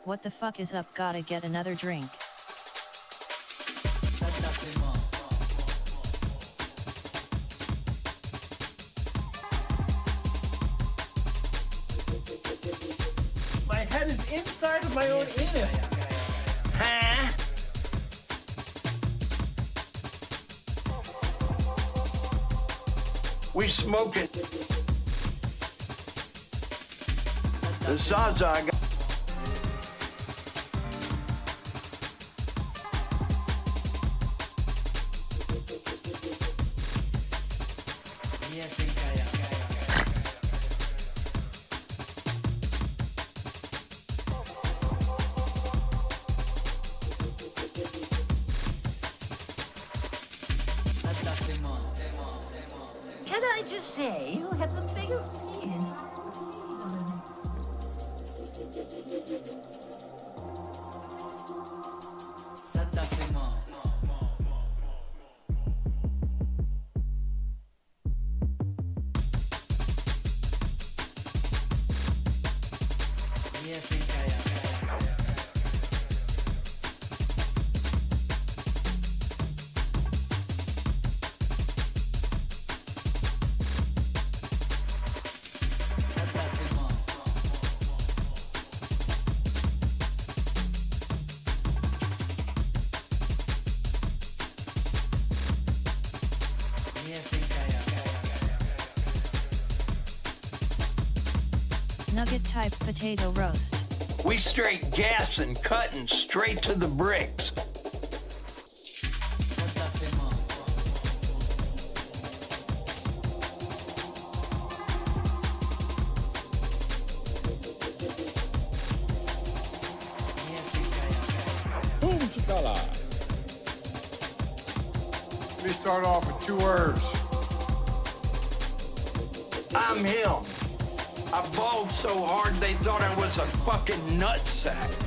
What the fuck is up? Gotta get another drink. My head is inside of my own anus. Huh? We smoking. The Zaza got. Can I just say, you have the biggest penis. Nugget type potato roast. We straight gas and cutting straight to the bricks. Boom chicala. Let me start off with 2 words. I'm him. I balled so hard they thought I was a fucking nutsack.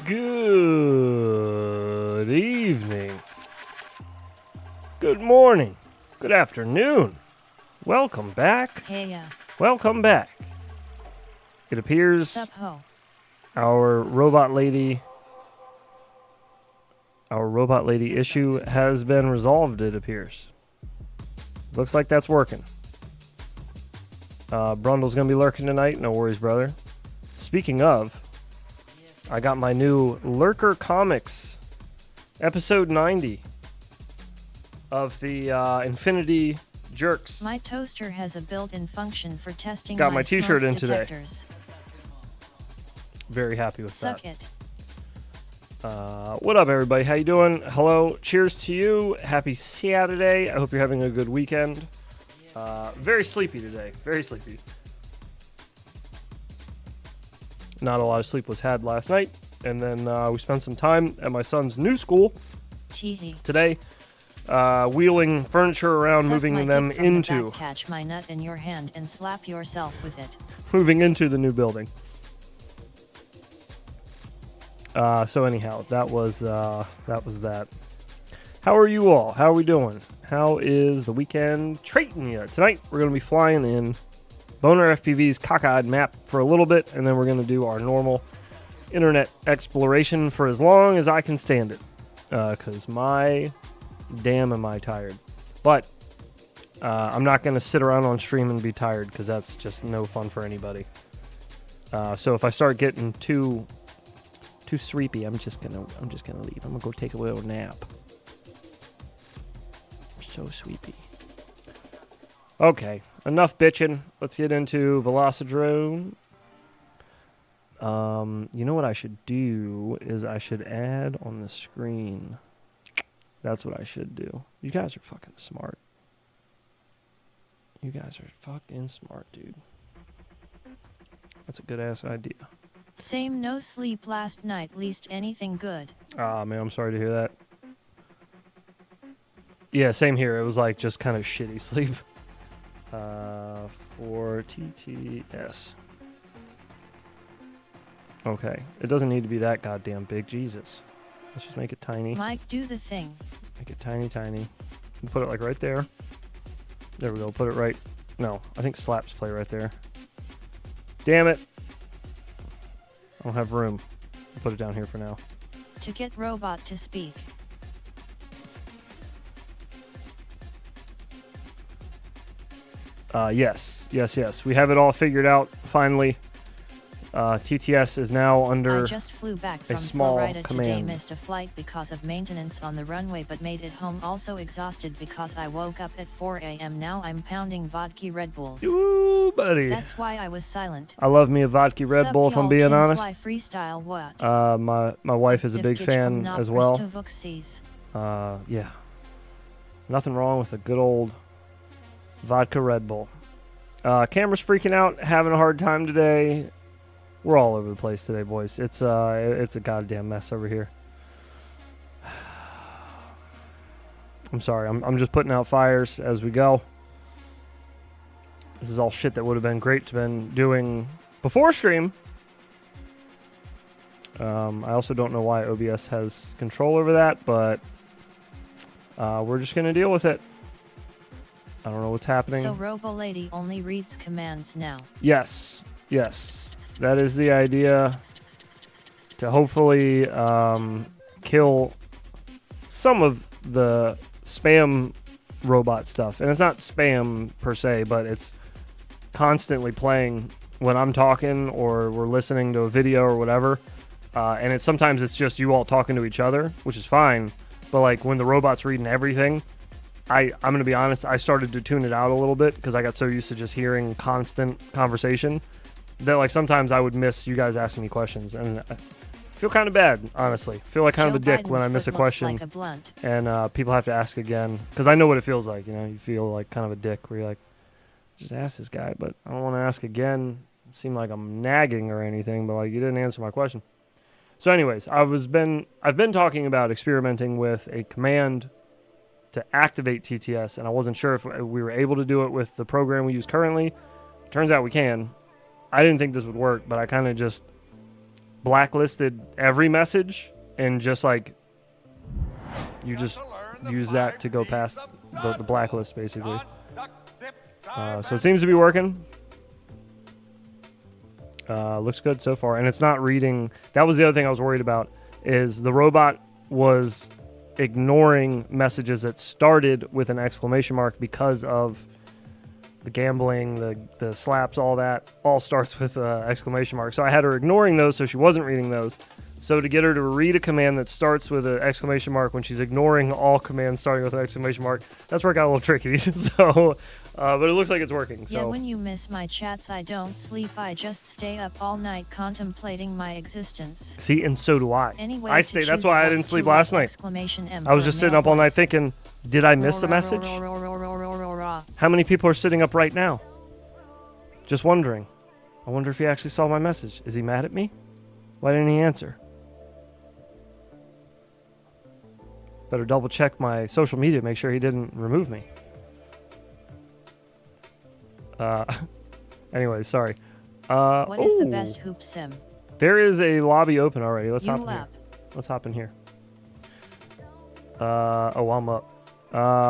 Good evening. Good morning. Good afternoon. Welcome back. Hey ya. Welcome back. It appears Sup ho. our robot lady issue has been resolved, it appears. Looks like that's working. Brundle's gonna be lurking tonight. No worries, brother. Speaking of, I got my new Lurker Comics, episode 90 of the Infinity Jerks. My toaster has a built-in function for testing Got my smoke t-shirt in today. detectors. Very happy with Suck that. it. What up, everybody? How you doing? Hello. Cheers to you. Happy Saturday. I hope you're having a good weekend. Very sleepy today. Very sleepy. Not a lot of sleep was had last night. And then we spent some time at my son's new school Teehee. today, wheeling furniture around, Suck moving my them dick from the into back, catch my nut in your hand and slap yourself with it. moving into the new building. So anyhow, that was that. How are you all? How are we doing? How is the weekend treating you? Tonight we're going to be flying in Boner FPV's cockeyed map for a little bit, and then we're going to do our normal internet exploration for as long as I can stand it. Because my damn am I tired. But I'm not going to sit around on stream and be tired, because that's just no fun for anybody. So if I start getting too sleepy, I'm just gonna leave. I'm gonna go take a little nap. I'm so sleepy. Okay, enough bitching. Let's get into Velocidrome. You know what I should do is I should add on the screen. That's what I should do. You guys are fucking smart. You guys are fucking smart, dude. That's a good ass idea. Same, no sleep last night, least anything good. Ah, man, I'm sorry to hear that. Yeah, same here. It was like just kind of shitty sleep. For TTS. Okay. It doesn't need to be that goddamn big. Jesus. Let's just make it tiny. Mike, do the thing. Make it tiny, tiny. And put it like right there. There we go. Put it right. No, I think slaps play right there. Damn it. I don't have room. I'll put it down here for now. To get robot to speak. Yes. We have it all figured out, finally. TTS is now under I just flew back from small Florida today, command. missed a flight because of maintenance on the runway but made it home also exhausted because I woke up at 4 a.m. Now I'm pounding vodka Red Bulls. Ooh, buddy. That's why I was silent. I love me a vodka Red Bull, if I'm being honest. Fly freestyle what? My wife is a big fan as well. Yeah. Nothing wrong with a good old vodka Red Bull. Camera's freaking out, having a hard time today. We're all over the place today, boys. It's a goddamn mess over here. I'm sorry. I'm just putting out fires as we go. This is all shit that would have been great to been doing before stream. I also don't know why OBS has control over that, but we're just gonna deal with it. I don't know what's happening. So Robo Lady only reads commands now. Yes. That is the idea, to hopefully kill some of the spam robot stuff. And it's not spam per se, but it's constantly playing when I'm talking or we're listening to a video or whatever. And sometimes it's just you all talking to each other, which is fine. But like when the robot's reading everything, I'm going to be honest, I started to tune it out a little bit because I got so used to just hearing constant conversation that like sometimes I would miss you guys asking me questions, and I feel kind of bad, honestly. I feel like kind of a dick when I miss a question like a blunt. And people have to ask again, because I know what it feels like. You know, you feel like kind of a dick where you're like, just ask this guy, but I don't want to ask again. It seemed like I'm nagging or anything, but like you didn't answer my question. So anyways, I've been talking about experimenting with a command to activate TTS, and I wasn't sure if we were able to do it with the program we use currently. Turns out we can. I didn't think this would work, but I kind of just blacklisted every message and just like you just use that to go past the blacklist basically. So it seems to be working. Looks good so far, and it's not reading. That was the other thing I was worried about, is the robot was ignoring messages that started with an exclamation mark because of the gambling, the slaps, all that all starts with an exclamation mark. So I had her ignoring those, so she wasn't reading those. So to get her to read a command that starts with an exclamation mark when she's ignoring all commands starting with an exclamation mark, that's where it got a little tricky. So, but it looks like it's working. So. Yeah, when you miss my chats, I don't sleep. I just stay up all night contemplating my existence. See, and so do I. Anyway, I stay. That's why I didn't sleep last night. I was just sitting up all night thinking, did I miss a message? How many people are sitting up right now? Just wondering. I wonder if he actually saw my message. Is he mad at me? Why didn't he answer? Better double check my social media, make sure he didn't remove me. Anyways, sorry. What is the best hoop sim? There is a lobby open already. Let's hop in here. Lap. Let's hop in here. I'm up.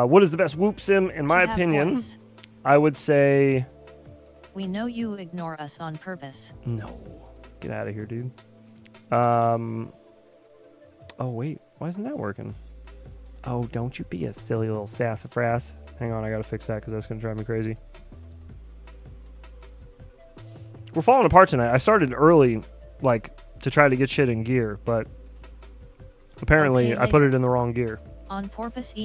What is the best whoop sim? In my opinion, Voice. I would say... We know you ignore us on purpose. No. Get out of here, dude. Oh, wait. Why isn't that working? Oh, don't you be a silly little sassafras. Hang on, I gotta fix that because that's gonna drive me crazy. We're falling apart tonight. I started early, like, to try to get shit in gear, but apparently Okay, I put it in the wrong gear. On purpose.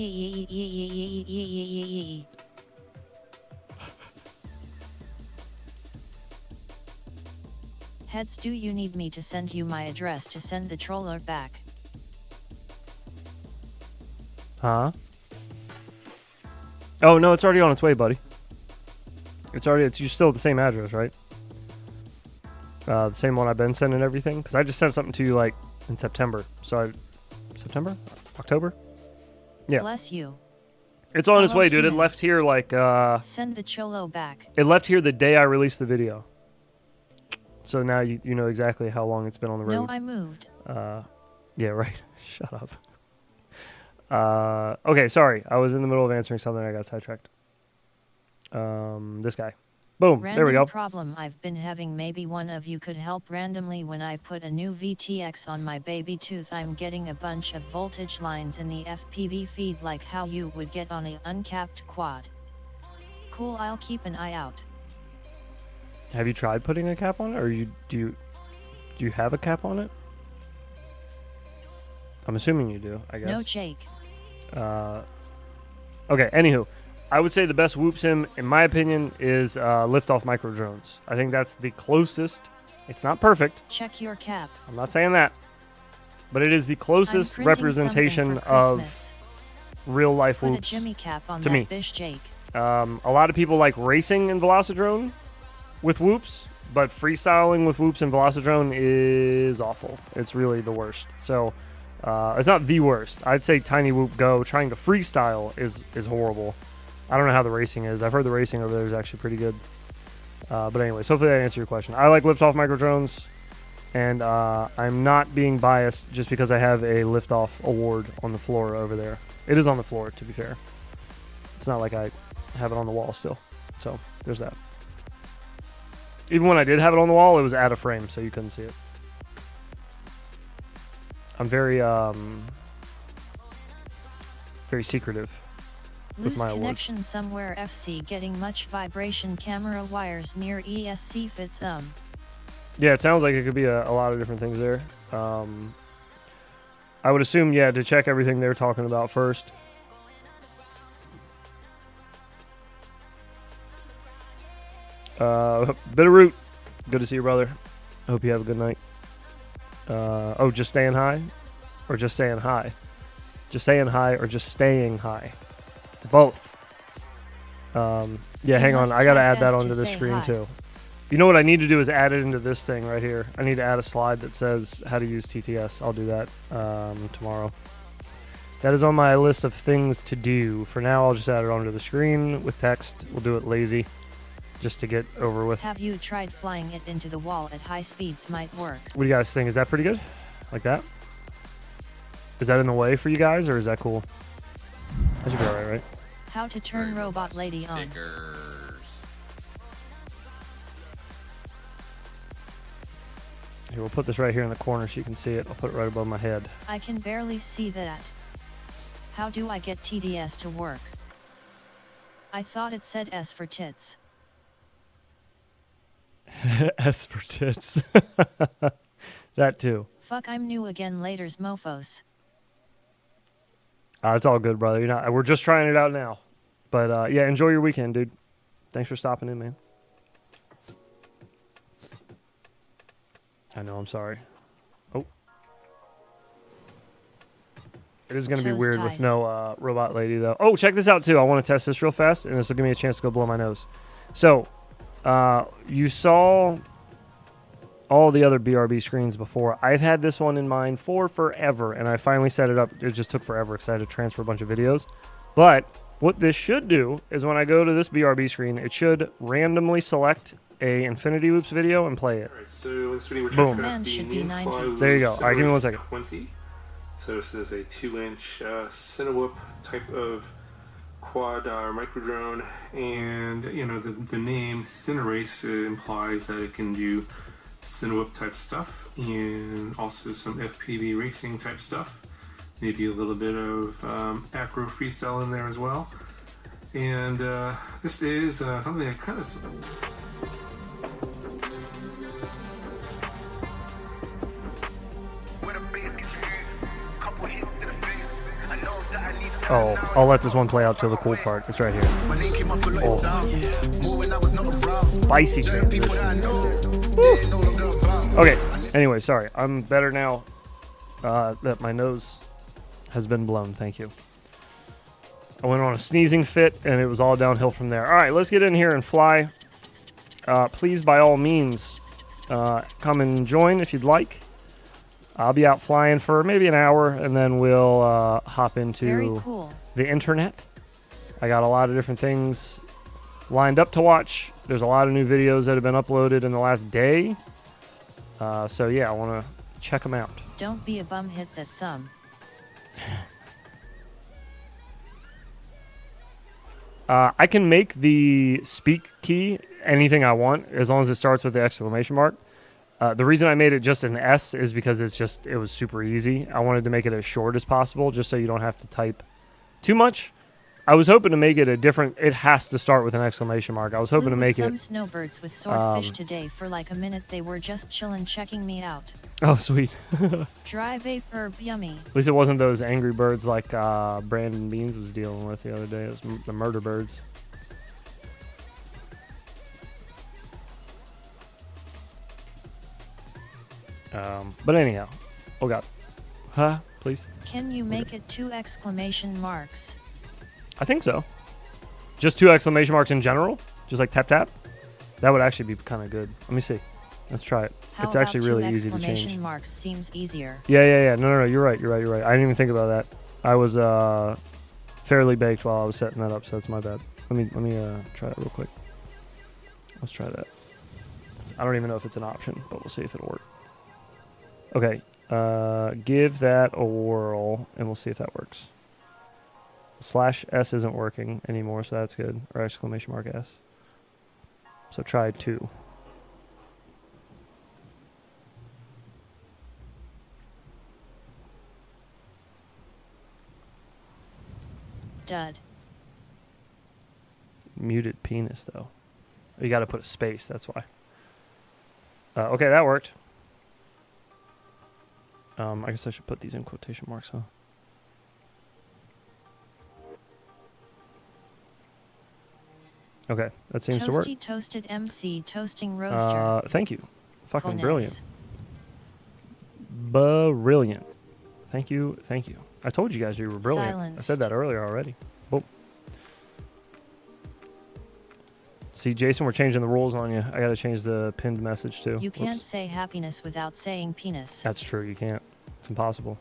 Heads, do you need me to send you my address to send the troller back? Huh? Oh, no, it's already on its way, buddy. You're still at the same address, right? The same one I've been sending everything? Because I just sent something to you, like, in September. So September? October? Yeah. Bless you. It's on its Fellow way, dude. It humans. left here, like, Send the cholo back. it left here the day I released the video. So now you know exactly how long it's been on the road. No, I moved. Yeah, right. Shut up. Okay, sorry. I was in the middle of answering something. I got sidetracked. This guy. Boom. Random There we go. problem I've been having. Maybe one of you could help. Randomly, when I put a new VTX on my baby tooth, I'm getting a bunch of voltage lines in the FPV feed, like how you would get on a uncapped quad. Cool, I'll keep an eye out. Have you tried putting a cap on it, or do you have a cap on it? I'm assuming you do, I guess. No, Jake. Okay, anywho, I would say the best whoop sim, in my opinion, is Liftoff Micro Drones. I think that's the closest. It's not perfect. Check your cap. I'm not saying that. But it is the I'm closest printing representation something for of Christmas. real life Put a whoops. Jimmy cap on to that me. bish, Jake. A lot of people like racing in Velocidrone with whoops, but freestyling with whoops in Velocidrone is awful. It's really the worst. So it's not the worst. I'd say Tiny Whoop Go trying to freestyle is horrible. I don't know how the racing is. I've heard the racing over there is actually pretty good. But anyways, hopefully that answered your question. I like Liftoff Micro Drones, and I'm not being biased just because I have a Liftoff award on the floor over there. It is on the floor, to be fair. It's not like I have it on the wall still. So there's that. Even when I did have it on the wall, it was out of frame, so you couldn't see it. I'm very secretive with Loose my awards. connection somewhere. FC getting much vibration. Camera wires near ESC fits. Yeah, it sounds like it could be a lot of different things there. I would assume, yeah, to check everything they're talking about first. Bitterroot, good to see you, brother. I hope you have a good night. Oh, just staying high? Or just saying hi? Just saying hi or just staying high? Both. Yeah, hang on. I got to add that onto the screen, too. You know what I need to do is add it into this thing right here. I need to add a slide that says how to use TTS. I'll do that tomorrow. That is on my list of things to do. For now, I'll just add it onto the screen with text. We'll do it lazy, just to get over with. Have you tried flying it into the wall at high speeds? Might work. What do you guys think? Is that pretty good? Like that? Is that in the way for you guys, or is that cool? That should be alright, right? How to turn robot lady on. Here, we'll put this right here in the corner so you can see it. I'll put it right above my head. I can barely see that. How do I get TDS to work? I thought it said S for tits. S for tits. That too. Fuck, I'm new again. Laters, mofos. It's all good, brother. You're not. We're just trying it out now. But yeah, enjoy your weekend, dude. Thanks for stopping in, man. I know, I'm sorry. Oh. It is going to be Toes weird ties. with no robot lady, though. Oh, check this out, too. I want to test this real fast, and this will give me a chance to go blow my nose. So, you saw all the other BRB screens before. I've had this one in mind for forever, and I finally set it up. It just took forever because I had to transfer a bunch of videos. But what this should do is when I go to this BRB screen, it should randomly select a Infinity Loops video and play it. All right, so this video we're Boom. checking out Should the be 90. Ninfly There you go. All right, give me 1 second. 20. So this is a 2-inch tinywhoop type of quad micro drone, and you know the name Cinerace implies that it can do tinywhoop type stuff and also some FPV racing type stuff. Maybe a little bit of acro freestyle in there as well. And this is something that kind of. Oh, I'll let this one play out till the cool part. It's right here. Oh. Spicy transition. Woo. Okay, anyway, sorry. I'm better now that my nose has been blown. Thank you. I went on a sneezing fit, and it was all downhill from there. All right, let's get in here and fly. Please, by all means, come and join if you'd like. I'll be out flying for maybe an hour, and then we'll hop into the internet. I got a lot of different things lined up to watch. There's a lot of new videos that have been uploaded in the last day. So, yeah, I want to check them out. Don't be a bum, hit that thumb. I can make the speak key anything I want as long as it starts with the exclamation mark. The reason I made it just an S is because it was super easy. I wanted to make it as short as possible just so you don't have to type too much. I was hoping to make it it has to start with an exclamation mark. I was hoping to make some snowbirds with swordfish today for like a minute. They were just chilling, checking me out. Oh, sweet. Dry vape herb, yummy. At least it wasn't those angry birds like Brandon Beans was dealing with the other day. It was the murder birds. But anyhow. Oh, God. Huh? Please? Can you make it 2 exclamation marks? I think so. Just 2 exclamation marks in general? Just like tap tap? That would actually be kind of good. Let me see. Let's try it. It's actually really easy to change. Exclamation marks seems easier. Yeah. No. You're right. I didn't even think about that. I was fairly baked while I was setting that up, so that's my bad. Let me try it real quick. Let's try that. I don't even know if it's an option, but we'll see if it'll work. Okay. Give that a whirl, and we'll see if that works. /S isn't working anymore, so that's good. Or exclamation mark S. So try 2. Dud. Muted penis, though. You got to put a space, that's why. Okay, that worked. I guess I should put these in quotation marks, huh? Okay, that seems to work. Toasted MC toasting roaster. Thank you. Fucking Bonus. Brilliant. Thank you. I told you guys you were brilliant. Silenced. I said that earlier already. Boom. See, Jason, we're changing the rules on you. I gotta change the pinned message too. You can't say happiness without saying penis. That's true, you can't. It's impossible.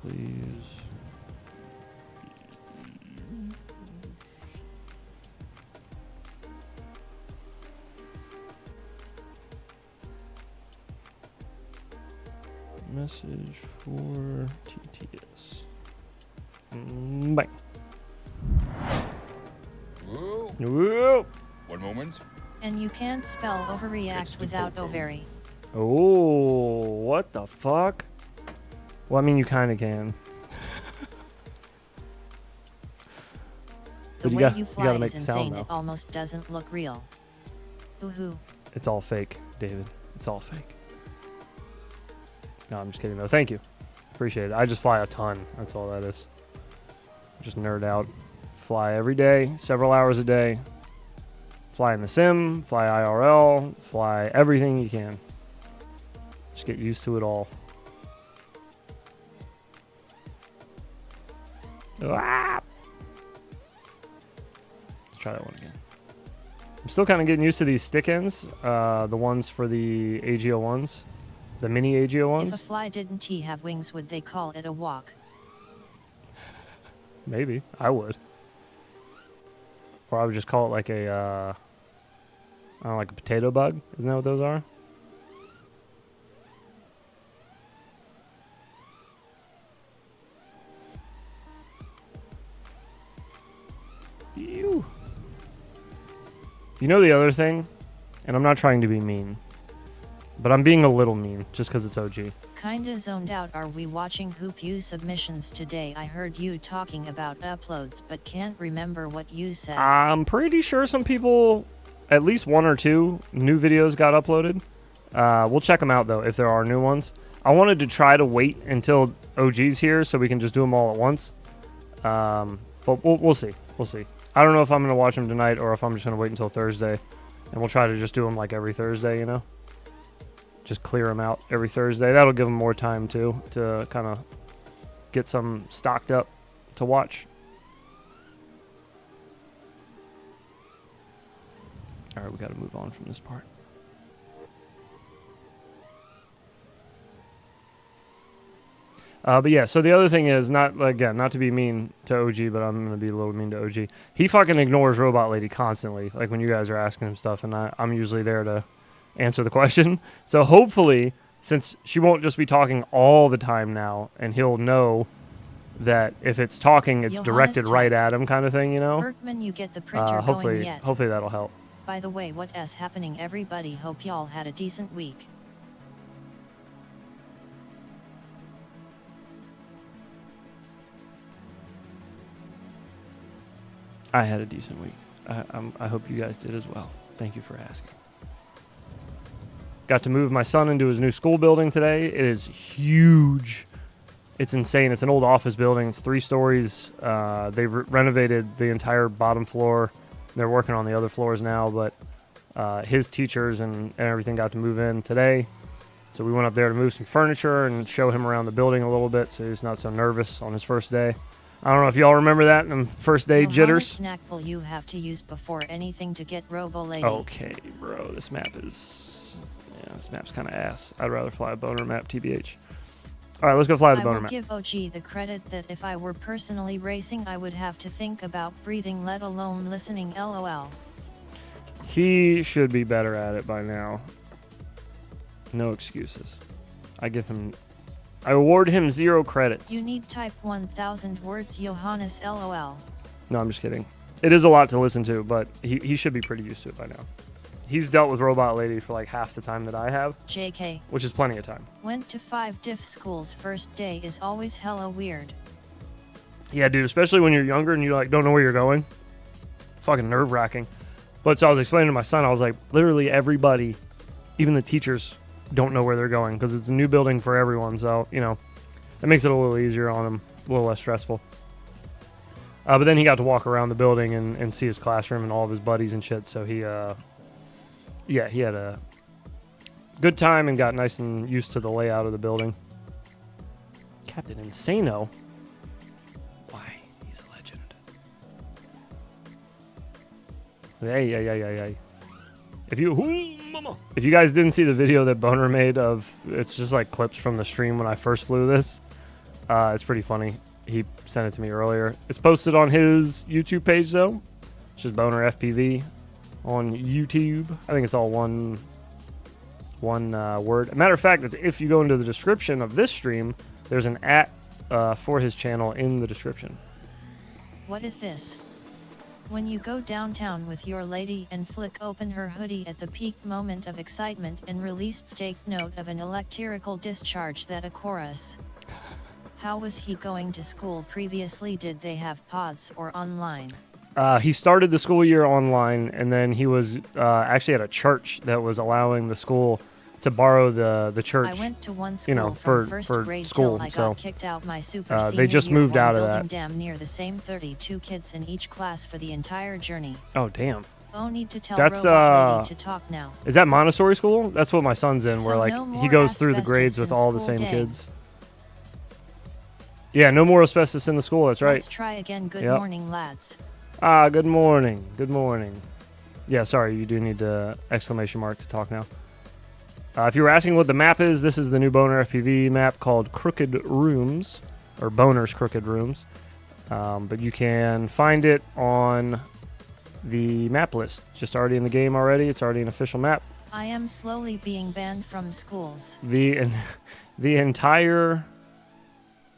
Please. Message for TTS. Bye. Whoa. Whoa. 1 moment. And you can't spell overreact without ovary. Oh, what the fuck? Well, I mean, you kind of can. The But way you you gotta fly make is the sound, insane. though. It almost doesn't look real. Ooh. It's all fake, David. It's all fake. No, I'm just kidding, though. Thank you. Appreciate it. I just fly a ton. That's all that is. Just nerd out. Fly every day, several hours a day. Fly in the sim, fly IRL, fly everything you can. Just get used to it all. Ah! Let's try that one again. I'm still kind of getting used to these stick ends. The ones for the AGO ones. The mini AGO ones. If a fly didn't have wings, would they call it a walk? Maybe. I would. Or I would just call it like a, I don't know, like a potato bug. Isn't that what those are? Ew. You know the other thing? And I'm not trying to be mean. But I'm being a little mean, just because it's OG. Kinda zoned out. Are we watching Hoop You submissions today? I heard you talking about uploads, but can't remember what you said. I'm pretty sure some people, at least 1 or 2 new videos got uploaded. We'll check them out, though, if there are new ones. I wanted to try to wait until OG's here so we can just do them all at once. But we'll see. We'll see. I don't know if I'm going to watch them tonight or if I'm just going to wait until Thursday. And we'll try to just do them like every Thursday, you know? Just clear them out every Thursday. That'll give them more time, too, to kind of get some stocked up to watch. All right, we got to move on from this part. But yeah, so the other thing is, not to be mean to OG, but I'm going to be a little mean to OG. He fucking ignores Robot Lady constantly, like when you guys are asking him stuff, and I'm usually there to answer the question. So hopefully, since she won't just be talking all the time now, and he'll know that if it's talking, it's directed right at him kind of thing, you know? Berkman, you get the printer hopefully, going yet? hopefully that'll help. By the way, what's happening everybody? Hope y'all had a decent week. I had a decent week. I hope you guys did as well. Thank you for asking. Got to move my son into his new school building today. It is huge. It's insane. It's an old office building. It's 3 stories. They've renovated the entire bottom floor. They're working on the other floors now, but his teachers and everything got to move in today. So we went up there to move some furniture and show him around the building a little bit so he's not so nervous on his first day. I don't know if y'all remember that in the first day jitters. Snack will you have to use before anything to get Robo Lady? Okay, bro. This map's kind of ass. I'd rather fly a boner map, TBH. All right, let's go fly the boner map. I will give OG the credit that if I were personally racing, I would have to think about breathing, let alone listening. LOL. He should be better at it by now. No excuses. I award him 0 credits. You need type 1,000 words, Johannes. LOL. No, I'm just kidding. It is a lot to listen to, but he should be pretty used to it by now. He's dealt with Robot Lady for like half the time that I have. JK. Which is plenty of time. Went to 5 diff schools. First day is always hella weird. Yeah, dude, especially when you're younger and you like don't know where you're going. Fucking nerve-wracking. But so I was explaining to my son, I was like, literally everybody, even the teachers, don't know where they're going because it's a new building for everyone. So, you know, it makes it a little easier on them, a little less stressful. But then he got to walk around the building and see his classroom and all of his buddies and shit. So he had a good time and got nice and used to the layout of the building. Captain Insano? Why? He's a legend. Hey. If you guys didn't see the video that Boner made of, it's just like clips from the stream when I first flew this. It's pretty funny. He sent it to me earlier. It's posted on his YouTube page though. It's just Boner FPV on YouTube. I think it's all one word. Matter of fact, if you go into the description of this stream, there's an @ for his channel in the description. What is this? When you go downtown with your lady and flick open her hoodie at the peak moment of excitement and released take note of an electrical discharge that a chorus. How was he going to school previously? Did they have pods or online? He started the school year online, and then he was actually at a church that was allowing the school to borrow the church. I went to one school, you know, from for first grade school. till I So got kicked out my super they just senior year moved out of building that. Damn near the same 32 kids in each class for the entire journey. Oh damn. Oh, need to tell That's Robot Lady to talk now. Is that Montessori school? That's what my son's in, So where like no he more goes through the asbestos grades with in all the school same day. kids. Yeah, no more asbestos in the school. That's right. Let's try again. Good Yep. morning, lads. Good morning. Good morning. Yeah, sorry, you do need the exclamation mark to talk now. If you were asking what the map is, this is the new Boner FPV map called Crooked Rooms, or Boner's Crooked Rooms. But you can find it on the map list. Just already in the game already. It's already an official map. I am slowly being banned from schools. The entire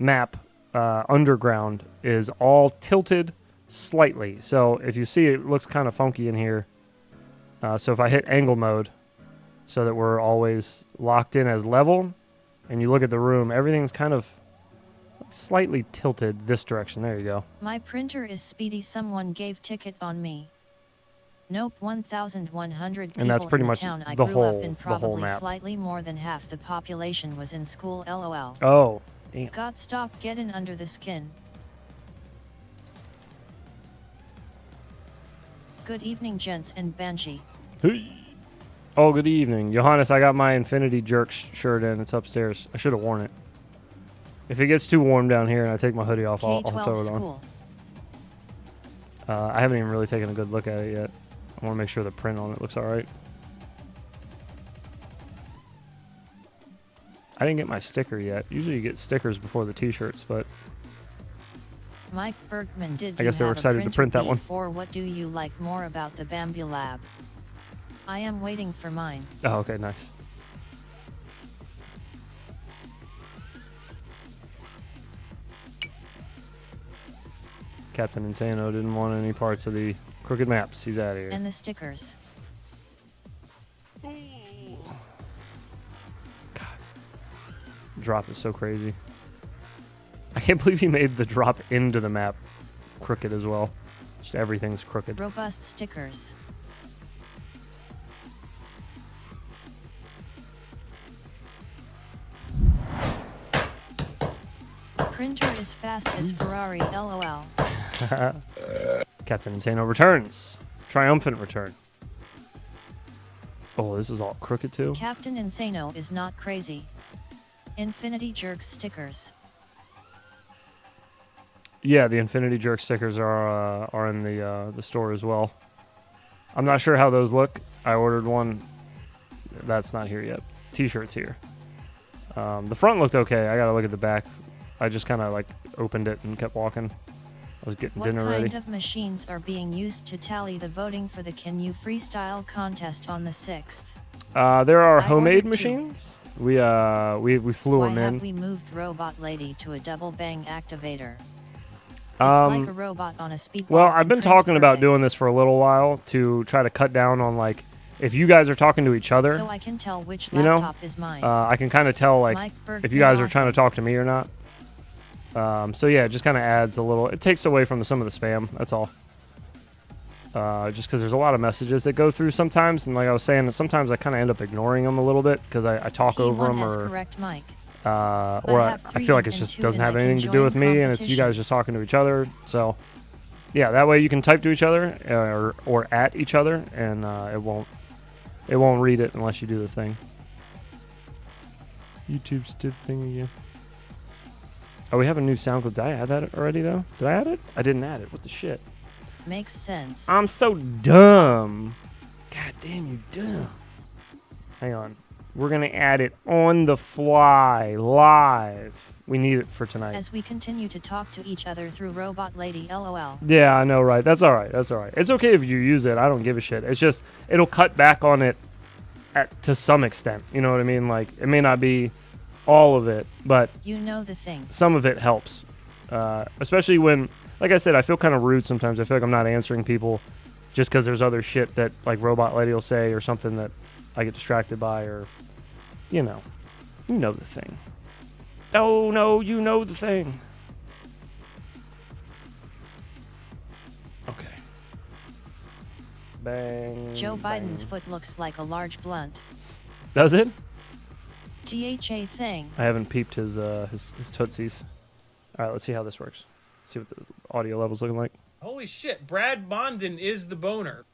map underground is all tilted slightly. So if you see it looks kind of funky in here. So if I hit angle mode so that we're always locked in as level and you look at the room, everything's kind of slightly tilted this direction. There you go. My printer is speedy. Someone gave ticket on me. Nope, 1,100 people And that's pretty in much town I the grew whole- up in. the whole Probably map. slightly more than half the population was in school. LOL. Oh, damn. God, stop getting under the skin. Good evening, gents and Banshee. Hey. Oh, good evening. Johannes, I got my Infinity Jerk shirt in. It's upstairs. I should have worn it. If it gets too warm down here and I take my hoodie off, I'll K-12 throw it on. school. I haven't even really taken a good look at it yet. I want to make sure the print on it looks alright. I didn't get my sticker yet. Usually you get stickers before the t-shirts, but Mike Bergman, I guess they were excited to print that one. Or what do you like more about the Bambi Lab? I am waiting for mine. Oh, okay, nice. Captain Insano didn't want any parts of the crooked maps. He's out of here. And the stickers. Drop is so crazy. I can't believe he made the drop into the map crooked as well. Just everything's crooked. Robust stickers. Printer is fast as Ferrari, LOL. Captain Insano returns. Triumphant return. Oh, this is all crooked too? Captain Insano is not crazy. Infinity Jerk stickers. Yeah, the Infinity Jerk stickers are in the store as well. I'm not sure how those look. I ordered one. That's not here yet. T-shirt's here. The front looked okay. I gotta look at the back. I just kind of like opened it and kept walking. I was getting dinner ready. What kind of machines are being used to tally the voting for the Can You Freestyle contest on the 6th? There are I homemade ordered machines. We flew Why them have in. we moved Robot Lady to a double bang activator? It's Um, like a robot on a speedball. Well, I've and been Prince talking about Perfect. doing this for a little while to try to cut down on like if you guys are talking to each other. So I can tell which you know, laptop is mine. I can kind of tell like Mike Bergman if you guys are trying to awesome. talk to me or not. So yeah, it just kind of adds a little. It takes away from some of the spam. That's all. Just because there's a lot of messages that go through sometimes, and like I was saying, sometimes I kind of end up ignoring them a little bit because I talk over them P1S or correct, Mike. or have I three feel like it and just two doesn't and have I can anything to do join with me, and it's you guys competition. just talking to each other. So yeah, that way you can type to each other or at each other, and it won't read it unless you do the thing. YouTube's did thing again. Oh, we have a new sound clip. Did I add that already though? Did I add it? I didn't add it. What the shit? Makes sense. I'm so dumb. God damn you dumb. Hang on. We're gonna add it on the fly, live. We need it for tonight. As we continue to talk to each other through Robot Lady, LOL. Yeah, I know, right? That's all right. That's all right. It's okay if you use it. I don't give a shit. It's just it'll cut back on it to some extent. You know what I mean? Like it may not be all of it, but You know the thing. some of it helps. Especially when, like I said, I feel kind of rude sometimes. I feel like I'm not answering people just because there's other shit that like Robot Lady will say or something that I get distracted by, or you know the thing. Oh no, you know the thing. Okay. Bang. Joe Biden's bang. foot looks like a large blunt. Does it? THA thing. I haven't peeped his tootsies. All right, let's see how this works. See what the audio level's looking like. Holy shit, Brad Bondin is the boner.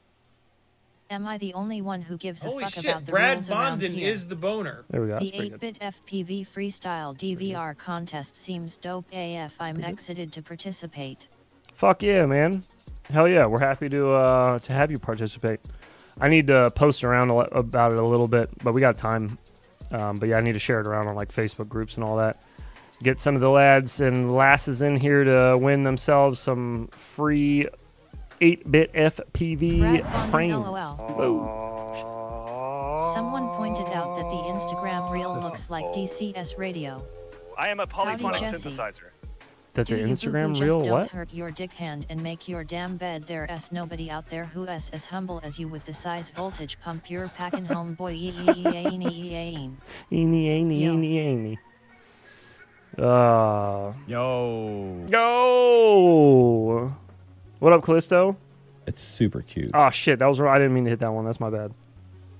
Am I the only one who gives a Holy fuck shit, about the Brad rules around Bondin here? is the boner. There we go. The That's pretty good. 8-bit FPV freestyle DVR contest seems dope AF. I'm excited to participate. Fuck yeah, man. Hell yeah, we're happy to have you participate. I need to post around about it a little bit, but we got time. But yeah, I need to share it around on like Facebook groups and all that. Get some of the lads and lasses in here to win themselves some free 8-bit FPV Brad Bondin, frames. LOL. Whoa. Someone pointed out that the Instagram reel looks like DCS radio. I am a polyphonic Jesse. synthesizer. That the Do you Instagram boo-boo reel just don't what? hurt your dick hand and make your damn bed. There's nobody out there who is as humble as you with the size voltage pump you're packing home, boy. Eeny, eeny, Yo. eeny, eeny. Yo. Go! What up, Callisto? It's super cute. Oh shit, that was wrong. I didn't mean to hit that one. That's my bad.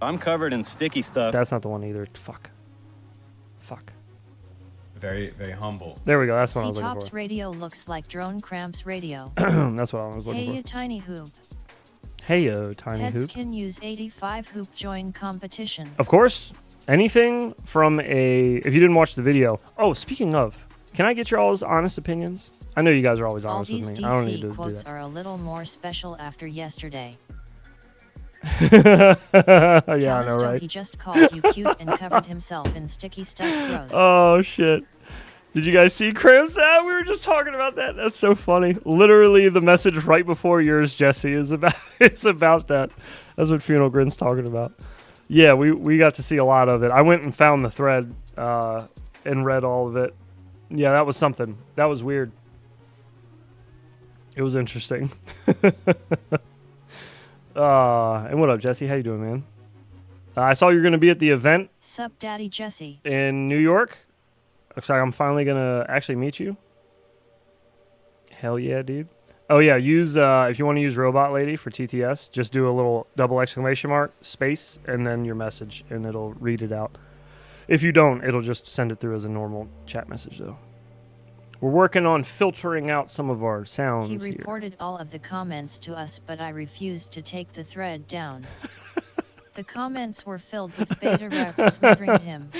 I'm covered in sticky stuff. That's not the one either. Fuck. Very, very humble. There we go. That's what I was looking C-Tops for. radio looks like Drone Cramps radio. That's what I was Hey, looking you for. tiny hoop. Heyo, Tiny Heads Hoop. can use 85 hoop join competition. Of course. Anything from a... If you didn't watch the video... Oh, speaking of, can I get your all's honest opinions? I know you guys are always All honest these with me. I don't need to DC do quotes that. are a little more special after yesterday. Yeah, I know, Callisto, right? he just called you cute and covered himself in sticky stuff. Gross. Oh, shit. Did you guys see Crimps? Ah, we were just talking about that. That's so funny. Literally, the message right before yours, Jesse, is about that. That's what Funeral Grin's talking about. Yeah, we got to see a lot of it. I went and found the thread and read all of it. Yeah, that was something. That was weird. It was interesting. And what up, Jesse? How you doing, man? I saw you're going to be at the event Sup, Daddy Jesse. in New York. Looks like I'm finally going to actually meet you. Hell yeah, dude. Oh, yeah, use if you want to use Robot Lady for TTS, just do a little double exclamation mark, space, and then your message, and it'll read it out. If you don't, it'll just send it through as a normal chat message, though. We're working on filtering out some of our sounds He here. reported all of the comments to us, but I refused to take the thread down. The comments were filled with beta reps smothering him.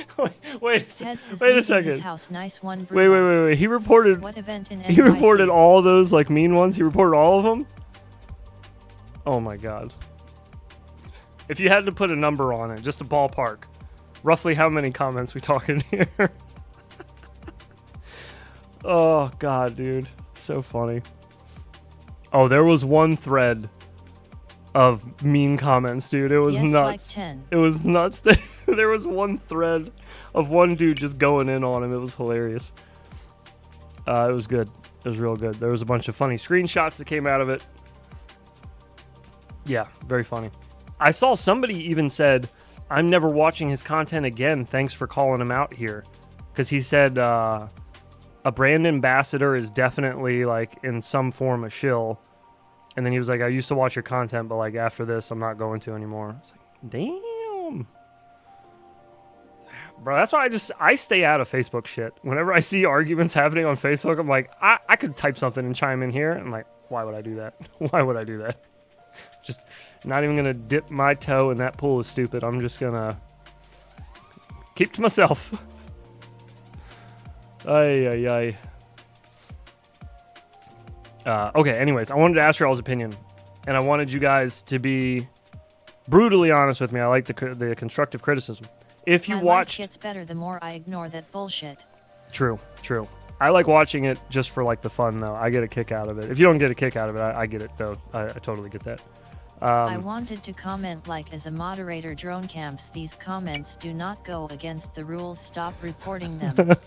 Wait Heads is a leaving second. his house. Nice one, Wait. Bruno. He reported. What event in He NYC? reported all those like mean ones. He reported all of them. Oh my god. If you had to put a number on it, just a ballpark, roughly how many comments we talking here? Oh god, dude, so funny. Oh, there was one thread of mean comments, dude. It was Yes, nuts. like 10. It was nuts. There was one thread of one dude just going in on him. It was hilarious. It was good. It was real good. There was a bunch of funny screenshots that came out of it. Yeah, very funny. I saw somebody even said, I'm never watching his content again. Thanks for calling him out here. Because he said a brand ambassador is definitely like in some form a shill. And then he was like, I used to watch your content, but like after this, I'm not going to anymore. It's like, damn. Bro, that's why I stay out of Facebook shit. Whenever I see arguments happening on Facebook, I'm like, I could type something and chime in here. I'm like, why would I do that? Why would I do that? Just not even going to dip my toe in that pool is stupid. I'm just going to keep to myself. Ay. Okay, anyways, I wanted to ask your all's opinion. And I wanted you guys to be brutally honest with me. I like the constructive criticism. If you My watched... life gets better the more I ignore that bullshit. True. I like watching it just for like the fun, though. I get a kick out of it. If you don't get a kick out of it, I get it, though. I totally get that. I wanted to comment like, as a moderator, drone camps, these comments do not go against the rules. Stop reporting them.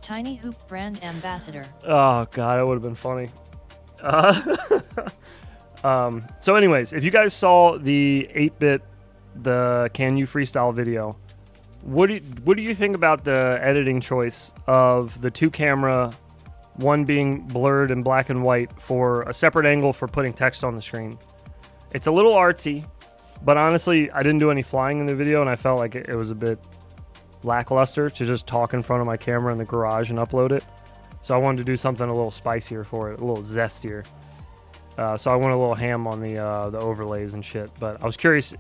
Tiny Hoop brand ambassador. Oh, God, that would have been funny. So anyways, if you guys saw the 8-bit, the Can You Freestyle video, what do you think about the editing choice of the two camera, one being blurred in black and white for a separate angle for putting text on the screen? It's a little artsy, but honestly, I didn't do any flying in the video, and I felt like it was a bit lackluster to just talk in front of my camera in the garage and upload it. So I wanted to do something a little spicier for it, a little zestier. So I went a little ham on the overlays and shit. But I was curious,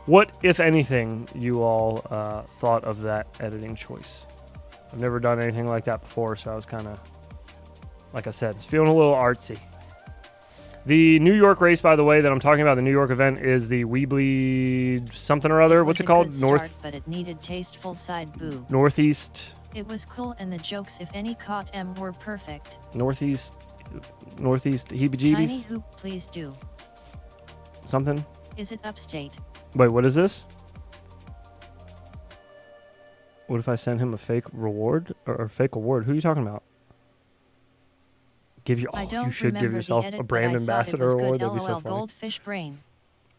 what if anything you all thought of that editing choice? I've never done anything like that before, so I was kind of, like I said, feeling a little artsy. The New York race, by the way, that I'm talking about, the New York event, is the Weebly something or other. What's it called? But it needed tasteful side boo. Northeast. It was cool, and the jokes, if any caught M, were perfect. Northeast heebie-jeebies? Tiny Hoop, please do. Something? Is it upstate? Wait, what is this? What if I send him a fake reward? Or fake award? Who are you talking about? You should give yourself a brand ambassador award. That'd be so funny. Goldfish brain.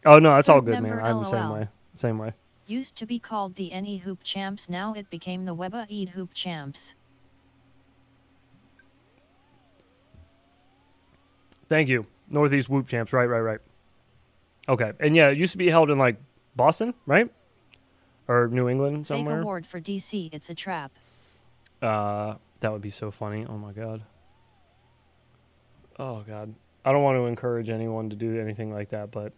Oh, no, that's all good, Remember man. I'm the same LOL. way. Same way. Used to be called the Any Hoop Champs, now it became the Weba Eid Hoop Champs. Thank you. Northeast Whoop Champs. Right. Okay. And yeah, it used to be held in like Boston, right? Or New England somewhere. Fake award for DC, it's a trap. That would be so funny. Oh my god. I don't want to encourage anyone to do anything like that, but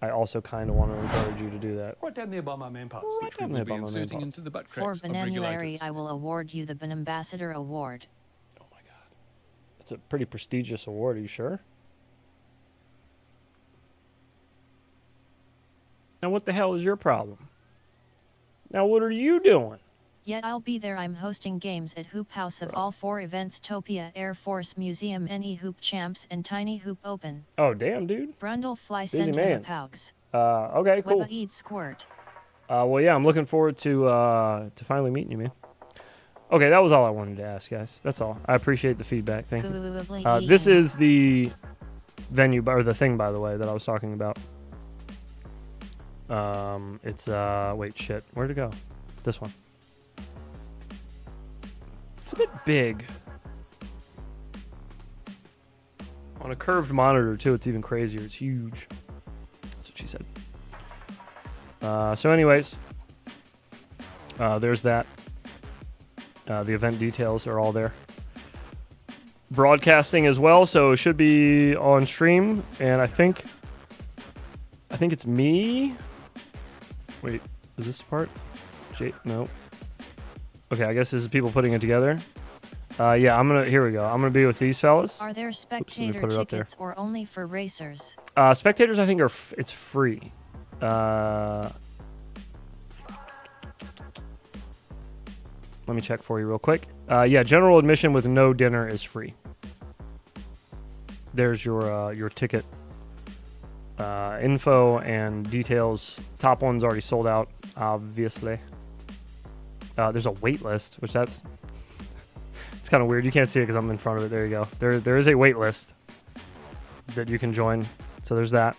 I also kind of want to encourage you to do that. Right down there by my man parts, Right which we down will there be by my man inserting parts. into the butt For cracks of Benanuary, regulators. I will award you the Ben Ambassador Award. Oh my god. It's a pretty prestigious award, are you sure? Now what the hell is your problem? Now what are you doing? Yet I'll be there. I'm hosting games at Hoop House of all 4 events: Topia, Air Force Museum, Any Hoop Champs, and Tiny Hoop Open. Oh damn, dude. Brundle Fly Busy Send man. Paugs. Okay, cool. Weba Eat Squirt. Well, yeah, I'm looking forward to finally meeting you, man. Okay, that was all I wanted to ask, guys. That's all. I appreciate the feedback. Thank you. This is the venue, or the thing, by the way, that I was talking about. It's, wait, shit. Where'd it go? This one. It's a bit big. On a curved monitor, too, it's even crazier. It's huge. That's what she said. So anyways, there's that. The event details are all there. Broadcasting as well, so it should be on stream. And I think it's me. Wait, is this part? No. Okay, I guess this is people putting it together. Yeah, here we go. I'm gonna be with these fellas. Are there Let me spectator put it up there. tickets or only for racers? Spectators, I think, it's free. Let me check for you real quick. Yeah, general admission with no dinner is free. There's your ticket info and details. Top one's already sold out, obviously. There's a wait list, which it's kind of weird. You can't see it because I'm in front of it. There you go. There is a wait list that you can join. So there's that.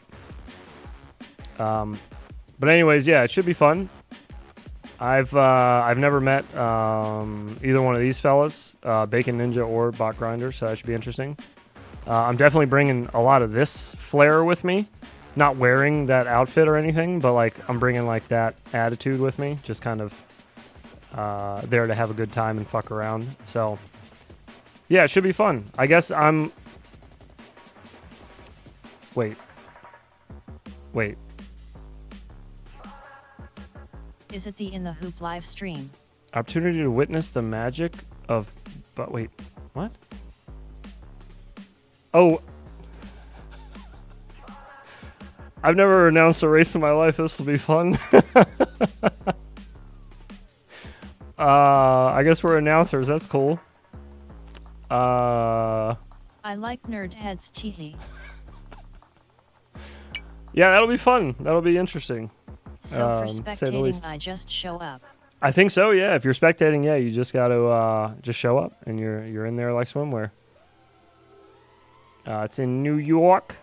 But anyways, yeah, it should be fun. I've never met either one of these fellas, Bacon Ninja or Bot Grinder, so that should be interesting. I'm definitely bringing a lot of this flair with me. Not wearing that outfit or anything, but like I'm bringing like that attitude with me, just kind of there to have a good time and fuck around. So yeah, it should be fun. I guess Wait. Is it the In the Hoop live stream? Opportunity to witness the magic of... But wait, what? Oh. I've never announced a race in my life. This will be fun. I guess we're announcers. That's cool. I like nerd heads, teehee. Yeah, that'll be fun. That'll be interesting. So for say the spectating, least. I just show up. I think so. Yeah, if you're spectating, yeah, you just got to just show up, and you're in there like swimwear. It's in New York.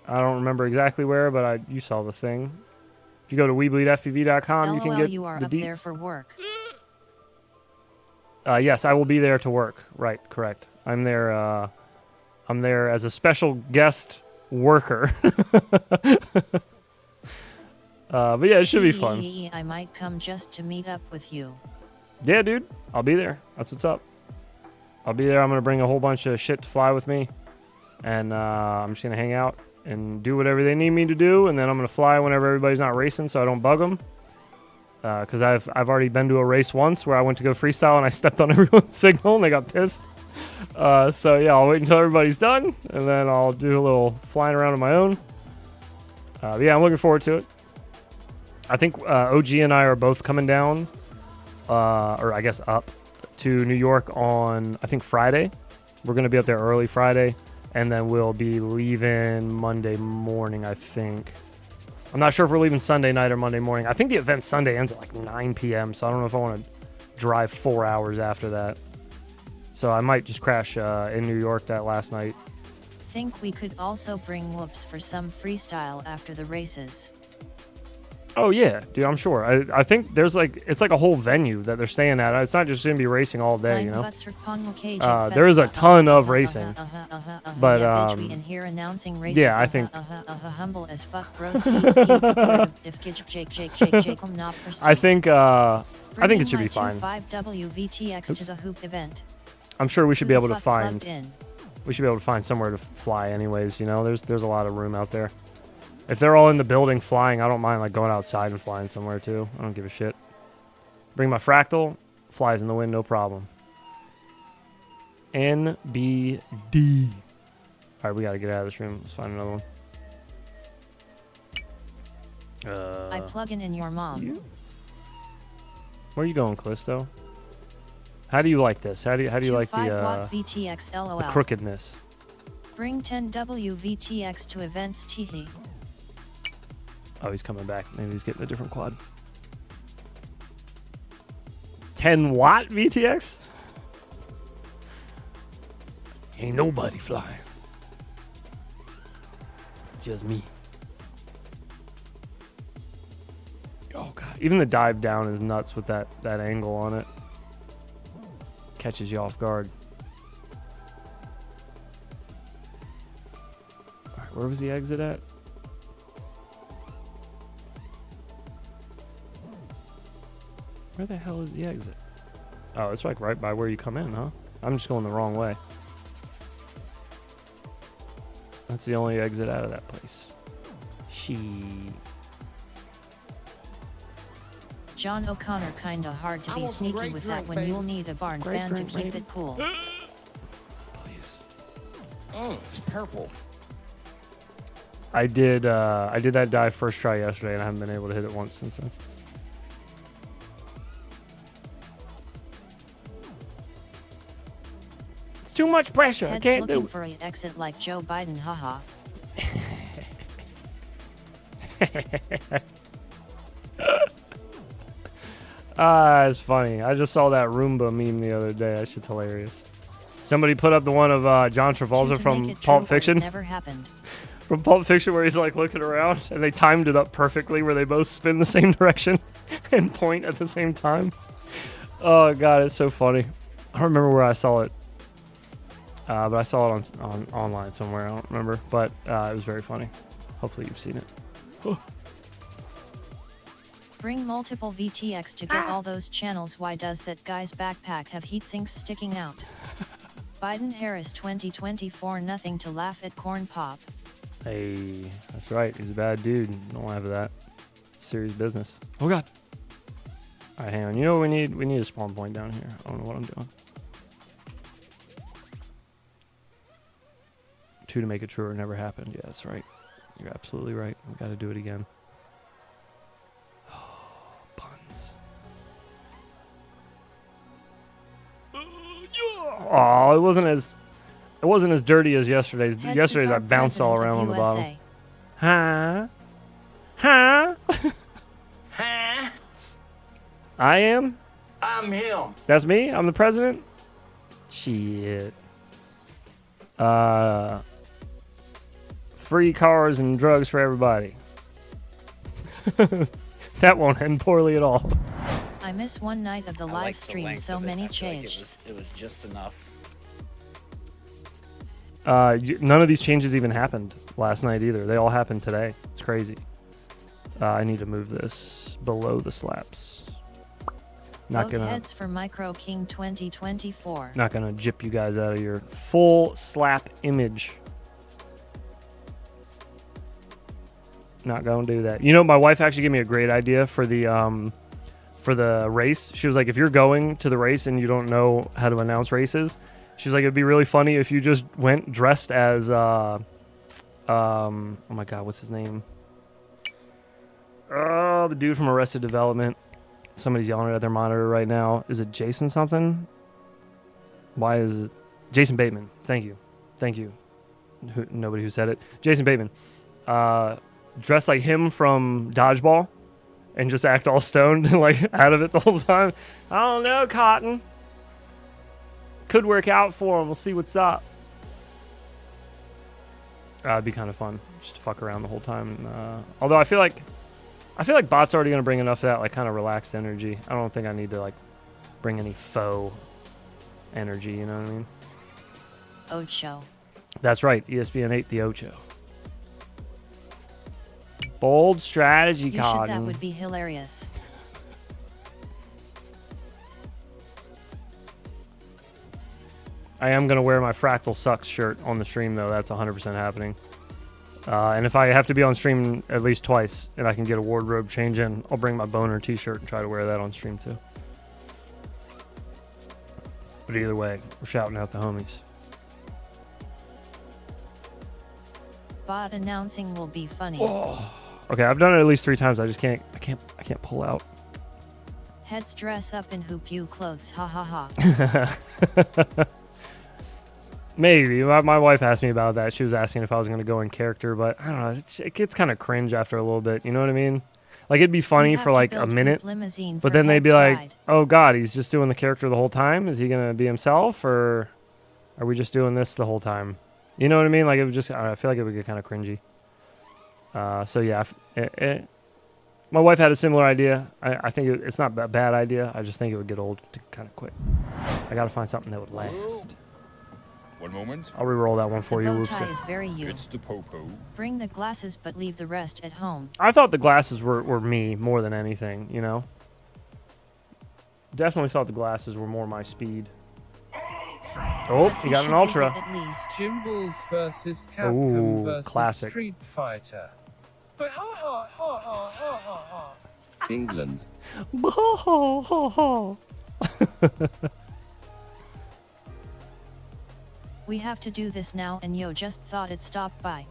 I don't remember exactly where, but you saw the thing. If you go to WeBleedFPV.com, you can get you are the up deets. there for work. Yes, I will be there to work. Right, correct. I'm there. I'm there as a special guest worker. But yeah, it should be fun. I might come just to meet up with you. Yeah, dude, I'll be there. That's what's up. I'll be there. I'm gonna bring a whole bunch of shit to fly with me, and I'm just gonna hang out and do whatever they need me to do, and then I'm gonna fly whenever everybody's not racing, so I don't bug them. Because I've already been to a race once where I went to go freestyle and I stepped on everyone's signal and they got pissed. So yeah, I'll wait until everybody's done, and then I'll do a little flying around on my own. But yeah, I'm looking forward to it. I think OG and I are both coming down, or I guess up, to New York on, I think, Friday. We're going to be up there early Friday, and then we'll be leaving Monday morning, I think. I'm not sure if we're leaving Sunday night or Monday morning. I think the event Sunday ends at like 9 p.m., so I don't know if I want to drive 4 hours after that. So I might just crash in New York that last night. Think we could also bring whoops for some freestyle after the races. Oh yeah, dude, I'm sure. I think there's it's like a whole venue that they're staying at. It's not just gonna be racing all day, you know. There is a ton of racing, but yeah, I think humble as fuck, bro. I think it should be fine. 5W VTX to the hoop event. I'm sure we should be able to find. We should be able to find somewhere to fly anyways, you know? There's a lot of room out there. If they're all in the building flying, I don't mind like going outside and flying somewhere too. I don't give a shit. Bring my fractal, flies in the wind, no problem. NBD. Alright, we gotta get out of this room. Let's find another one. I plug in your mom. Where are you going, Callisto? How do you like this? How do you like the VTX LOL. the crookedness? Bring 10W VTX to events TT. Oh, he's coming back. Maybe he's getting a different quad. 10 watt VTX? Ain't nobody flying. Just me. Oh god. Even the dive down is nuts with that angle on it. Catches you off guard. Alright, where was the exit at? Where the hell is the exit? Oh, it's like right by where you come in, huh? I'm just going the wrong way. That's the only exit out of that place. John O'Connor kinda hard to be sneaky with that when you'll need a barn fan to keep it cool. Please. It's purple. I did that dive first try yesterday and I haven't been able to hit it once since then. It's too much pressure. I can't do looking it. for an exit like Joe Biden, haha. It's funny. I just saw that Roomba meme the other day. That shit's hilarious. Somebody put up the one of John Travolta from Pulp Fiction. Never happened. From Pulp Fiction where he's like looking around and they timed it up perfectly where they both spin the same direction and point at the same time. Oh god, it's so funny. I don't remember where I saw it. But I saw it on online somewhere. I don't remember. But it was very funny. Hopefully you've seen it. Bring multiple VTX to get all those channels. Why does that guy's backpack have heat sinks sticking out? Biden-Harris 2024. Nothing to laugh at, corn pop. Hey, that's right. He's a bad dude. Don't laugh at that. Serious business. Oh god. Alright, hang on. You know what we need? We need a spawn point down here. I don't know what I'm doing. 2 to make it truer never happened. Yeah, that's right. You're absolutely right. We gotta do it again. Oh, buns. Oh, it wasn't as dirty as yesterday's. Yesterday's I bounced all around on the bottom. Huh? Huh? Huh? I am? I'm him. That's me? I'm the president? Shit. Free cars and drugs for everybody. That won't end poorly at all. I miss one night of the live stream. So many changes. It was just enough. None of these changes even happened last night either. They all happened today. It's crazy. I need to move this below the slaps. Not gonna heads for Micro King 2024. Not gonna jip you guys out of your full slap image. Not gonna do that. You know, my wife actually gave me a great idea for the race. She was like, if you're going to the race and you don't know how to announce races, she's like, it'd be really funny if you just went dressed as oh my god, what's his name? Oh, the dude from Arrested Development. Somebody's yelling at their monitor right now. Is it Jason something? Why is it Jason Bateman? Thank you. Nobody who said it. Jason Bateman. Dress like him from Dodgeball and just act all stoned and like out of it the whole time. I don't know, Cotton. Could work out for him. We'll see what's up. It'd be kind of fun just to fuck around the whole time. Although I feel like Bot's already gonna bring enough of that like kind of relaxed energy. I don't think I need to like bring any faux energy. You know what I mean? Ocho. That's right. ESPN 8, the Ocho. Bold strategy, Cotton. That would be hilarious. I am going to wear my Fractal Sucks shirt on the stream, though. That's 100% happening. And if I have to be on stream at least twice and I can get a wardrobe change in, I'll bring my Boner t-shirt and try to wear that on stream, too. But either way, we're shouting out the homies. Bot announcing will be funny. Oh. Okay, I've done it at least 3 times. I can't pull out. Heads dress up in hoop you clothes. Ha ha ha. Maybe. My wife asked me about that. She was asking if I was going to go in character, but I don't know. It gets kind of cringe after a little bit. You know what I mean? Like, it'd be funny for like a minute, but then they'd be like, oh God, he's just doing the character the whole time? Is he going to be himself, or are we just doing this the whole time? You know what I mean? Like, it would just, I feel like it would get kind of cringy. So yeah, my wife had a similar idea. I think it's not a bad idea. I just think it would get old kind of quick. I got to find something that would last. One moment. I'll re-roll that one for you. The bow tie is very you. It's the popo. Bring the glasses but leave the rest at home. I thought the glasses were me more than anything, you know? Definitely thought the glasses were more my speed. Oh, he got an Ultra. Jimballs versus Capcom versus classic. Street Fighter. England. We have to do this now, and yo just thought it stopped by.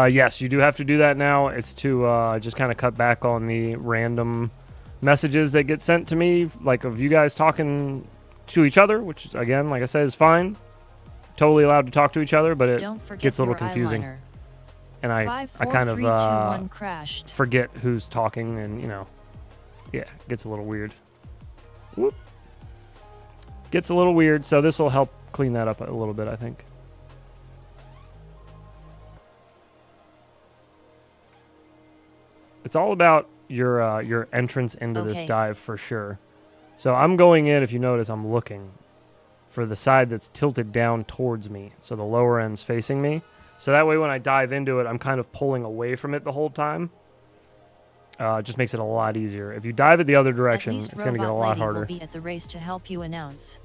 Yes, you do have to do that now. It's to just kind of cut back on the random messages that get sent to me, like of you guys talking to each other, which again, like I said, is fine. Totally allowed to talk to each other, but it gets a little confusing. Eyeliner. And I kind of 5, 4, 3, 2, 1 crashed. forget who's talking, and you know, yeah, it gets a little weird. Whoop. Gets a little weird, so this will help clean that up a little bit, I think. It's all about your entrance into this dive for sure. So I'm going in, if you notice, I'm looking for the side that's tilted down towards me. So the lower end's facing me. So that way when I dive into it, I'm kind of pulling away from it the whole time. It just makes it a lot easier. If you dive it the other direction, it's going to get a lot harder. Will be at the race to help you announce.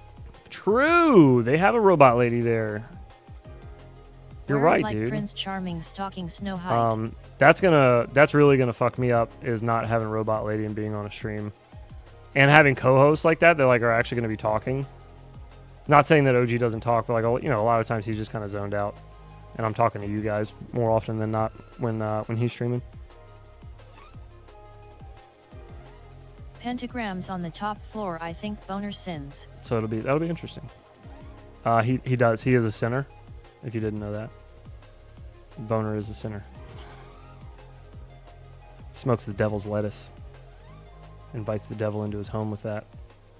True. They have a robot lady there. You're right, like dude. Prince Charming stalking Snow White. That's really gonna fuck me up, is not having robot lady and being on a stream, and having co-hosts like that like are actually gonna be talking. Not saying that OG doesn't talk, but like, you know, a lot of times he's just kind of zoned out, and I'm talking to you guys more often than not when he's streaming. Pentagrams on the top floor. I think Boner sins. So that'll be interesting. He does. He is a sinner. If you didn't know that, Boner is a sinner. Smokes the devil's lettuce. Invites the devil into his home with that,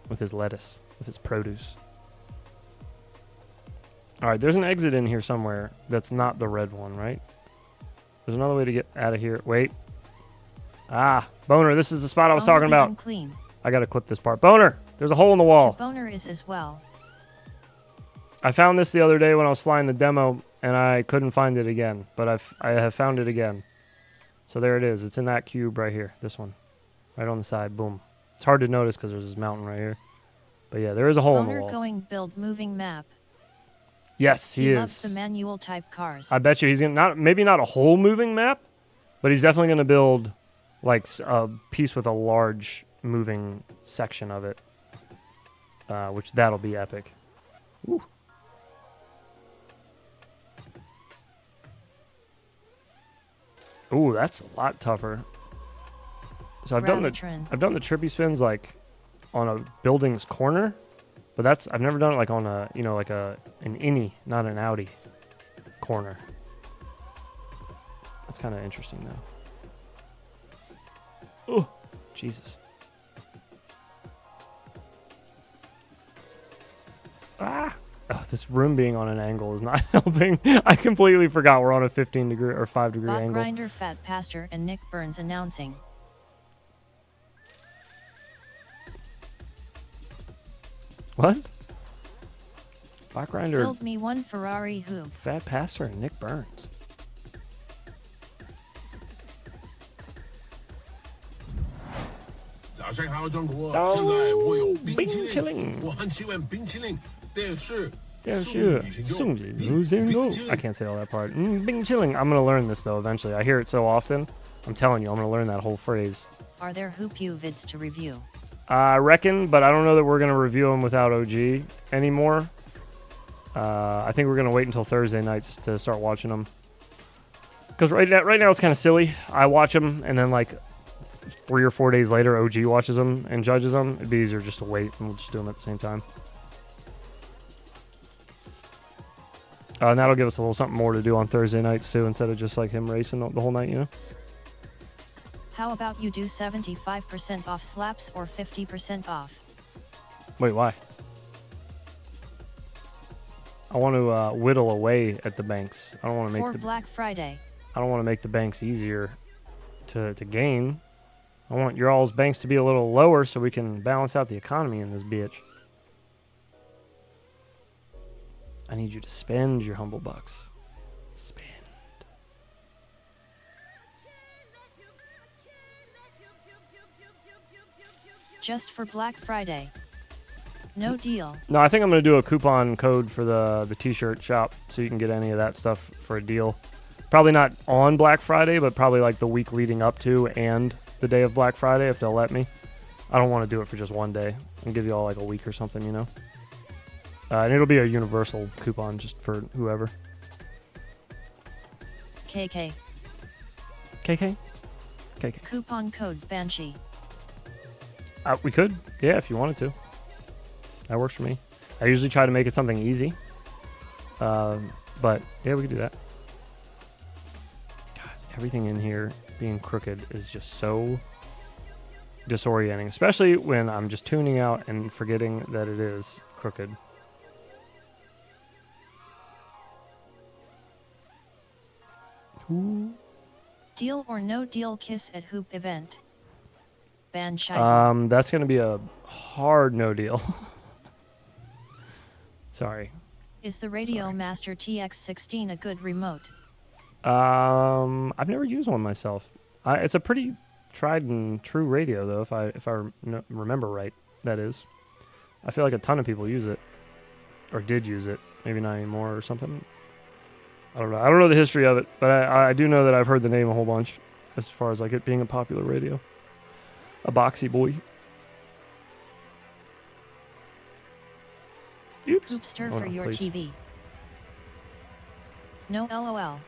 with his lettuce, with his produce. All right, there's an exit in here somewhere that's not the red one, right? There's another way to get out of here. Wait. Ah, Boner, this is the spot I was talking about. Clean. I gotta clip this part. Boner, there's a hole in the wall. Boner is as well. I found this the other day when I was flying the demo, and I couldn't find it again. But I have found it again. So there it is. It's in that cube right here. This one. Right on the side. Boom. It's hard to notice because there's this mountain right here. But yeah, there is a hole in the wall. Boner going build moving map. Yes, he is. Loves the manual type cars. I bet you he's gonna maybe not a whole moving map, but he's definitely gonna build like a piece with a large moving section of it, which that'll be epic. Ooh. Ooh, that's a lot tougher. So I've done the trippy spins like on a building's corner, but I've never done it like on a, you know, like an innie, not an outie corner. That's kind of interesting though. Oh, Jesus. Ah. Oh, this room being on an angle is not helping. I completely forgot we're on a 15 degree or 5 degree Bot angle. Grinder, Fat Pastor, and Nick Burns announcing. What? Bot Grinder. Build me one Ferrari who? Fat Pastor and Nick Burns. 早上好，中国！哦现在我有冰淇冰淇淋淋，我很喜欢冰淇淋，但是送旅行中 I can't say all that part. Bing chilling. I'm gonna learn this though eventually. I hear it so often. I'm telling you, I'm gonna learn that whole phrase. Are there Hoop-U vids to review? I reckon, but I don't know that we're gonna review them without OG anymore. I think we're gonna wait until Thursday nights to start watching them. Because right now it's kind of silly. I watch them, and then like 3 or 4 days later, OG watches them and judges them. It'd be easier just to wait, and we'll just do them at the same time. And that'll give us a little something more to do on Thursday nights too, instead of just like him racing the whole night, you know? How about you do 75% off slaps or 50% off? Wait, why? I want to whittle away at the banks. I don't want to make For Black Friday. I don't want to make the banks easier to gain. I want your all's banks to be a little lower so we can balance out the economy in this bitch. I need you to spend your humble bucks. Spend. Just for Black Friday. No deal. No, I think I'm going to do a coupon code for the t-shirt shop so you can get any of that stuff for a deal. Probably not on Black Friday, but probably like the week leading up to and the day of Black Friday if they'll let me. I don't want to do it for just one day and give you all like a week or something, you know? And it'll be a universal coupon just for whoever. KK. KK? KK. Coupon code Banshee. We could. Yeah, if you wanted to. That works for me. I usually try to make it something easy. But yeah, we could do that. God, everything in here being crooked is just so disorienting, especially when I'm just tuning out and forgetting that it is crooked. Ooh. Deal or no deal kiss at Hoop event. That's going to be a hard no deal. Sorry. Is the Radio Master TX16 a good remote? I've never used one myself. It's a pretty tried and true radio, though, if I remember right. That is. I feel like a ton of people use it, or did use it. Maybe not anymore or something. I don't know. I don't know the history of it, but I do know that I've heard the name a whole bunch, as far as like it being a popular radio. A boxy boy. Oops. Hoopster Hold for on, your please. TV. No LOL.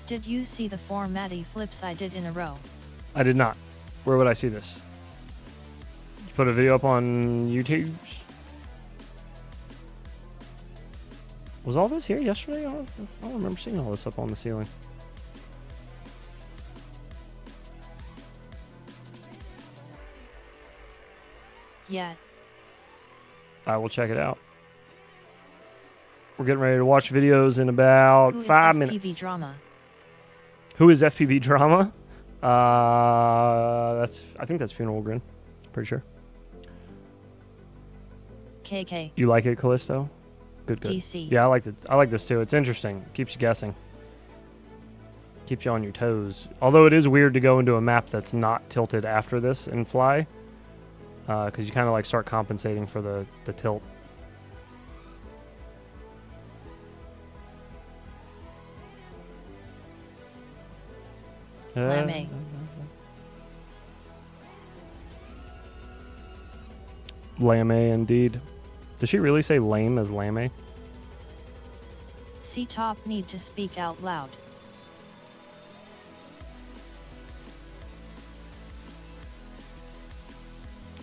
Did you see the 4 Matty flips I did in a row? I did not. Where would I see this? Did you put a video up on YouTube? Was all this here yesterday? I don't remember seeing all this up on the ceiling. Yeah. I will check it out. We're getting ready to watch videos in about 5 minutes. FPV drama? Who is FPV Drama? I think that's Funeral Grin. Pretty sure. KK. You like it, Callisto? Good. DC. Yeah, I like it. I like this too. It's interesting. Keeps you guessing. Keeps you on your toes. Although it is weird to go into a map that's not tilted after this and fly, because you kind of like start compensating for the tilt. Lame. Lame, indeed. Does she really say lame as lame? C top need to speak out loud.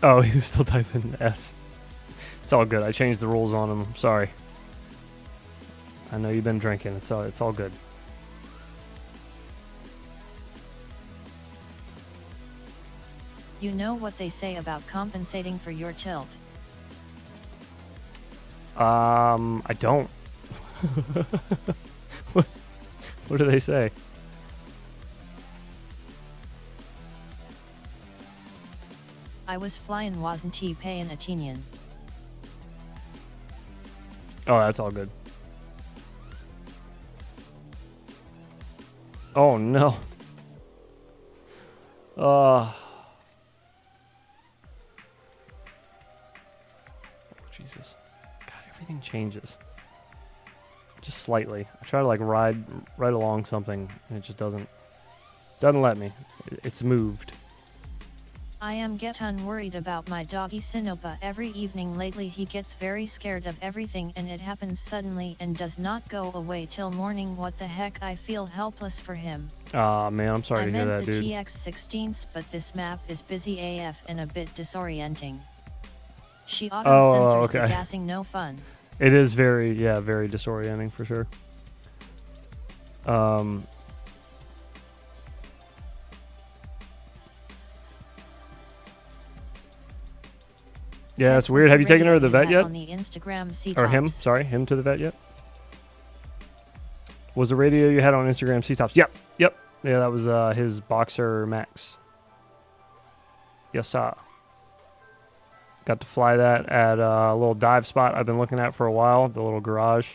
Oh, he was still typing S. It's all good. I changed the rules on him. Sorry. I know you've been drinking. It's all good. You know what they say about compensating for your tilt? I don't. What do they say? I was flying, wasn't he paying attention? Oh, that's all good. Oh no. Oh, Jesus. God, everything changes. Just slightly. I try to like ride right along something and it just doesn't let me. It's moved. I am getting worried about my doggy Sinopa. Every evening lately he gets very scared of everything and it happens suddenly and does not go away till morning. What the heck, I feel helpless for him. Aw, man, I'm sorry to hear that, I dude. meant the TX16s, but this map is busy AF and a bit disorienting. She auto-censors the gassing, no fun. It is very disorienting for sure. Yeah, it's weird. Have you taken her to the vet yet? On the Instagram or him? Sorry, him to the vet yet? Was the radio you had on Instagram C-Tops? Yep. Yeah, that was his Boxer Max. Yes, sir. Got to fly that at a little dive spot I've been looking at for a while, the little garage.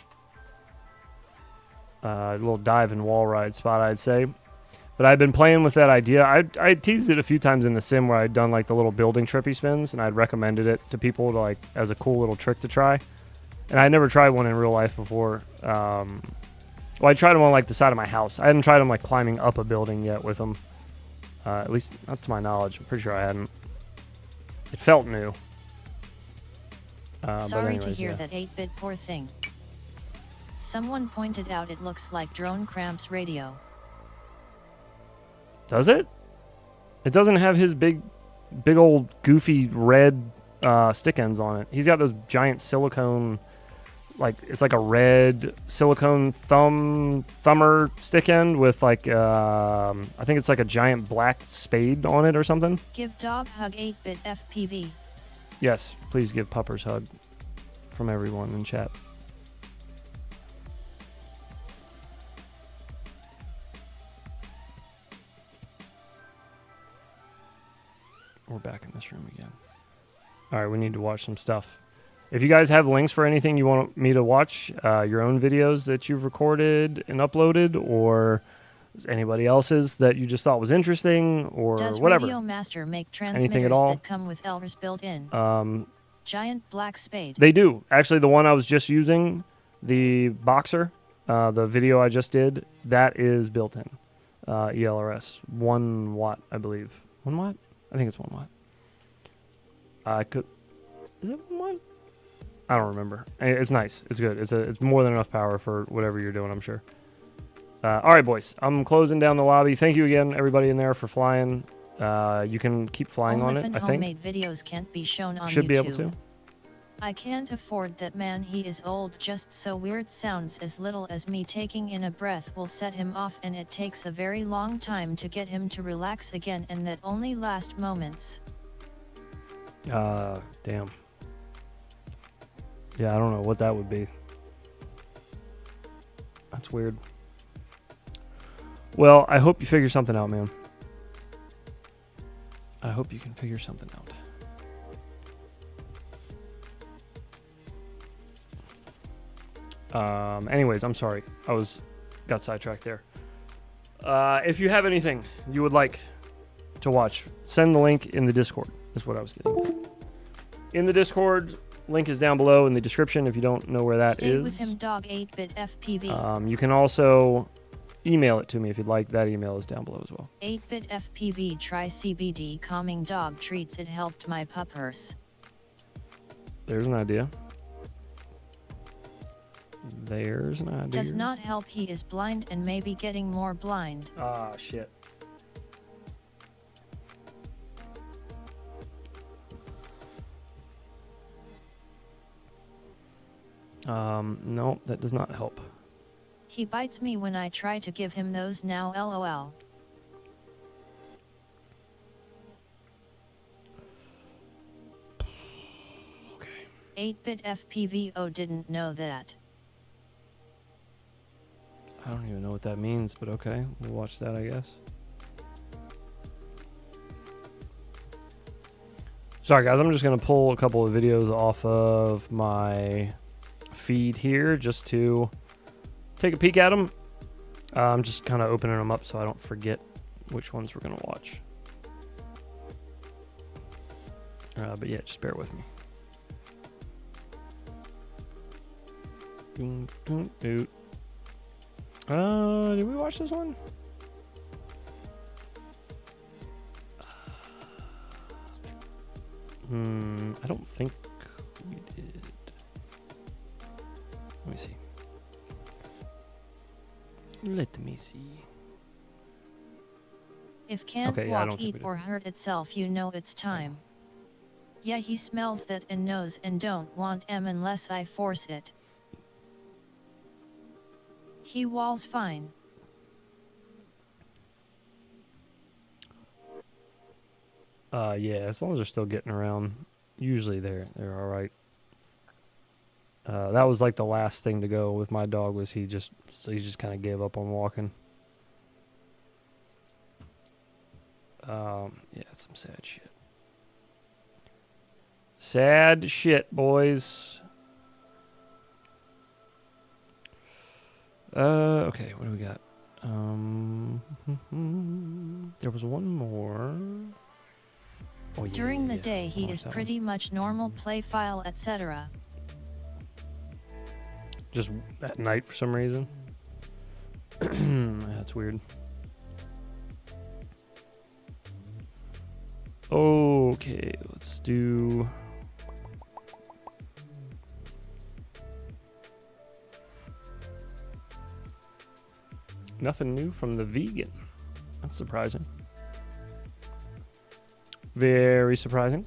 A little dive and wall ride spot, I'd say. But I'd been playing with that idea. I teased it a few times in the sim where I'd done like the little building trippy spins, and I'd recommended it to people to like as a cool little trick to try. And I never tried one in real life before. Well, I tried them on like the side of my house. I hadn't tried them like climbing up a building yet with them. At least not to my knowledge. I'm pretty sure I hadn't. It felt new. Sorry to hear that 8-bit, poor thing. Someone pointed out it looks like Drone Cramp's radio. Does it? It doesn't have his big old goofy red stick ends on it. He's got those giant silicone, like it's like a red silicone thumber stick end with like I think it's like a giant black spade on it or something. Give dog hug 8-bit FPV. Yes, please give Puppers hug from everyone in chat. We're back in this room again. All right, we need to watch some stuff. If you guys have links for anything you want me to watch, your own videos that you've recorded and uploaded, or anybody else's that you just thought was interesting, or Does whatever. Radio Master make transmitters anything at all that come with Elvers built in? Giant black spade. They do. Actually, the one I was just using, the Boxer, the video I just did, that is built in. ELRS. 1 watt, I believe. 1 watt? I think it's 1 watt. Is it 1 watt? I don't remember. It's nice. It's good. It's more than enough power for whatever you're doing, I'm sure. All right, boys. I'm closing down the lobby. Thank you again, everybody in there, for flying. You can keep flying on it, I think. Homemade videos can't be shown on Should YouTube. be able to. I can't afford that, man. He is old. Just so weird sounds as little as me taking in a breath will set him off, and it takes a very long time to get him to relax again, and that only last moments. Damn. Yeah, I don't know what that would be. That's weird. Well, I hope you figure something out, man. I hope you can figure something out. Anyways, I'm sorry. Got sidetracked there. If you have anything you would like to watch, send the link in the Discord, is what I was getting at. In the Discord, link is down below in the description if you don't know where that is. Stay with him, dog 8-bit FPV. You can also email it to me if you'd like. That email is down below as well. 8-bit FPV, try CBD calming dog treats. It helped my puppers. There's an idea. There's an idea. Does not help. He is blind and maybe getting more blind. Ah, shit. No, that does not help. He bites me when I try to give him those now, lol. Okay. 8-bit FPV, oh, didn't know that. I don't even know what that means, but okay. We'll watch that, I guess. Sorry, guys. I'm just going to pull a couple of videos off of my feed here just to take a peek at them. I'm just kind of opening them up so I don't forget which ones we're going to watch. But yeah, just bear with me. Did we watch this one? I don't think we did. Let me see. Let me see. If can't Okay, yeah, I walk, don't think we eat, did. or hurt itself, you know it's time. Yeah, he smells that and knows and don't want M unless I force it. He walls fine. Yeah, as long as they're still getting around, usually they're all right. That was like the last thing to go with my dog was he just kind of gave up on walking. Yeah, it's some sad shit. Sad shit, boys. Okay, what do we got? There was one more. Oh, yeah, During the yeah, day I he watched is that one. pretty much normal, play file, etc. Just at night for some reason. That's weird. Okay, let's do... Nothing new from the vegan. That's surprising. Very surprising.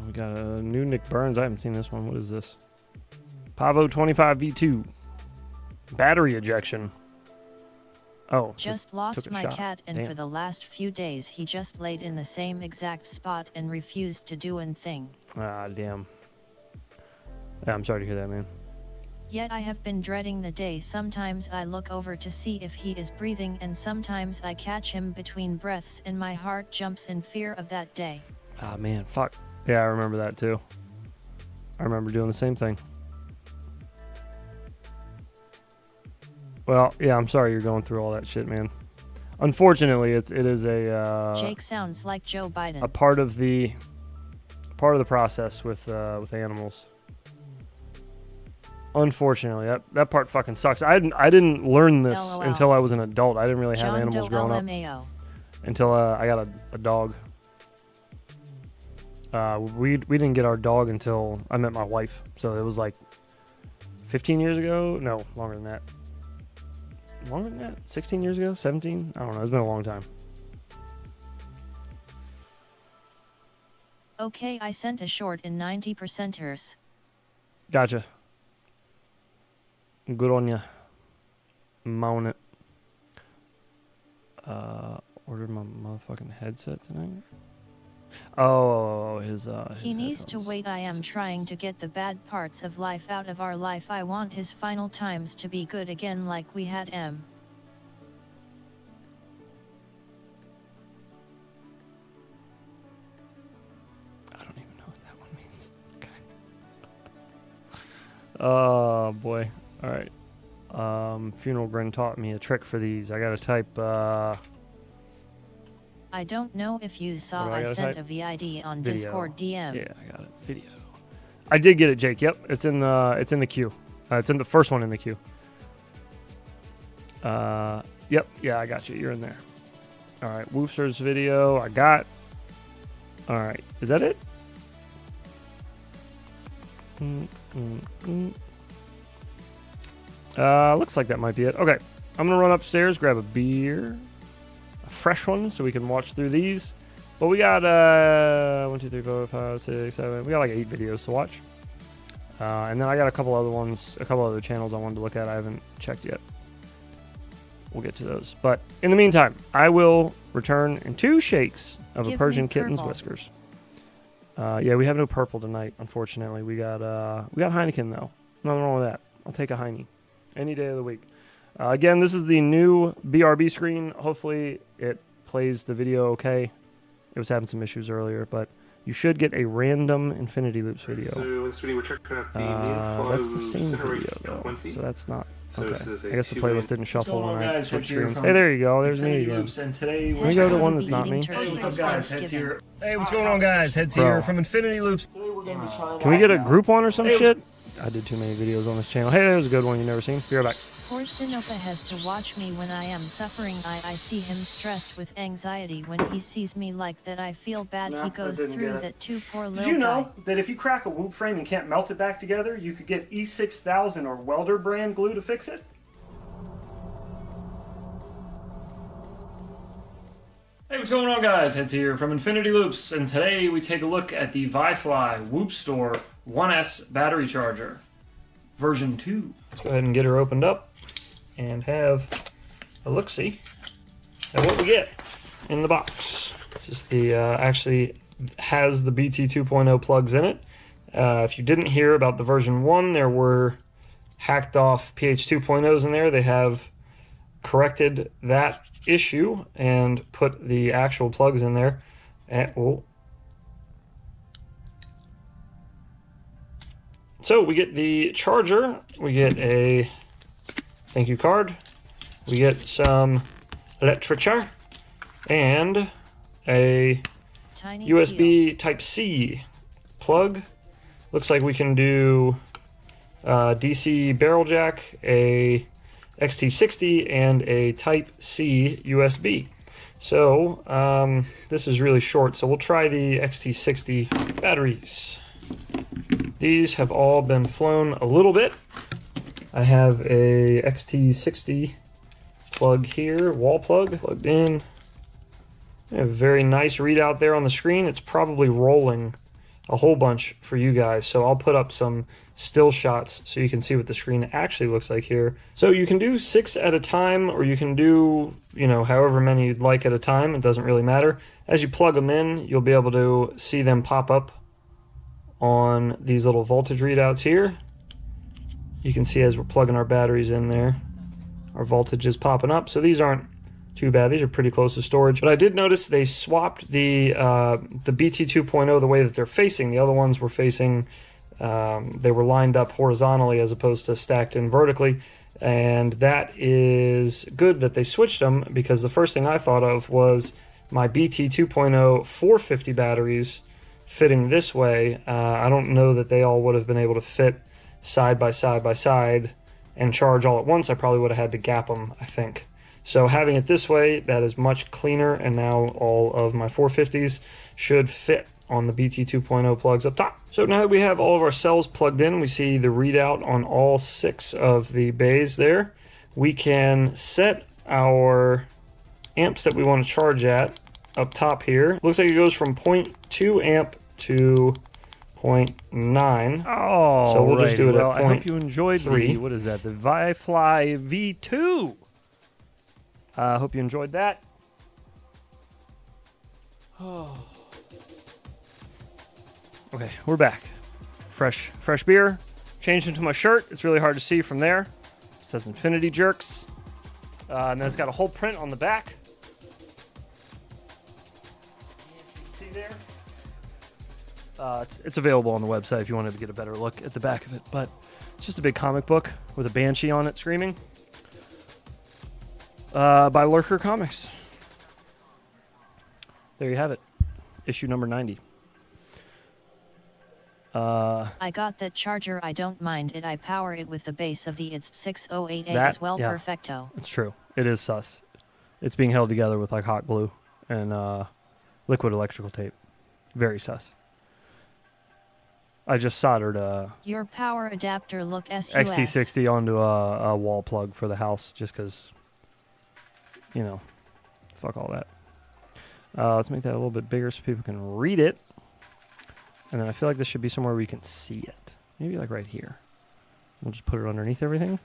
We got a new Nick Burns. I haven't seen this one. What is this? Pavo 25 V2. Battery ejection. Oh, Just lost took a my shot. cat, and Damn. for the last few days he just laid in the same exact spot and refused to do a thing. Ah, damn. Yeah, I'm sorry to hear that, man. Yet I have been dreading the day. Sometimes I look over to see if he is breathing, and sometimes I catch him between breaths and my heart jumps in fear of that day. Ah, man, fuck. Yeah, I remember that too. I remember doing the same thing. Well, yeah, I'm sorry you're going through all that shit, man. Unfortunately, it is a Jake sounds like Joe Biden. a part of the process with animals. Unfortunately, that part fucking sucks. I didn't learn this LOL. until I was an adult. I didn't really have John animals Doe growing up LMAO. until I got a dog. We didn't get our dog until I met my wife. So it was like 15 years ago. No, longer than that. Longer than that? 16 years ago? 17? I don't know. It's been a long time. Okay, I sent a short in 90%ers. Gotcha. Good on ya. Mount it. Ordered my motherfucking headset tonight. Oh, his He needs to headphones. wait. I am trying to get the bad parts of life out of our life. I want his final times to be good again like we had M. I don't even know what that one means. Okay. Oh boy. All right. Funeral Grin taught me a trick for these. I gotta type. I don't know if you saw What do I I gotta sent type? a VID on Video. Discord DM. Yeah, I got it. Video. I did get it, Jake. Yep, it's in the queue. It's in the first one in the queue. Yep. Yeah, I got you. You're in there. All right. Whoopster's video. I got. All right. Is that it? Looks like that might be it. Okay. I'm gonna run upstairs, grab a beer, a fresh one, so we can watch through these. But we got 1, 2, 3, 4, 5, 6, 7. We got like 8 videos to watch. And then I got a couple other ones, a couple other channels I wanted to look at. I haven't checked yet. We'll get to those. But in the meantime, I will return in 2 shakes of Give a me Persian kitten's purple. whiskers. Yeah, we have no purple tonight, unfortunately. We got Heineken though. Nothing wrong with that. I'll take a Heine any day of the week. Again, this is the new BRB screen. Hopefully it plays the video okay. It was having some issues earlier, but you should get a random Infinity Loops video. So in this video we're checking out the main That's the same video though, so that's not okay. I guess the playlist didn't shuffle when I switched screens. Hey, there you go. There's me again. And today Can we go to one that's not me? Hey, what's up, guys? Heads here. Hey, what's going on, guys? Heads Bro. here from Infinity Loops. Can we get a group one or some shit? I did too many videos on this channel. Hey, there's a good one you've never seen. Be right back. Poor Sinopa has to watch me when I am suffering. I see him stressed with anxiety when he sees me like that. I feel bad he goes through that too, poor little Did you know guy. that if you crack a Whoop frame and can't melt it back together, you could get E6000 or welder brand glue to fix it? Hey, what's going on, guys? Heads here from Infinity Loops, and today we take a look at the ViFly Whoop Store 1S battery charger, version 2. Let's go ahead and get her opened up and have a look-see at what we get in the box. Just the actually has the BT 2.0 plugs in it. If you didn't hear about the version 1, there were hacked off PH 2.0s in there. They have corrected that issue and put the actual plugs in there. And, so we get the charger, we get a thank you card, we get some literature, and a Tiny USB Type-C plug. Looks like we can do DC barrel jack, a XT60, and a Type-C USB. So this is really short, so we'll try the XT60 batteries. These have all been flown a little bit. I have a XT60 plug here, wall plug, plugged in. A very nice readout there on the screen. It's probably rolling a whole bunch for you guys, so I'll put up some still shots so you can see what the screen actually looks like here. So you can do 6 at a time, or you can do, you know, however many you'd like at a time. It doesn't really matter. As you plug them in, you'll be able to see them pop up on these little voltage readouts here. You can see as we're plugging our batteries in there, our voltage is popping up. So these aren't too bad. These are pretty close to storage. But I did notice they swapped the BT 2.0 the way that they're facing. The other ones were facing, they were lined up horizontally as opposed to stacked in vertically. And that is good that they switched them, because the first thing I thought of was my BT 2.0 450 batteries fitting this way. I don't know that they all would have been able to fit side by side by side and charge all at once. I probably would have had to gap them, I think. So having it this way, that is much cleaner, and now all of my 450s should fit on the BT 2.0 plugs up top. So now that we have all of our cells plugged in, we see the readout on all 6 of the bays there. We can set our amps that we want to charge at up top here. Looks like it goes from 0.2 amp to 0.9. Oh, so we'll just do it at 0.3. I hope you enjoyed the, what is that, the ViFly V2. I hope you enjoyed that. Okay, we're back. Fresh beer. Changed into my shirt. It's really hard to see from there. It says Infinity Jerks. And then it's got a whole print on the back. See there? It's available on the website if you wanted to get a better look at the back of it. But it's just a big comic book with a banshee on it screaming. By Lurker Comics. There you have it. Issue number 90. I got that charger. I don't mind it. I power it with the base of the It's 6088 as well. Yeah, Perfecto. it's true. It is sus. It's being held together with like hot glue and liquid electrical tape. Very sus. I just soldered a Your power adapter look SUS. XT60 onto a wall plug for the house just because, you know, fuck all that. Let's make that a little bit bigger so people can read it. And then I feel like this should be somewhere where you can see it. Maybe like right here. We'll just put it underneath everything.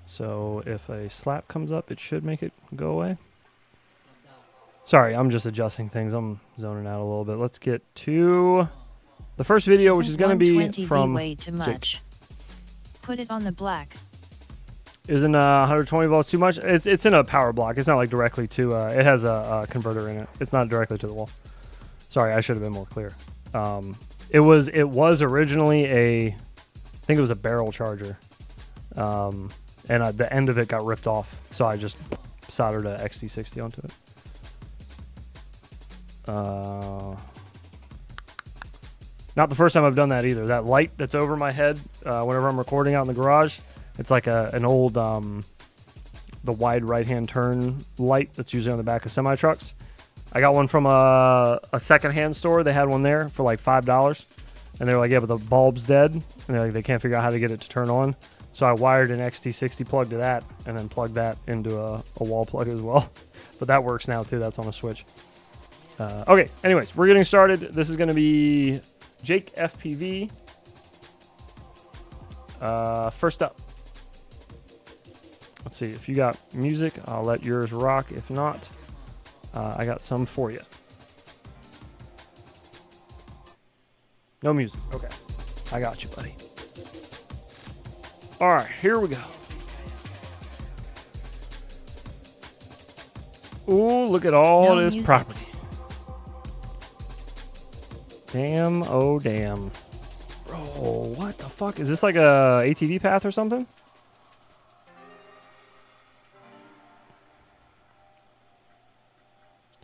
So if a slap comes up, it should make it go away. Sorry, I'm just adjusting things. I'm zoning out a little bit. Let's get to the first video, which is going to be from way too much. Put it on the black. Isn't 120 volts too much? It's in a power block. It's not like directly to. It has a converter in it. It's not directly to the wall. Sorry, I should have been more clear. It was originally I think it was a barrel charger, and the end of it got ripped off. So I just soldered a XT60 onto it. Not the first time I've done that either. That light that's over my head whenever I'm recording out in the garage, it's like an old the wide right-hand turn light that's usually on the back of semi-trucks. I got one from a second-hand store. They had one there for like $5. And they were like, yeah, but the bulb's dead. And they're like, they can't figure out how to get it to turn on. So I wired an XT60 plug to that and then plugged that into a wall plug as well. But that works now too. That's on a switch. Okay, anyways, we're getting started. This is going to be Jake FPV. First up. Let's see. If you got music, I'll let yours rock. If not, I got some for you. No music. Okay. I got you, buddy. All right, here we go. Ooh, look at all this property. Damn, oh damn. Bro, what the fuck? Is this like a ATV path or something?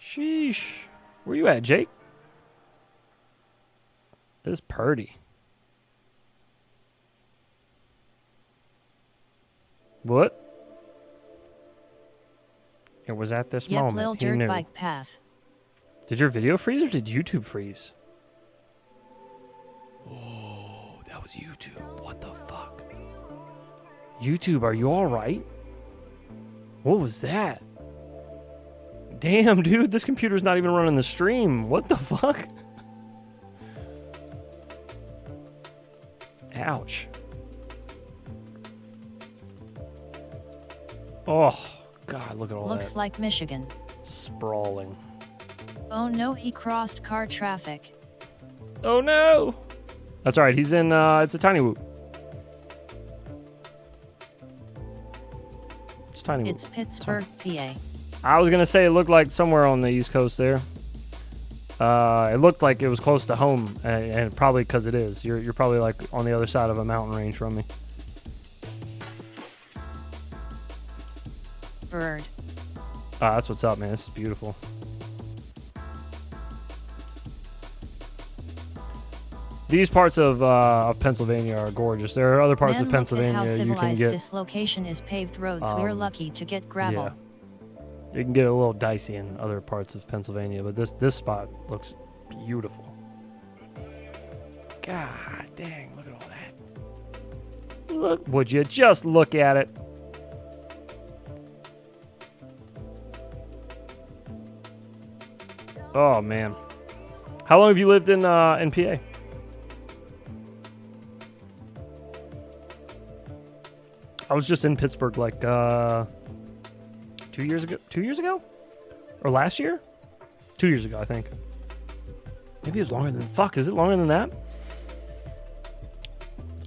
Sheesh. Where you at, Jake? This is purdy. What? It was at this moment. Lil He dirt knew. bike path. Did your video freeze or did YouTube freeze? Oh, that was YouTube. What the fuck? YouTube, are you alright? What was that? Damn, dude, this computer's not even running the stream. What the fuck? Ouch. Oh, God, look at all that. Looks like Michigan. Sprawling. Oh no, he crossed car traffic. Oh no! That's alright, he's in, it's a tinywhoop. It's tinywhoop. It's Pittsburgh, PA. I was gonna say it looked like somewhere on the East Coast there. It looked like it was close to home, and probably because it is. You're probably like on the other side of a mountain range from me. Bird. That's what's up, man. This is beautiful. These parts of Pennsylvania are gorgeous. There are other parts Man, of Pennsylvania look at how you can civilized get. this location is paved roads. We're lucky to get gravel. Yeah. You can get a little dicey in other parts of Pennsylvania, but this spot looks beautiful. God dang, look at all that. Look, would you just look at it? Oh man. How long have you lived in PA? I was just in Pittsburgh like 2 years ago. 2 years ago? Or last year? 2 years ago, I think. Maybe it was longer than... Fuck, is it longer than that?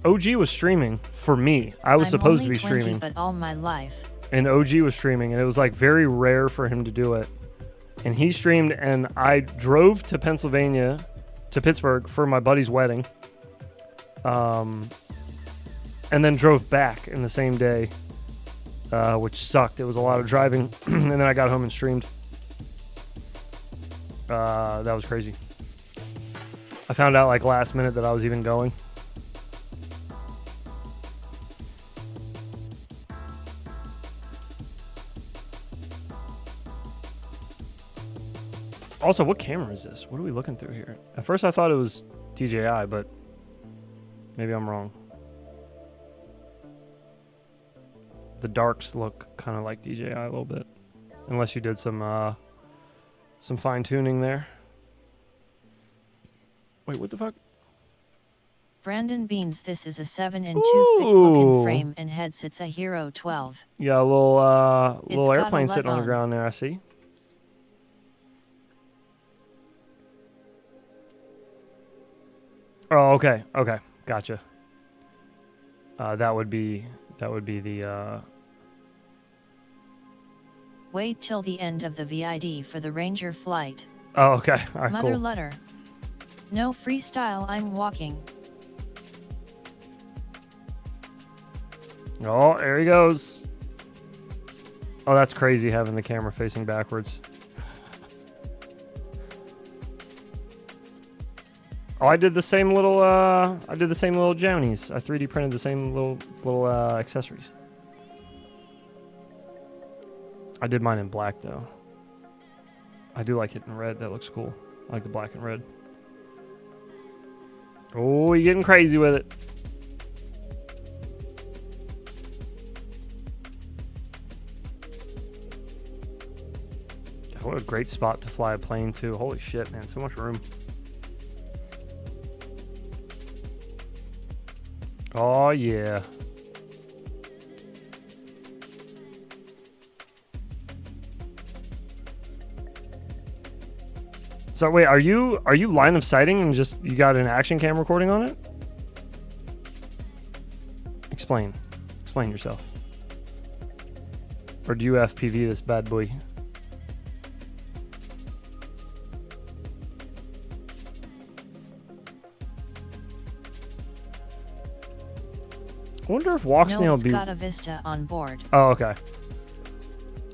OG was streaming for me. I was supposed to be 20, streaming. But all my life. And OG was streaming, and it was like very rare for him to do it. And he streamed, and I drove to Pennsylvania, to Pittsburgh for my buddy's wedding. And then drove back in the same day, which sucked. It was a lot of driving, and then I got home and streamed. That was crazy. I found out like last minute that I was even going. Also, what camera is this? What are we looking through here? At first I thought it was DJI, but maybe I'm wrong. The darks look kind of like DJI a little bit, unless you did some fine tuning there. Wait, what the fuck? Brandon Beans, this is a 7-in toothpick looking frame and head sits a Hero 12. Yeah, a little got airplane a sitting on the lug ground there, I see. Oh, okay, gotcha. That would be the Wait till the end of the VID for the Ranger flight. Oh, okay. All right, Mother cool. letter. No freestyle, I'm walking. Oh, there he goes. Oh, that's crazy having the camera facing backwards. Oh, I did the same little Jownies. I 3D printed the same little accessories. I did mine in black though. I do like it in red. That looks cool. I like the black and red. Oh, you're getting crazy with it. What a great spot to fly a plane to. Holy shit, man. So much room. Oh, yeah. So wait, are you line of sighting and just you got an action cam recording on it? Explain yourself. Or do you FPV this bad boy? I wonder if Walksnail No, will it's be. got a Vista on board. Oh, okay.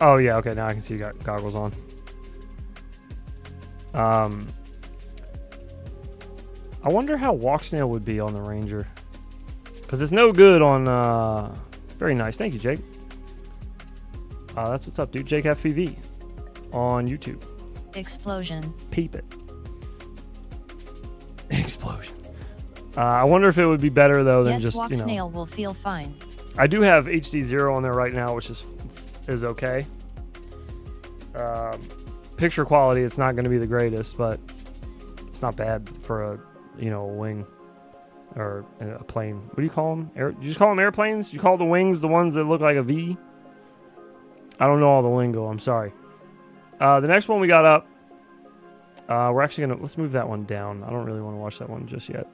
Oh yeah, okay. Now I can see you got goggles on. I wonder how Walksnail would be on the Ranger, because it's no good on. Very nice, thank you, Jake. That's what's up, dude. Jake FPV on YouTube. Explosion. Peep it. Explosion. I wonder if it would be better though than Yes, just Walksnail will feel fine. I do have HD0 on there right now, which is okay. Picture quality, it's not going to be the greatest, but it's not bad for a wing or a plane. What do you call them? You just call them airplanes? You call the wings the ones that look like a V? I don't know all the lingo. I'm sorry. The next one we got up. We're actually let's move that one down. I don't really want to watch that one just yet.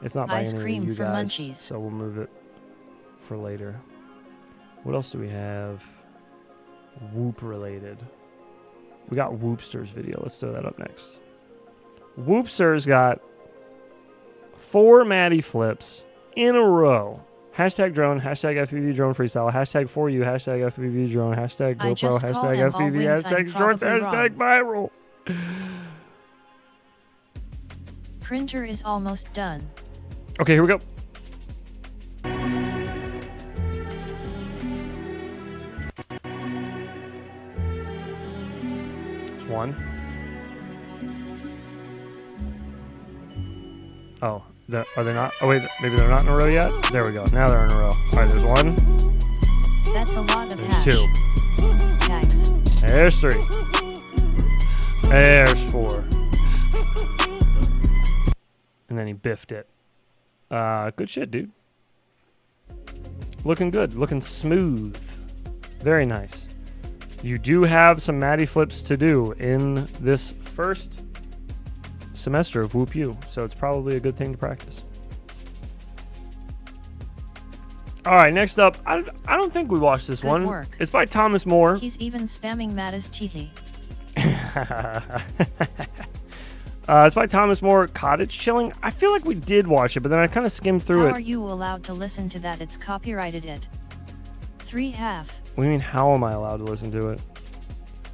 It's not by Ice any of cream you for guys, munchies. so we'll move it for later. What else do we have? Whoop related. We got Whoopster's video. Let's throw that up next. Whoopster's got 4 Maddie flips in a row. Hashtag drone, hashtag FPV drone freestyle, hashtag for you, hashtag FPV drone, hashtag I GoPro, just call hashtag them all FPV, wings, I'm hashtag shorts, probably hashtag viral. Printer is almost done. Okay, here we go. There's one. Oh, are they not? Oh wait, maybe they're not in a row yet? There we go. Now they're in a row. All right, there's one. That's a lot of There's hash. 2. Tags. There's 3. There's 4. And then he biffed it. Good shit, dude. Looking good. Looking smooth. Very nice. You do have some Maddie flips to do in this first semester of Whoop U, so it's probably a good thing to practice. All right, next up, I don't think we watched this Good one. work. It's by Thomas Moore. He's even spamming Mattis Teehee. It's by Thomas Moore, Cottage Chilling. I feel like we did watch it, but then I kind of skimmed through How it. are you allowed to listen to that? It's copyrighted it. 3 half. What do you mean, how am I allowed to listen to it?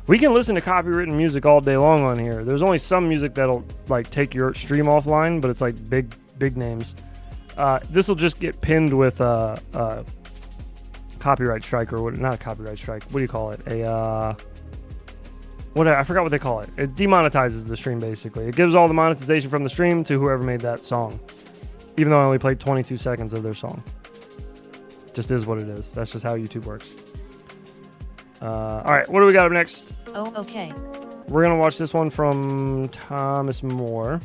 We can listen to copywritten music all day long on here. There's only some music that'll like take your stream offline, but it's like big names. This will just get pinned with copyright strike or what? Not a copyright strike. What do you call it? I forgot what they call it. It demonetizes the stream basically. It gives all the monetization from the stream to whoever made that song, even though I only played 22 seconds of their song. Just is what it is. That's just how YouTube works. All right, what do we got up next? Oh, okay. We're gonna watch this one from Thomas Moore.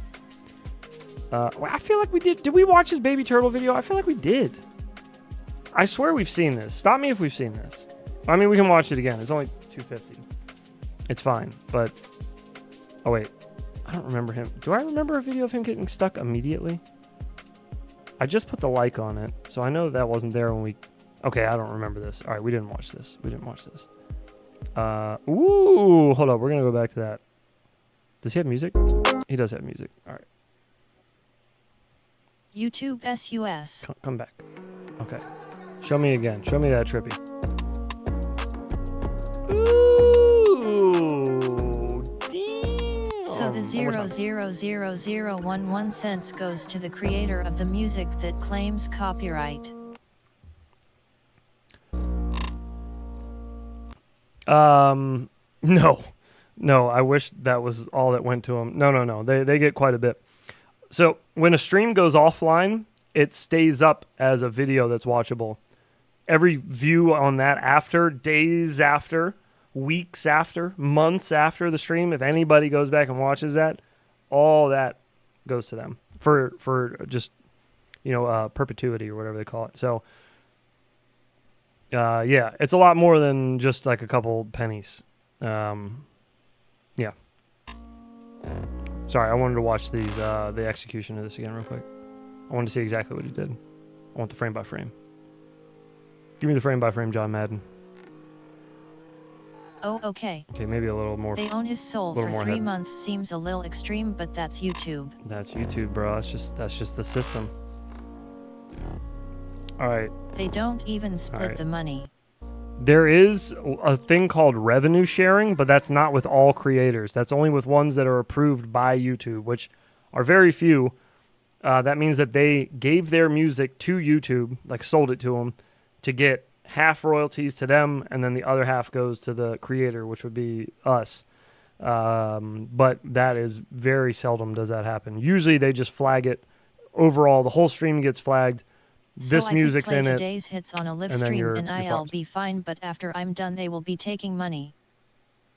I feel like we did. Did we watch his baby turtle video? I feel like we did. I swear we've seen this. Stop me if we've seen this. I mean, we can watch it again. It's only $2.50. It's fine. But oh wait, I don't remember him. Do I remember a video of him getting stuck immediately? I just put the like on it, so I know that wasn't there when we. Okay, I don't remember this. All right, we didn't watch this. Ooh, hold up. We're gonna go back to that. Does he have music? He does have music. All right. YouTube SUS. Come back. Okay. Show me again. Show me that trippy. Ooh. Damn. So the One more time. 0.00011 cents goes to the creator of the music that claims copyright. No, I wish that was all that went to them. No. They get quite a bit. So when a stream goes offline, it stays up as a video that's watchable. Every view on that after, days after, weeks after, months after the stream, if anybody goes back and watches that, all that goes to them for just, perpetuity or whatever they call it. So, yeah, it's a lot more than just like a couple pennies. Yeah. Sorry, I wanted to watch the execution of this again real quick. I wanted to see exactly what he did. I want the frame by frame. Give me the frame by frame, John Madden. Oh, okay. Okay, maybe a little more. They own his soul for 3 months seems a little extreme, but that's YouTube. That's YouTube, bro. That's just the system. All right. They don't even split the money. There is a thing called revenue sharing, but that's not with all creators. That's only with ones that are approved by YouTube, which are very few. That means that they gave their music to YouTube, like sold it to them, to get half royalties to them, and then the other half goes to the creator, which would be us. But that is very seldom does that happen. Usually they just flag it overall. The whole stream gets flagged. This so music's I could play in today's hits on a live and then stream you're and I'll fucked. be fine, but after I'm done they will be taking money.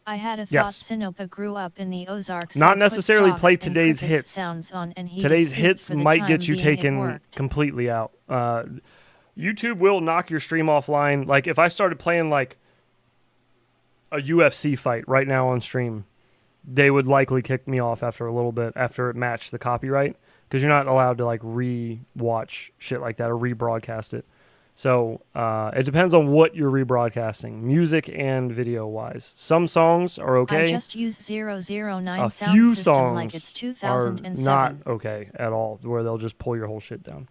I had a thought. Yes. Sinopa grew up in the Ozarks. Not I put necessarily frogs play and today's crickets hits. sounds on and he Today's just hits for the might time get you being, it taken worked. completely out. YouTube will knock your stream offline. Like if I started playing like a UFC fight right now on stream, they would likely kick me off after a little bit after it matched the copyright, because you're not allowed to like re-watch shit like that or rebroadcast it. So it depends on what you're rebroadcasting, music and video wise. Some songs are okay. I just used 009 A sound few system songs like it's are 2007. not okay at all, where they'll just pull your whole shit down.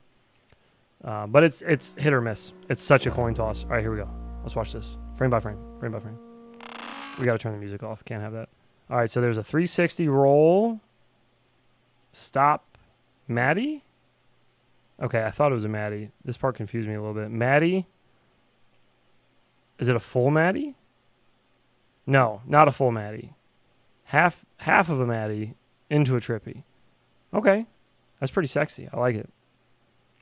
But it's hit or miss. It's such a coin toss. All right, here we go. Let's watch this. Frame by frame. Frame by frame. We got to turn the music off. Can't have that. All right, so there's a 360 roll. Stop. Maddie? Okay, I thought it was a Maddie. This part confused me a little bit. Maddie? Is it a full Maddie? No, not a full Maddie. Half of a Maddie into a trippy. Okay, that's pretty sexy. I like it.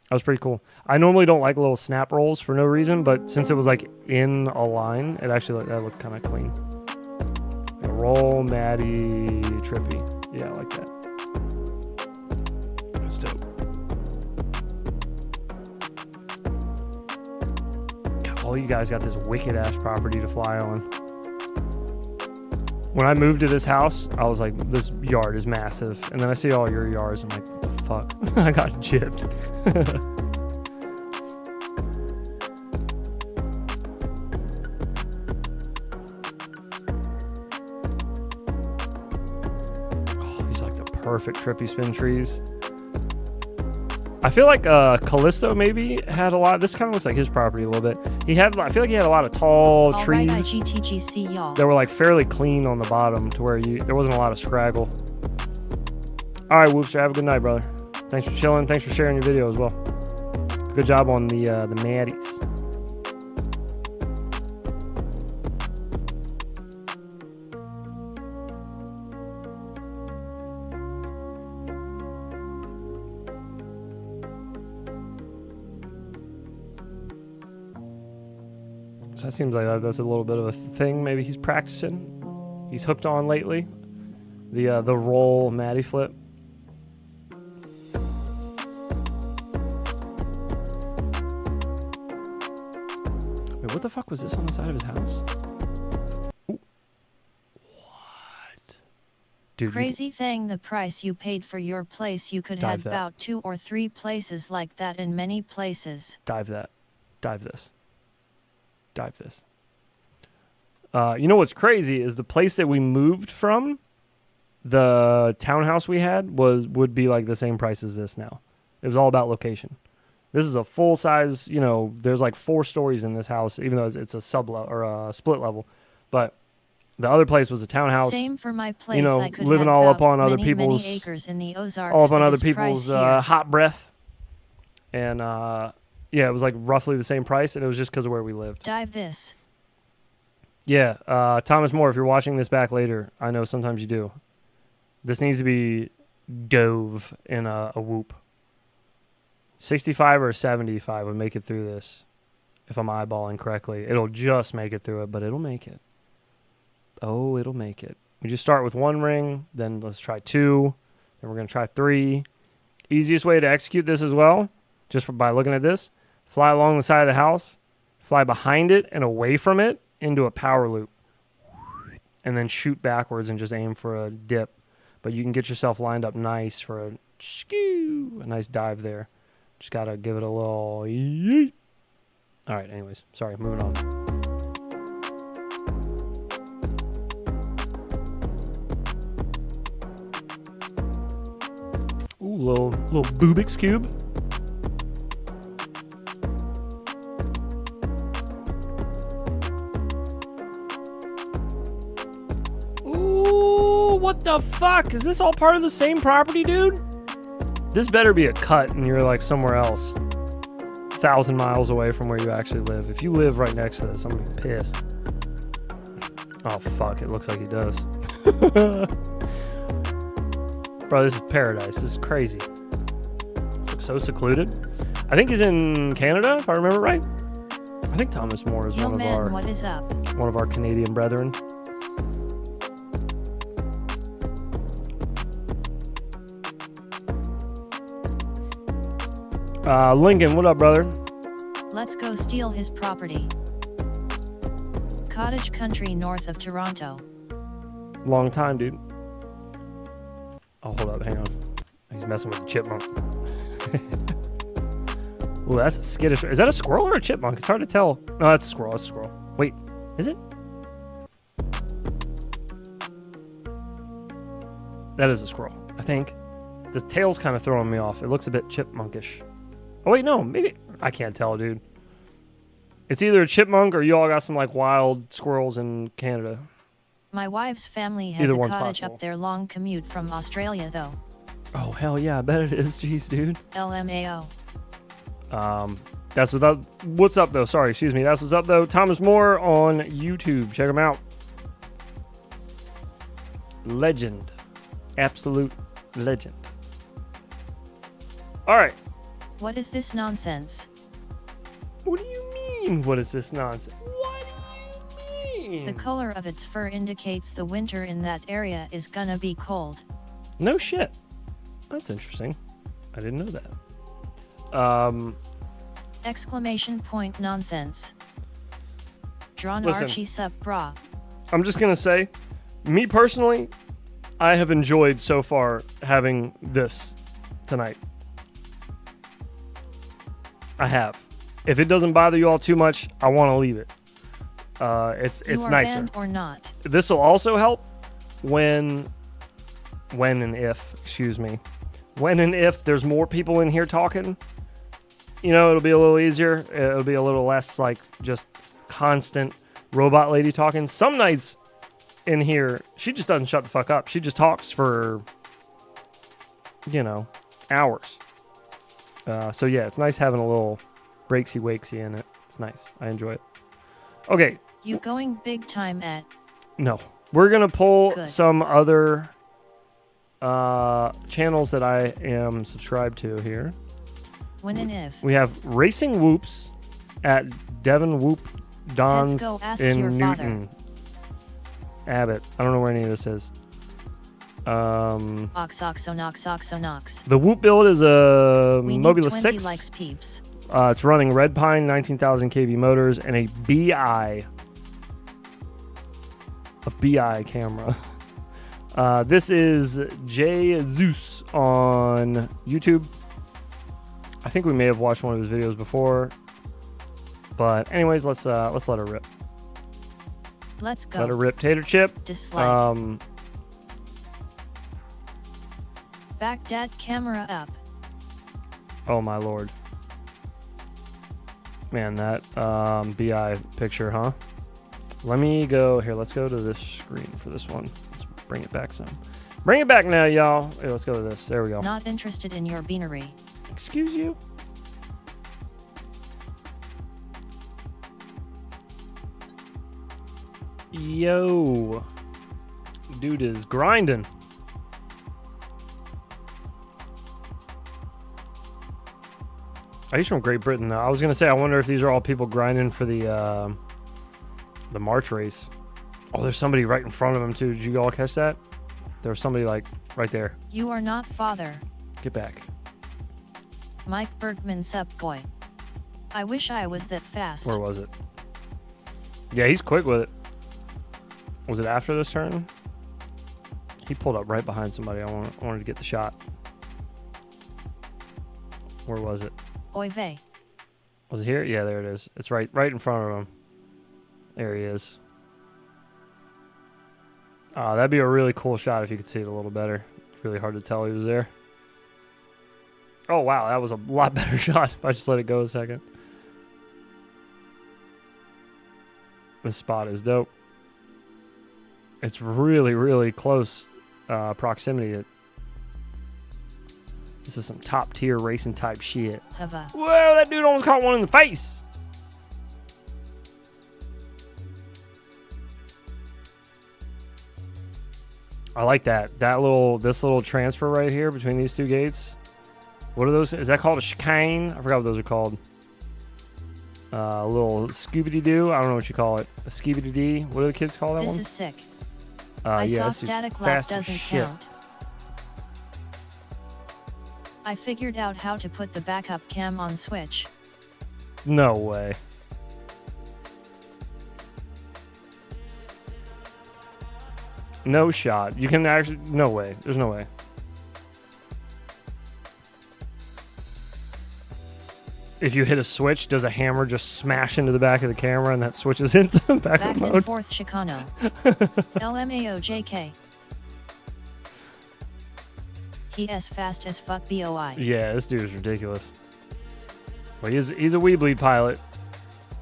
That was pretty cool. I normally don't like little snap rolls for no reason, but since it was like in a line, it actually that looked kind of clean. Roll Maddie trippy. Yeah, I like that. That's dope. God, all you guys got this wicked ass property to fly on. When I moved to this house, I was like, this yard is massive. And then I see all your yards. I'm like, what the fuck? I got gypped. Perfect trippy spin trees. I feel like Callisto maybe had a lot. This kind of looks like his property a little bit. I feel like he had a lot of tall trees that were like fairly clean on the bottom to where there wasn't a lot of scraggle. All right, Whoopster, have a good night, brother. Thanks for chilling. Thanks for sharing your video as well. Good job on the Maddies. So that seems like that's a little bit of a thing. Maybe he's practicing. He's hooked on lately. The roll Maddie flip. Wait, what the fuck was this on the side of his house? Ooh. What? Dude, crazy thing, the price you paid for your place, you could have about 2 or 3 places like that in many places. Dive that. Dive this. Dive this. You know what's crazy is the place that we moved from, the townhouse we had would be like the same price as this now. It was all about location. This is a full size, you know, there's like 4 stories in this house, even though it's a or a split level. But the other place was a townhouse. Same for my place. You know, I could living have all up about on other many, people's many acres in the Ozarks all up for on other this price people's here. hot breath. And yeah, it was like roughly the same price, and it was just because of where we lived. Dive this. Yeah, Thomas Moore, if you're watching this back later, I know sometimes you do. This needs to be dove in a whoop. 65 or 75 would make it through this. If I'm eyeballing correctly. It'll just make it through it, but it'll make it. Oh, it'll make it. We just start with 1 ring, then let's try 2, then we're going to try 3. Easiest way to execute this as well, just by looking at this, fly along the side of the house, fly behind it and away from it into a power loop, and then shoot backwards and just aim for a dip. But you can get yourself lined up nice for a nice dive there. Just got to give it a little yeet. All right, anyways, sorry, moving on. Ooh, little Rubik's Cube. Ooh, what the fuck? Is this all part of the same property, dude? This better be a cut and you're like somewhere else. 1,000 miles away from where you actually live. If you live right next to this, I'm gonna be pissed. Oh, fuck, it looks like he does. Bro, this is paradise. This is crazy. This looks so secluded. I think he's in Canada, if I remember right. I think Thomas Moore is one of our Canadian brethren. Lincoln, what up, brother? Let's go steal his property. Cottage country north of Toronto. Long time, dude. Oh, hold up, hang on. He's messing with the chipmunk. Ooh, that's a skittish. Is that a squirrel or a chipmunk? It's hard to tell. No, that's a squirrel. That's a squirrel. Wait, is it? That is a squirrel, I think. The tail's kind of throwing me off. It looks a bit chipmunkish. Oh, wait, no. Maybe. I can't tell, dude. It's either a chipmunk or you all got some, like, wild squirrels in Canada. My wife's family has a cottage up their long commute from Australia, though. Oh, hell yeah. I bet it is. Jeez, dude. LMAO. That's what's up, though. Sorry, excuse me. That's what's up, though. Thomas Moore on YouTube. Check him out. Legend. Absolute legend. All right. What is this nonsense? What do you mean, what is this nonsense? What do you mean? The color of its fur indicates the winter in that area is gonna be cold. No shit. That's interesting. I didn't know that. Exclamation point nonsense. Drawn Listen, Archie sup bra. I'm just gonna say, me personally, I have enjoyed so far having this tonight. I have. If it doesn't bother you all too much, I want to leave it. It's nicer. Banned or not. This will also help when and if there's more people in here talking. You know, it'll be a little easier. It'll be a little less like just constant robot lady talking. Some nights in here, she just doesn't shut the fuck up. She just talks for, hours. So yeah, it's nice having a little breaksy wakesy in it. It's nice. I enjoy it. Okay. You going big time at? No. We're going to pull Good. some other channels that I am subscribed to here. When and if. We have Racing Whoops at Devon Whoop Dons Let's go ask in your Newton. Abbott. I don't know where any of this is. Oxoxonox. The Whoop build is a We need Mobula 20 6. likes peeps. It's running Red Pine 19,000 kV motors and a BI. A BI camera. This is Jay Zeus on YouTube. I think we may have watched one of his videos before. But anyways, let's let her rip. Let's go. Let her rip. Tater Chip. Dislike. Back dat camera up. Oh my lord. Man, that BI picture, huh? Let me go here. Let's go to this screen for this one. Let's bring it back some. Bring it back now, y'all. Hey, let's go to this. There we go. Not interested in your beanery. Excuse you. Yo. Dude is grinding. Oh, he's from Great Britain, though. I was gonna say, I wonder if these are all people grinding for the March race. Oh, there's somebody right in front of him too. Did you all catch that? There was somebody like right there. You are not father. Get back. Mike Bergman sup boy. I wish I was that fast. Where was it? Yeah, he's quick with it. Was it after this turn? He pulled up right behind somebody. I wanted to get the shot. Where was it? Oy vey. Was it here? Yeah, there it is. It's right in front of him. There he is. That'd be a really cool shot if you could see it a little better. It's really hard to tell he was there. Oh, wow. That was a lot better shot if I just let it go a second. This spot is dope. It's really, really close proximity. This is some top tier racing type shit. Whoa, that dude almost caught one in the face. I like that. This little transfer right here between these two gates. What are those? Is that called a chicane? I forgot what those are called. A little Scooby-Doo. I don't know what you call it. A Scooby-Doo. What do the kids call that one? This is sick. I saw this is static lap fast as doesn't shit. count. I figured out how to put the backup cam on switch. No way. No shot. You can actually... No way. There's no way. If you hit a switch, does a hammer just smash into the back of the camera and that switches into backup Back mode? and forth Chicano. LMAOJK. He as fast as fuck BOI. Yeah, this dude is ridiculous. Well, he's a Weebleed pilot.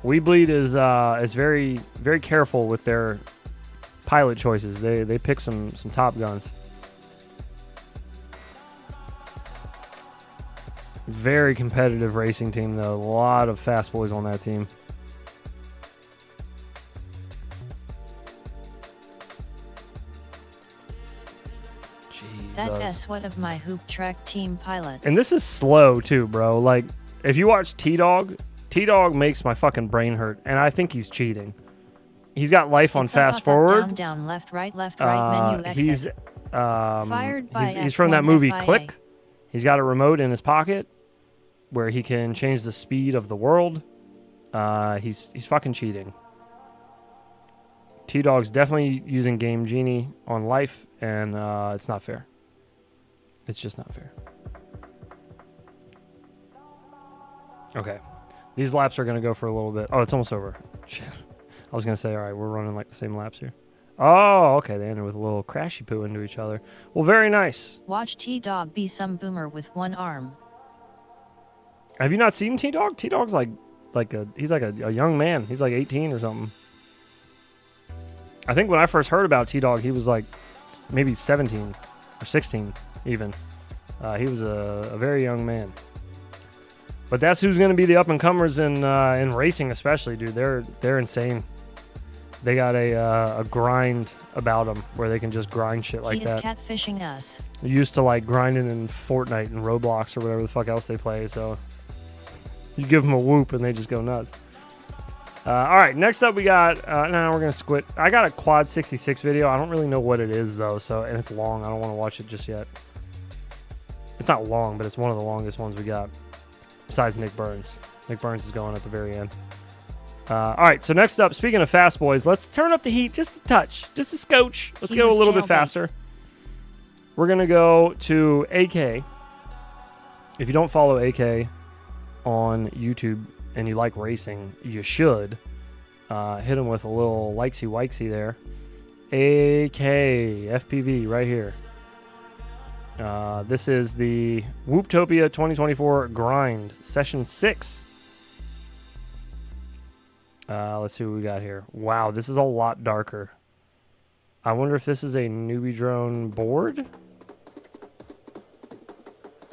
Weebleed is very, very careful with their pilot choices. They pick some top guns. Very competitive racing team, though. A lot of fast boys on that team. That S one of my hoop track team pilots. And this is slow, too, bro. Like, if you watch T-Dog makes my fucking brain hurt. And I think he's cheating. He's got life on fast forward. Down, down, left, right, menu, exit. He's Fired by he's from that movie FIA. Click. He's got a remote in his pocket where he can change the speed of the world. He's fucking cheating. T-Dog's definitely using Game Genie on life, and it's not fair. It's just not fair. Okay. These laps are going to go for a little bit. Oh, it's almost over. Shit. I was going to say, all right, we're running like the same laps here. Oh, okay. They ended with a little crashy poo into each other. Well, very nice. Watch T-Dog be some boomer with one arm. Have you not seen T-Dog? T-Dog's he's like a young man. He's like 18 or something. I think when I first heard about T-Dog, he was like maybe 17 or 16 even. He was a very young man. But that's who's going to be the up-and-comers in racing especially, dude. They're insane. They got a grind about them where they can just grind shit like that. He is catfishing us. They're used to like grinding in Fortnite and Roblox or whatever the fuck else they play, so you give them a whoop and they just go nuts. All right, next up we got, now we're going to squid. I got a Quad 66 video. I don't really know what it is though, and it's long. I don't want to watch it just yet. It's not long, but it's one of the longest ones we got. Besides Nick Burns. Nick Burns is going at the very end. All right, so next up, speaking of fast boys, let's turn up the heat just a touch, just a scotch. Let's go a little bit faster. We're going to go to AK. If you don't follow AK on YouTube and you like racing, you should. Hit him with a little likesy-wikesy there. AK, FPV right here. This is the Whooptopia 2024 Grind, Session 6. Let's see what we got here. Wow, this is a lot darker. I wonder if this is a newbie drone board?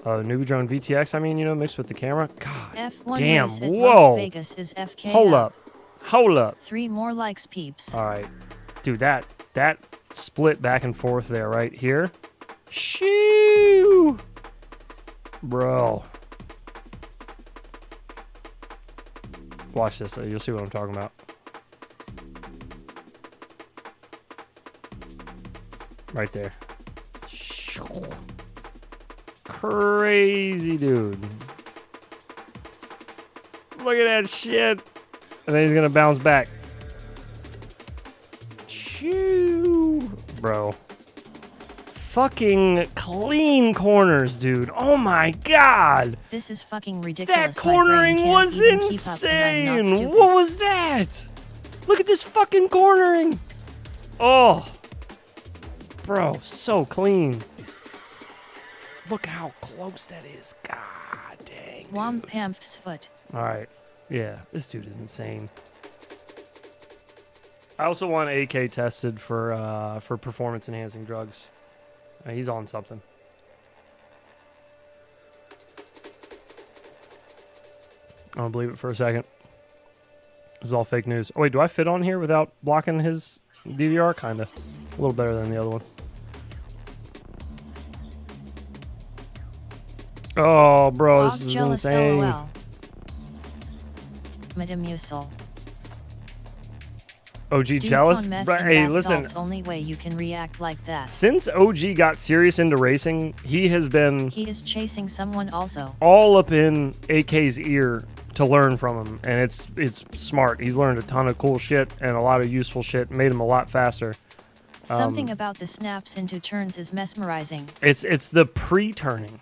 Newbie drone VTX, I mean, you know, mixed with the camera. God F1 damn, race at whoa. Las Vegas is FK. Hold up. Hold up. 3 more likes, peeps. All right. Dude, that split back and forth there right here. Shoo! Bro. Watch this. You'll see what I'm talking about. Right there. Crazy, dude. Look at that shit. And then he's going to bounce back. Shoo. Bro. Fucking clean corners, dude. Oh my god. This is fucking ridiculous. That cornering was insane. What was that? Look at this fucking cornering. Oh. Bro, so clean. Look how close that is. God dang. Wampamp's foot. Alright. Yeah, this dude is insane. I also want AK tested for performance enhancing drugs. He's on something. I don't believe it for a second. This is all fake news. Oh wait, do I fit on here without blocking his DVR? Kinda. A little better than the other ones. Oh, bro, this is insane. LOL. Metamucil. OG jealous? But hey, listen. Only way you can react like that. Since OG got serious into racing, he has been. He is chasing someone also. All up in AK's ear to learn from him, and it's smart. He's learned a ton of cool shit and a lot of useful shit. Made him a lot faster. Something about the snaps into turns is mesmerizing. It's the pre-turning.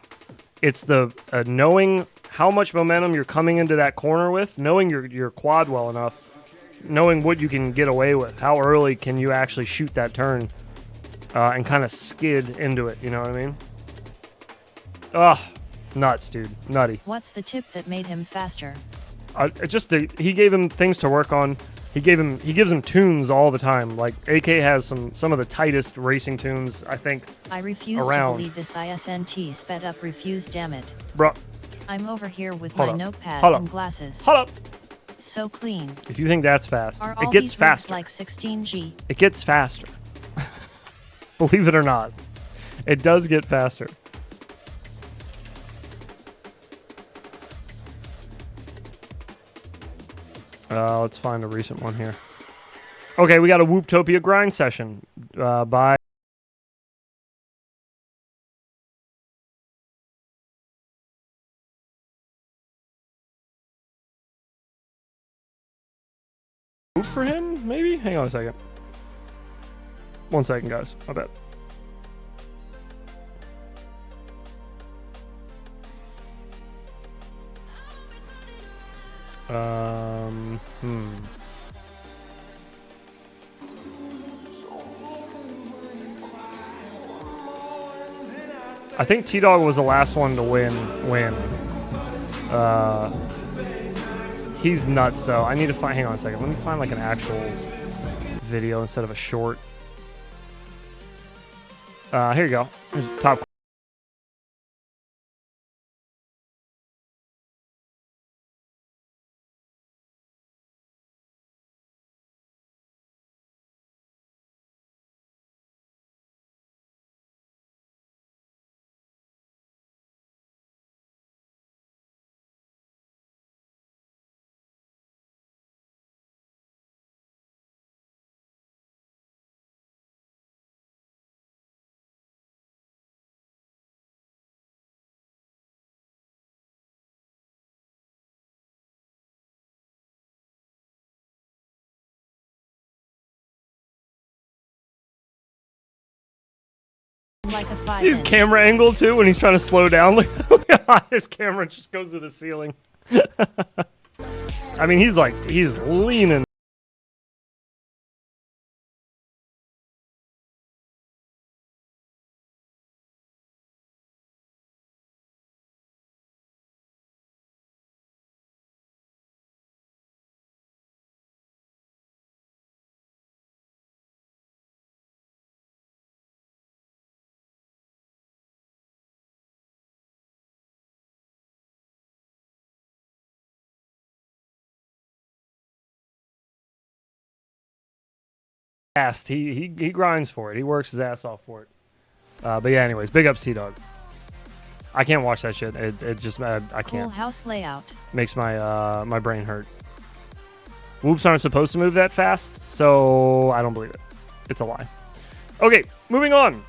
It's the knowing how much momentum you're coming into that corner with, knowing your quad well enough, knowing what you can get away with. How early can you actually shoot that turn and kind of skid into it, you know what I mean? Ugh, nuts, dude. Nutty. What's the tip that made him faster? He gave him things to work on. He gives him tunes all the time. Like AK has some of the tightest racing tunes, I think. I refuse around. to believe this ISNT sped up. Refuse, damn it. Bro. I'm over here with Hold my up. notepad Hold and up. glasses. Hold up. So clean. If you think that's fast, Are it all gets these faster. like 16G? It gets faster. Believe it or not, it does get faster. Let's find a recent one here. Okay, we got a Whooptopia grind session by. For him, maybe? Hang on a second. 1 second, guys. My bad. I think T-Dog was the last one to win. He's nuts, though. I need to find... Hang on a second. Let me find, like, an actual video instead of a short. Here you go. Here's the top... Like a See his camera angle too when he's trying to slow down. Look how his camera just goes to the ceiling. I mean, he's leaning. fast. He grinds for it. He works his ass off for it. But yeah, anyways, big up Sea-Dog. I can't watch that shit. It just I can't. Cool house layout. Makes my my brain hurt. Whoops aren't supposed to move that fast, so I don't believe it. It's a lie. Okay, moving on.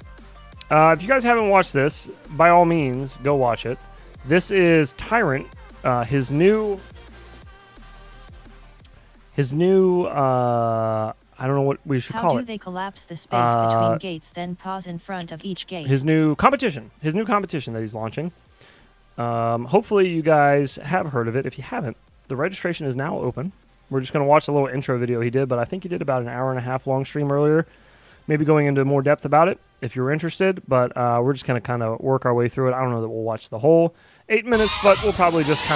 If you guys haven't watched this, by all means, go watch it. This is Tyrant. His new I don't know what we should call it. How do they collapse the space between gates, then pause in front of each gate? His new competition that he's launching. Hopefully you guys have heard of it. If you haven't, the registration is now open. We're just going to watch the little intro video he did, but I think he did about an hour and a half long stream earlier. Maybe going into more depth about it if you're interested, but we're just going to kind of work our way through it. I don't know that we'll watch the whole 8 minutes, but we'll probably just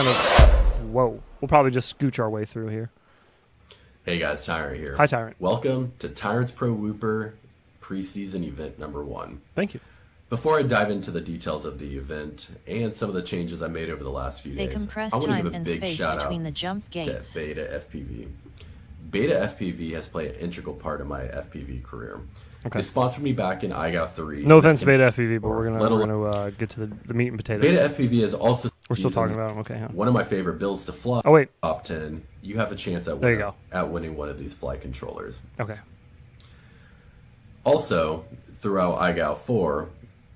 we'll probably just scooch our way through here. Hey guys, Tyrant here. Hi, Tyrant. Welcome to Tyrant's Pro Whooper preseason event number 1. Thank you. Before I dive into the details of the event and some of the changes I made over the last few days, I want to give a big shout out the jump to Beta FPV. Beta FPV has played an integral part of my FPV career. Okay. They sponsored me back in IGOW 3. No offense to Beta FPV, but we're gonna get to the meat and potatoes. Beta FPV is also we're still talking about them. Okay. Huh? One of my favorite builds to fly. Oh wait. Top 10. You have a chance at winning one of these flight controllers. Okay. Also, throughout IGOW 4,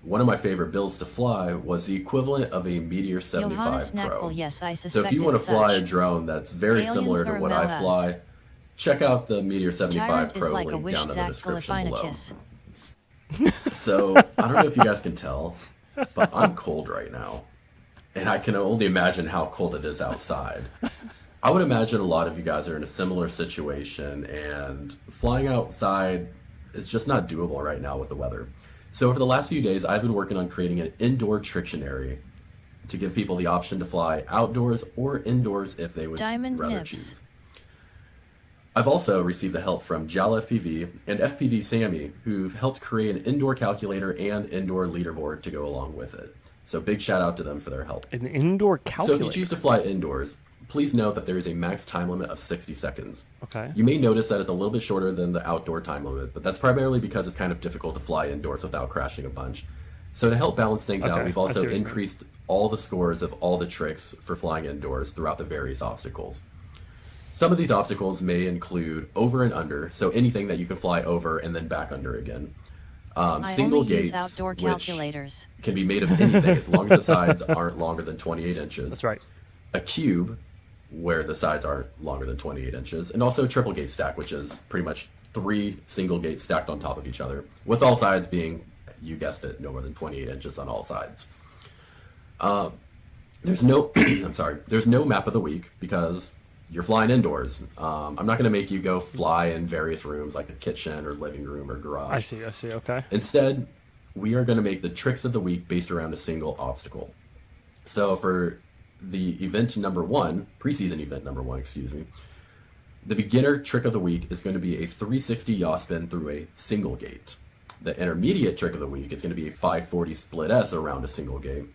one of my favorite builds to fly was the equivalent of a Meteor 75 Pro. Yes, I so if you want to fly a drone that's very similar to what I fly, check out the Meteor 75 Pro link down in the description below. So, I don't know if you guys can tell, but I'm cold right now. And I can only imagine how cold it is outside. I would imagine a lot of you guys are in a similar situation, and flying outside is just not doable right now with the weather. So over the last few days, I've been working on creating an indoor Trictionary to give people the option to fly outdoors or indoors if they would rather choose. I've also received the help from JAL FPV and FPV Sammy, who've helped create an indoor calculator and indoor leaderboard to go along with it. So big shout out to them for their help. An indoor calculator? So if you choose to fly indoors, please note that there is a max time limit of 60 seconds. Okay. You may notice that it's a little bit shorter than the outdoor time limit, but that's primarily because it's kind of difficult to fly indoors without crashing a bunch. So to help balance things out, we've also increased all the scores of all the tricks for flying indoors throughout the various obstacles. Some of these obstacles may include over and under, so anything that you can fly over and then back under again. Single gates, which can be made of anything as long as the sides aren't longer than 28 inches. That's right. A cube, where the sides aren't longer than 28 inches, and also a triple gate stack, which is pretty much 3 single gates stacked on top of each other, with all sides being, you guessed it, no more than 28 inches on all sides. There's no, there's no map of the week because you're flying indoors. I'm not going to make you go fly in various rooms like the kitchen or living room or garage. I see, okay. Instead, we are going to make the tricks of the week based around a single obstacle. So for the event number 1, preseason event number 1, excuse me, the beginner trick of the week is going to be a 360 yaw spin through a single gate. The intermediate trick of the week is going to be a 540 split S around a single gate.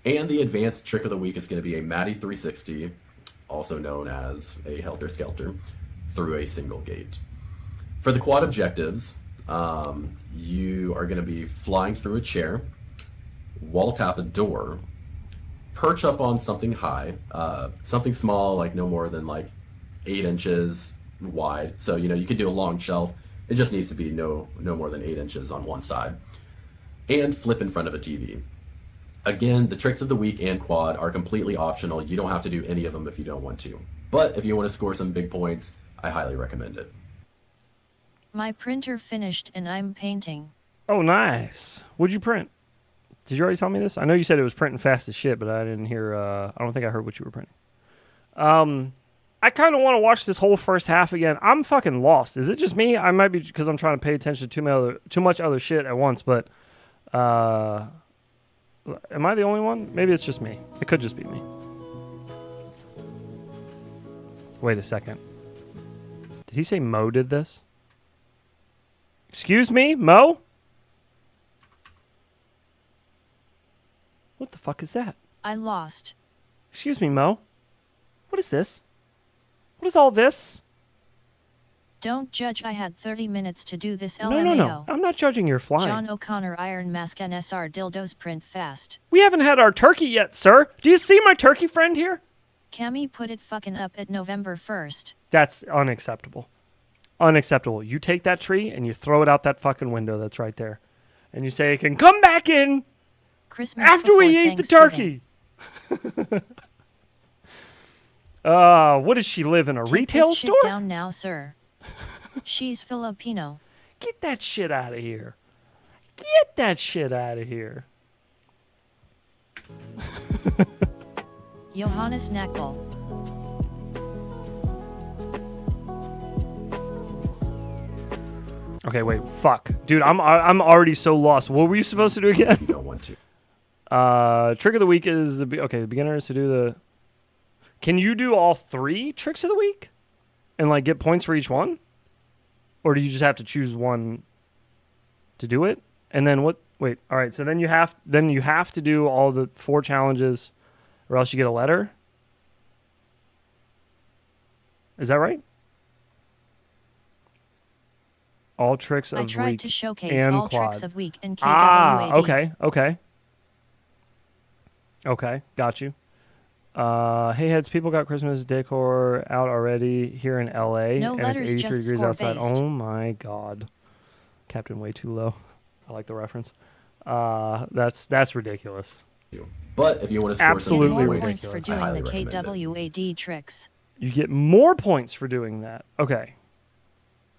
And the advanced trick of the week is going to be a Matty 360, also known as a Helter Skelter, through a single gate. For the quad objectives, you are going to be flying through a chair, wall tap a door, perch up on something high, something small, like no more than like 8 inches wide. So, you can do a long shelf. It just needs to be no more than 8 inches on one side. And flip in front of a TV. Again, the tricks of the week and quad are completely optional. You don't have to do any of them if you don't want to. But if you want to score some big points, I highly recommend it. My printer finished and I'm painting. Oh, nice. What'd you print? Did you already tell me this? I know you said it was printing fast as shit, but I didn't hear, I don't think I heard what you were printing. I kind of want to watch this whole first half again. I'm fucking lost. Is it just me? I might be because I'm trying to pay attention to too much other shit at once, but am I the only one? Maybe it's just me. It could just be me. Wait a second. Did he say Mo did this? Excuse me, Mo? What the fuck is that? I lost. Excuse me, Mo. What is this? What is all this? Don't judge, I had 30 minutes to do this LMAO. No. I'm not judging your flying. John O'Connor Iron Mask NSR dildos print fast. We haven't had our turkey yet, sir. Do you see my turkey friend here? Cammy put it fucking up at November 1st. That's unacceptable. Unacceptable. You take that tree and you throw it out that fucking window that's right there. And you say it can come back in Christmas after we eat the turkey. What does she live in, a retail this store? Shit down now, sir. She's Filipino. Get that shit out of here. Get that shit out of here. Johannes Nakbal. Okay, wait, fuck. Dude, I'm already so lost. What were you supposed to do again? You don't want to. Trick of the week is, the beginner is to do the... Can you do all 3 tricks of the week? And, like, get points for each one? Or do you just have to choose one to do it? And then what... Wait, all right, so then you have to do all the 4 challenges, or else you get a letter? Is that right? All tricks of week. I tried to showcase and all quad. tricks of week in KWAD. Ah, okay. Okay, got you. Hey heads, people got Christmas decor out already here in LA, No and letters, it's 83 just degrees outside. score-based. Oh my god, Captain way too low. I like the reference. That's ridiculous. But if you want to score Absolutely some more points, points for I doing highly the recommend it. KWAD tricks. You get more points for doing that. Okay.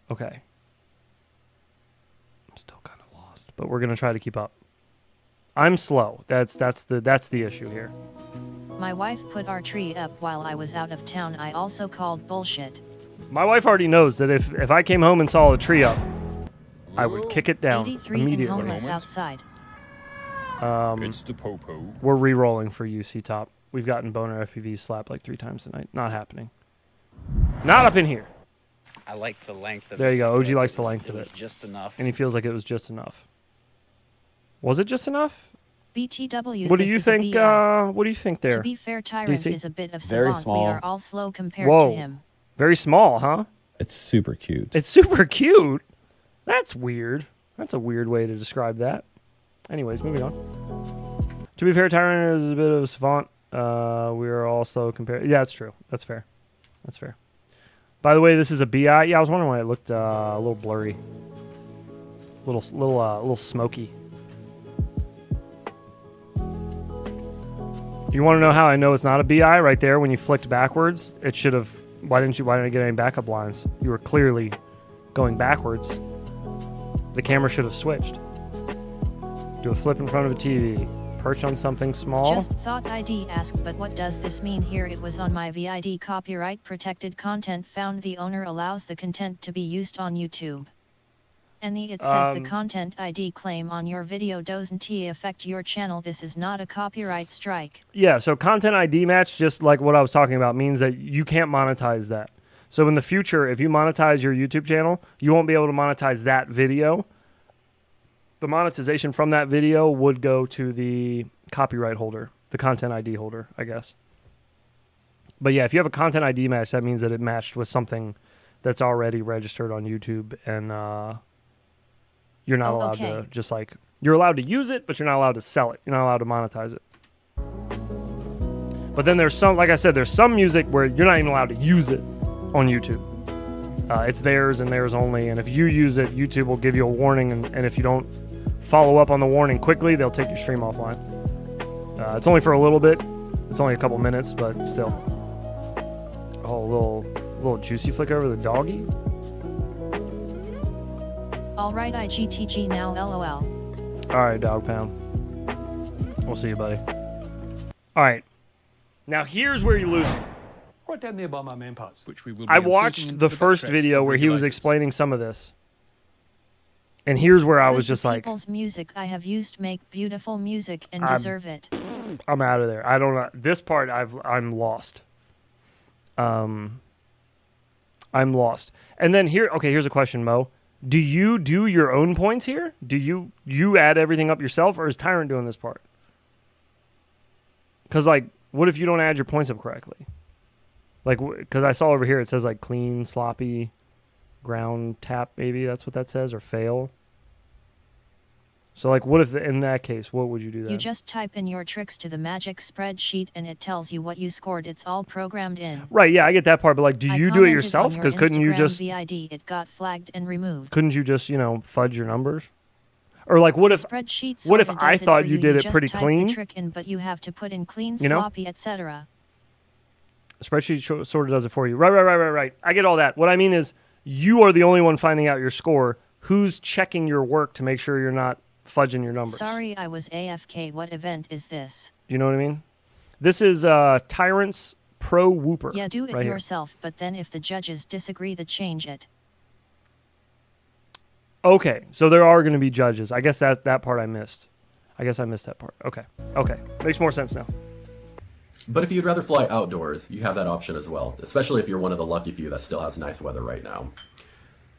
I'm still kind of lost, but we're gonna try to keep up. I'm slow. That's the issue here. My wife put our tree up while I was out of town. I also called bullshit. My wife already knows that if I came home and saw a tree up, I would kick it down 83 and immediately. homeless outside. It's the popo. We're re-rolling for UC top. We've gotten boner FPVs slapped like 3 times tonight. Not happening. Not up in here. I like the length of There it. you go. OG Like, likes the was- length of was it. Just enough. And he feels like it was just enough. Was it just enough? BTW. What do this you is a think? BI. What do you think there? To be fair, Tyrant DC? is a bit of Very savant. small. We are all slow compared Whoa. to him. Very small, huh? It's super cute. It's super cute. That's weird. That's a weird way to describe that. Anyways, moving on. To be fair, Tyrant is a bit of a savant. We are also compared. Yeah, that's true. That's fair. That's fair. By the way, this is a BI. Yeah, I was wondering why it looked a little blurry, little smoky. You want to know how I know it's not a BI? Right there, when you flicked backwards, it should have. Why didn't I get any backup lines? You were clearly going backwards. The camera should have switched. Do a flip in front of a TV. Perch on something small. Just thought ID asked, but what does this mean here? It was on my VID copyright protected content found. The owner allows the content to be used on YouTube. And it says the content ID claim on your video doesn't affect your channel. This is not a copyright strike. Yeah, so content ID match, just like what I was talking about, means that you can't monetize that. So in the future, if you monetize your YouTube channel, you won't be able to monetize that video. The monetization from that video would go to the copyright holder, the content ID holder, I guess. But yeah, if you have a content ID match, that means that it matched with something that's already registered on YouTube, and you're not allowed to just like, you're allowed to use it, but you're not allowed to sell it. You're not allowed to monetize it. But then there's some, like I said, there's some music where you're not even allowed to use it on YouTube. It's theirs and theirs only. And if you use it, YouTube will give you a warning. And if you don't follow up on the warning quickly, they'll take your stream offline. It's only for a little bit. It's only a couple minutes, but still. Oh, a little juicy flick over the doggy. Alright, IGTG now, LOL. Alright, dog pound. We'll see you, buddy. Alright. Now here's where you lose me. Right down there by my man parts. Which we will I watched the first video where he was explaining some of this. And here's where I was just like, People's music I have used make beautiful music and I'm- deserve it. I'm out of there. I don't know. This part I'm lost. I'm lost. And then here's a question, Mo. Do you do your own points here? Do you add everything up yourself, or is Tyrant doing this part? Because, like, what if you don't add your points up correctly? Like, because I saw over here it says, like, clean, sloppy. ground tap, maybe that's what that says, or fail. So, like, what if in that case, what would you do then? You just type in your tricks to the magic spreadsheet and it tells you what you scored. It's all programmed in. Right, yeah, I get that part, but like, do you do it yourself? Because couldn't you just... VID, it got flagged and removed. Couldn't you just, fudge your numbers? Or like, what if I thought you did it pretty clean? The trick in, but you have to put in clean, sloppy, etc. Spreadsheet sort of does it for you. Right. I get all that. What I mean is, you are the only one finding out your score. Who's checking your work to make sure you're not fudging your numbers? Sorry, I was AFK. What event is this? Do you know what I mean? This is Tyrant's Pro Whooper. Yeah, do it right yourself, but then if the judges disagree, then change it. Okay, so there are going to be judges. I guess that part I missed. I guess I missed that part. Okay. Makes more sense now. But if you'd rather fly outdoors, you have that option as well, especially if you're one of the lucky few that still has nice weather right now.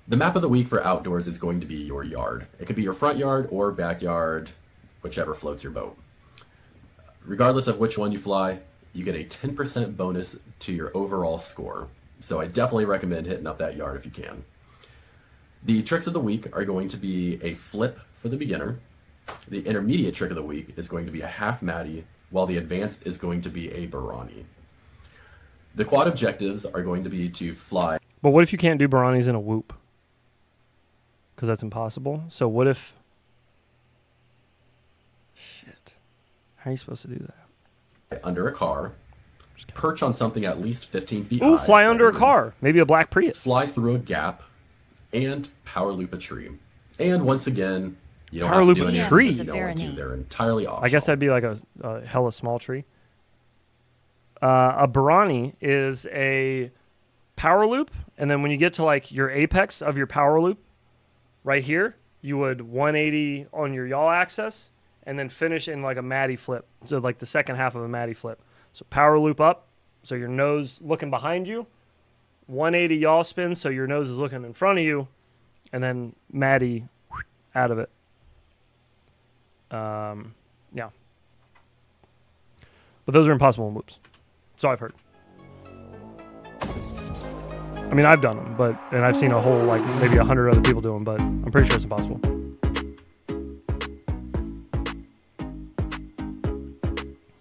The map of the week for outdoors is going to be your yard. It could be your front yard or backyard, whichever floats your boat. Regardless of which one you fly, you get a 10% bonus to your overall score. So I definitely recommend hitting up that yard if you can. The tricks of the week are going to be a flip for the beginner. The intermediate trick of the week is going to be a half Matty, while the advanced is going to be a Barani. The quad objectives are going to be to fly. But what if you can't do Baranis in a whoop? Because that's impossible. So what if... Shit. How are you supposed to do that? Under a car, perch on something at least 15 feet high. Ooh, fly under a car. Maybe a black Prius. Fly through a gap, and power loop a tree. And once again, you don't power have loop to do a anything tree. if you don't want to. They're entirely optional. I guess that'd be like a hella small tree. A Barani is a power loop, and then when you get to like your apex of your power loop, right here, you would 180 on your yaw axis, and then finish in like a Matty flip. So like the second half of a Matty flip. So power loop up, so your nose looking behind you. 180 yaw spin, so your nose is looking in front of you, and then Matty out of it. Yeah. But those are impossible in whoops. So I've heard. I mean, I've done them, and I've seen a whole, like, maybe 100 other people do them, but I'm pretty sure it's impossible.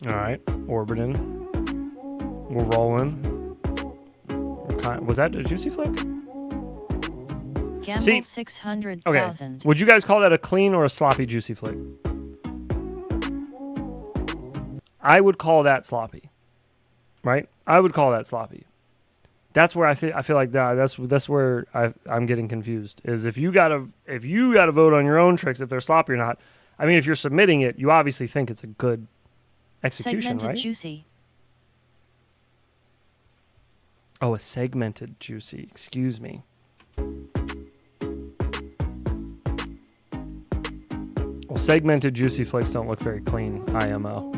All right, orbiting. We're rolling. Was that a juicy flick? Gamble See, 600,000. Okay. Would you guys call that a clean or a sloppy juicy flick? I would call that sloppy. Right? I would call that sloppy. That's where I feel like that's where I'm getting confused. Is if you gotta vote on your own tricks if they're sloppy or not. I mean, if you're submitting it, you obviously think it's a good execution, Segmented right? Juicy. Oh, a segmented juicy. Excuse me. Well, segmented juicy flakes don't look very clean, IMO.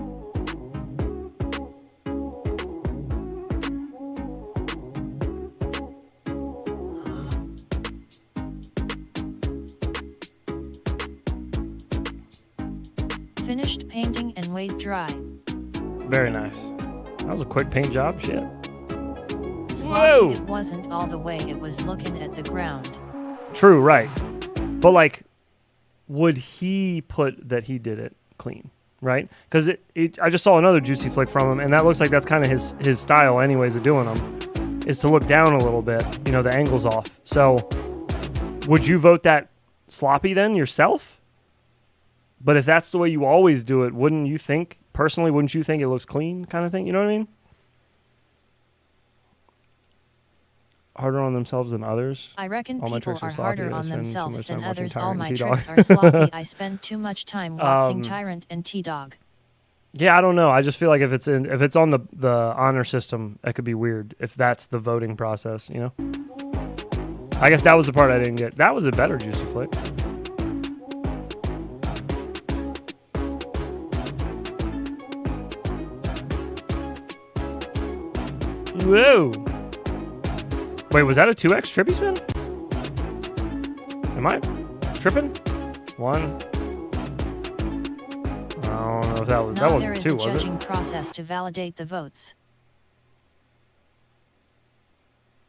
Finished painting and wait dry. Very nice. That was a quick paint job. Shit. Whoa! It wasn't all the way. It was looking at the ground. True, right. But like, would he put that he did it clean, right? Because I just saw another juicy flick from him, and that looks like that's kind of his style anyways of doing them, is to look down a little bit, the angle's off. So would you vote that sloppy then yourself? But if that's the way you always do it, wouldn't you think it looks clean kind of thing? You know what I mean? Harder on themselves than others. I reckon all my people tricks are sloppy. harder I on spend too themselves much than time watching others. All Tyrant my and tricks T-Dog. are sloppy. I spend too much time watching Tyrant and T-Dog. Yeah, I don't know. I just feel like if it's on the honor system, it could be weird if that's the voting process, I guess that was the part I didn't get. That was a better juicy flick. Whoa. Wait, was that a 2x trippy spin? Am I tripping? One. I don't know if that wasn't two, was it? There is a judging process to validate the votes.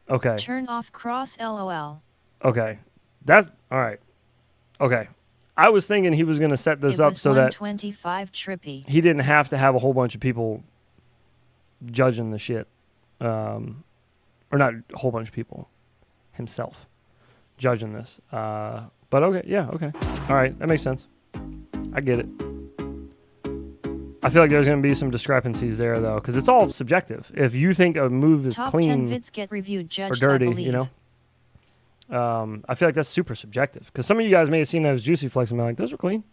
Okay. Turn off cross LOL. Okay. That's all right. Okay. I was thinking he was going to set this up so that 125 trippy. he didn't have to have a whole bunch of people judging the shit. Or not a whole bunch of people. Himself judging this. But okay. Yeah, okay. All right. That makes sense. I get it. I feel like there's going to be some discrepancies there, though, because it's all subjective. If you think a move is Top clean 10 vids get reviewed, or judged, dirty, I you know, I feel like that's super subjective. Because some of you guys may have seen those juicy flicks and be like, those are clean,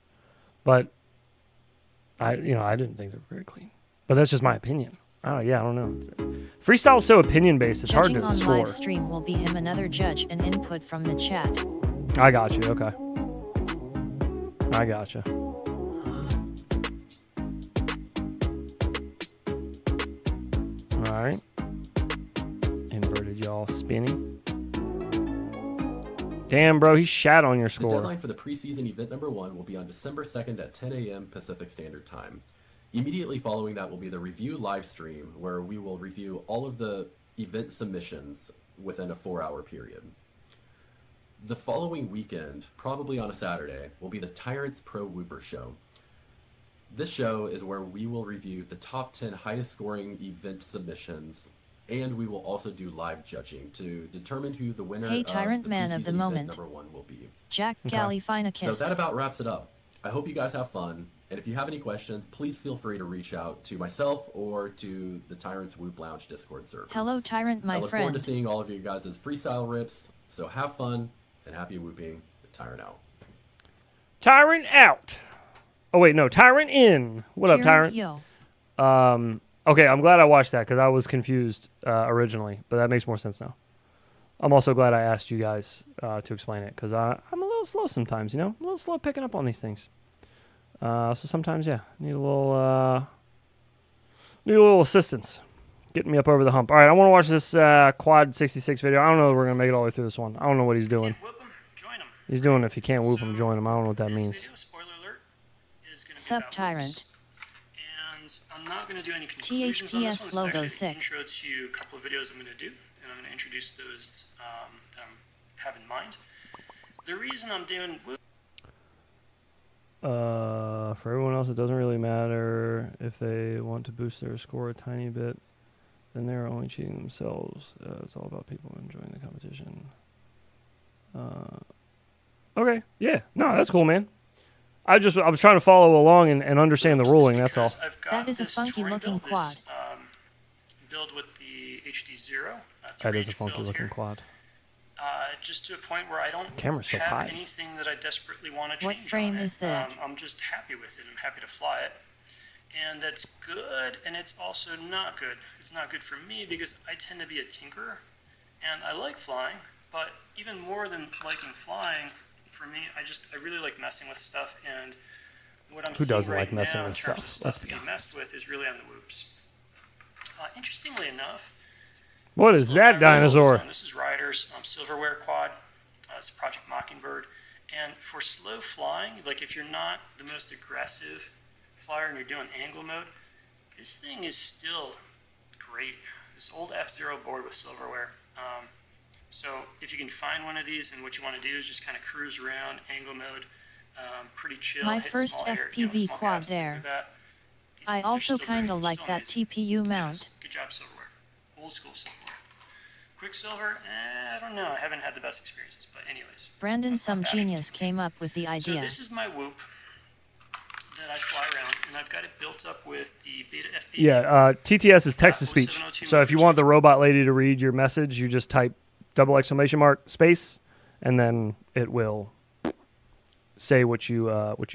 but I didn't think they were very clean. But that's just my opinion. Oh yeah, I don't know. Freestyle is so opinion based; it's Judging hard to on score. live stream will be him another judge and input from the chat. I got you. Okay, I got you. All right. Inverted y'all spinning. Damn, bro, he shat on your The score. deadline for the preseason event number 1 will be on December 2nd at 10 a.m. Pacific Standard Time. Immediately following that will be the review live stream, where we will review all of the event submissions within a 4-hour period. The following weekend, probably on a Saturday, will be the Tyrants Pro Whooper Show. This show is where we will review the top 10 highest scoring event submissions, and we will also do live judging to determine who the winner Hey, Tyrant of the Man preseason of the event moment. number 1 will be. Jack Galifianakis. So that about wraps it up. I hope you guys have fun, and if you have any questions, please feel free to reach out to myself or to the Tyrants Whoop Lounge Discord server. Hello, Tyrant, my I look forward friend. to seeing all of you guys' freestyle rips, so have fun, and happy whooping. Tyrant out. Tyrant out. Oh wait, no, Tyrant in. What up, Tyrant? Yo. Okay, I'm glad I watched that because I was confused originally, but that makes more sense now. I'm also glad I asked you guys to explain it because I'm a little slow sometimes, you know? A little slow picking up on these things. So sometimes, yeah, need a little assistance. Getting me up over the hump. All right, I want to watch this Quad 66 video. I don't know if we're going to make it all the way through this one. I don't know what he's doing. He's doing if you can't whoop him, join him. I don't know what that means. Sup, Tyrant. And I'm not going to do any conclusions on this one. THPS It's logo actually sick. an intro to a couple of videos I'm going to do, and I'm going to introduce those that I have in mind. The reason I'm doing... For everyone else, it doesn't really matter if they want to boost their score a tiny bit. Then they're only cheating themselves. It's all about people enjoying the competition. Okay, yeah, no, that's cool, man. I was trying to follow along and understand the ruling. That's all. That is a funky looking quad. Build with the HD0. That is a funky looking quad. Just to a point where I don't Camera's so have high. anything that I desperately want to change. What frame on is it. that? I'm just happy with it. I'm happy to fly it. And that's good, and it's also not good. It's not good for me because I tend to be a tinkerer, and I like flying, but even more than liking flying, for me, I really like messing with stuff, and what I'm Who seeing doesn't right like messing now with in terms of stuff? Let's to be be messed with is really on the whoops. Interestingly enough, What is that dinosaur? this is Ryder's silverware quad. It's a Project Mockingbird, and for slow flying, like if you're not the most aggressive flyer and you're doing angle mode, this thing is still great. This old F-Zero board with silverware. So if you can find one of these, and what you want to do is just kind of cruise around angle mode, pretty chill. My hit first small air, FPV small quad gaps, things there. like that. These I things are also still kinda great, like still that amazing. TPU mount. Good job, silverware. Old school silverware. Quicksilver, I don't know. I haven't had the best experiences, but anyways. Brandon, some genius, came up with the So idea. this is my whoop that I fly around, and I've got it built up with the Beta FPV. Yeah, TTS is text to speech. So if you want the robot lady to read your message, you just type !! space, and then it will say what you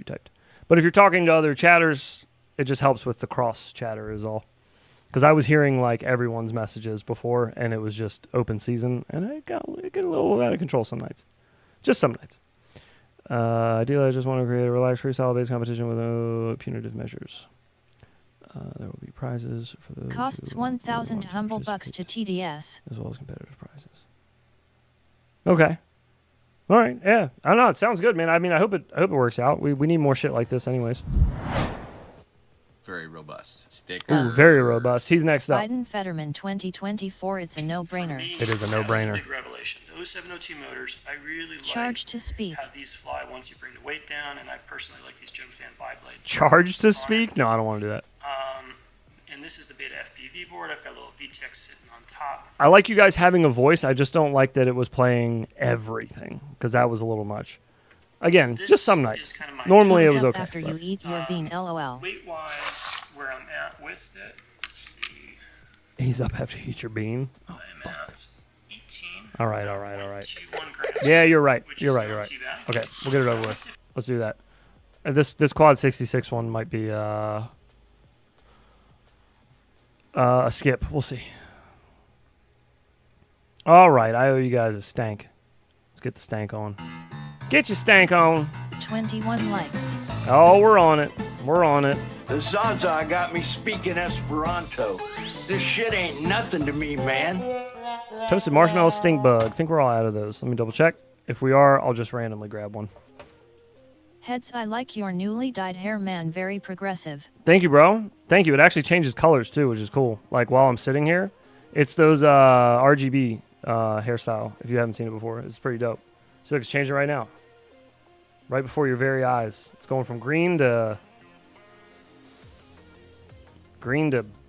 typed. But if you're talking to other chatters, it just helps with the cross chatter is all. Because I was hearing like everyone's messages before, and it was just open season, and it get a little out of control some nights. Just some nights. Ideally, I just want to create a relaxed freestyle-based competition with no punitive measures. There will be prizes for those Costs who 1,000 want to humble bucks to participate, TDS. as well as competitive prizes. Okay. All right. Yeah. I don't know. It sounds good, man. I mean, I hope it works out. We need more shit like this, anyways. Very robust. Stick. Ooh, very robust. He's next up. Biden Fetterman 2024. It's a no-brainer. It is a no-brainer. Big revelation. Those 702 motors, I really Charge to speak. How these fly once you bring the weight down, and I personally like these Jim Fan bi-blade. Charge to speak? No, I don't want to do that. And this is the Beta FPV board. I've got a little VTX sitting on top. I like you guys having a voice. I just don't like that it was playing everything because that was a little much. Again, just some nights. Normally it was okay. After you eat your bean, LOL. Weight-wise, where I'm at with it, let's see. He's up after you eat your bean. Oh, I'm at 18. All right, all right, all right. 21 grams. Yeah, you're right. Which You're is right. You're not right. too bad. Okay, we'll get it over with. Let's do that. This quad 66 one might be a skip. We'll see. All right, I owe you guys a stank. Let's get the stank on. Get your stank on. 21 likes. Oh, we're on it. We're on it. The Zaza got me speaking Esperanto. This shit ain't nothing to me, man. Toasted marshmallow stink bug. Think we're all out of those. Let me double check. If we are, I'll just randomly grab one. Heads, I like your newly dyed hair, man. Very progressive. Thank you, bro. Thank you. It actually changes colors too, which is cool. Like while I'm sitting here, it's those RGB hairstyle. If you haven't seen it before, it's pretty dope. So it's changing right now, right before your very eyes. It's going from green to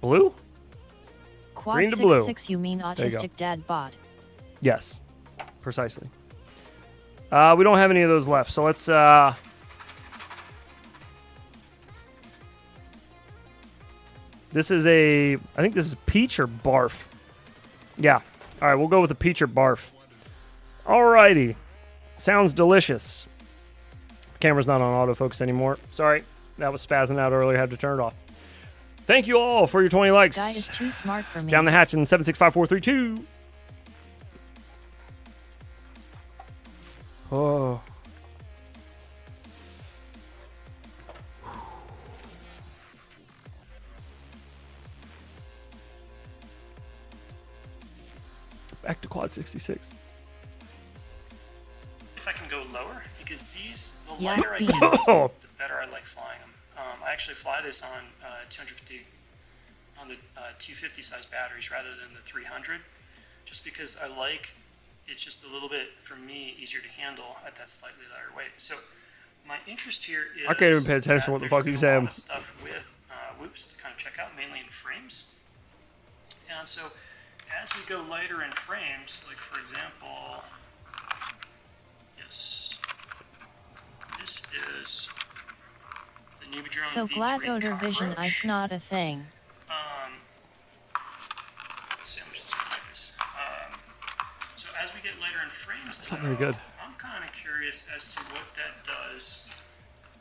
blue. Quad Green to blue. 66, you mean autistic dad bod? Yes, precisely. We don't have any of those left, so let's. This is I think this is peach or barf. Yeah. All right, we'll go with the peach or barf. Alrighty. Sounds delicious. The camera's not on autofocus anymore. Sorry, that was spazzing out earlier. Had to turn it off. Thank you all for your 20 likes. Guy is too smart for me. Down the hatch in 765432. Oh. Back to quad 66. If I can go lower, because these, the Yeah, lighter I beans. get these, the better I like flying them. I actually fly this on 250, on the 250 size batteries rather than the 300, just because I like, it's just a little bit, for me, easier to handle at that slightly lighter weight. So my interest here is I can't even pay attention to what the fuck he's saying. a lot of stuff with whoops to kind of check out, mainly in frames. And so as we go lighter in frames, like for example, yes, this is the Newbie Drone So V3 glad odor vision Cockroach. is not a thing. Let's see how much this one is. So as we get lighter in frames, It's not very good. I'm kind of curious as to what that does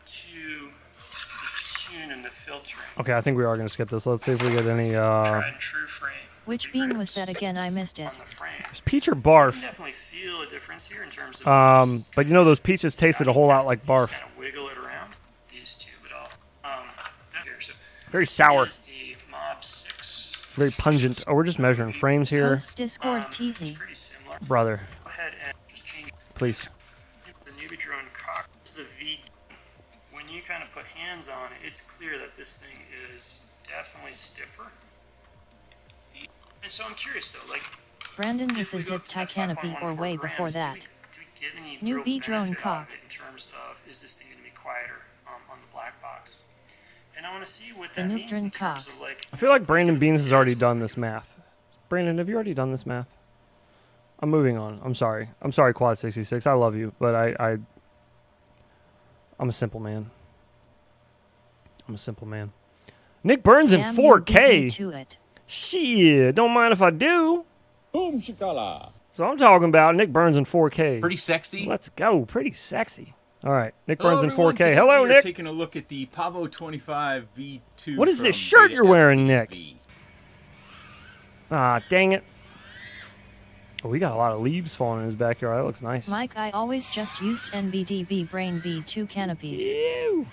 to the tune and the filtering. Okay, I think we are going to skip this. Let's see if we get any. Tried and true frame. Which bean was that again? I missed it. It's peach or You barf. can definitely feel a difference here in terms of But you know those peaches tasted a whole lot like barf. kind of wiggle it around. These two, but I'll here. So Very sour. this is a Mob 6. Very pungent. Oh, we're just measuring frames here. Host Discord TV. Pretty similar. Brother, Go ahead and just change please. the Newbie Drone cock. This is the V. When you kind of put hands on it, it's clear that this thing is definitely stiffer. And so I'm curious though, like Brandon with if the we go zip to tie that canopy 5.14 or way grams, before that. do we get any New real B drone benefit out of cock. it in terms of is this thing going to be quieter on the black box? And I want to see what The that new means in drone terms cock. of like. I feel like Brandon Beans has already done this math. Brandon, have you already done this math? I'm moving on. I'm sorry. I'm sorry, Quad 66. I love you, but I'm a simple man. I'm a simple man. Nick Burns in Damn, you beat me 4K. to it. Shit, don't mind if I do. Boom shakala. So I'm talking about Nick Burns in 4K. Pretty sexy. Let's go. Pretty sexy. All right, Nick Hello, Burns in everyone. 4K. Today Hello, we are Nick. taking a look at the Pavo 25 V2. What is this from shirt Beta you're wearing, Nick? FPV. Ah, dang it. Oh, we got a lot of leaves falling in his backyard. That looks nice. Mike, I always just used NBDB Brain V2 canopies. Ew.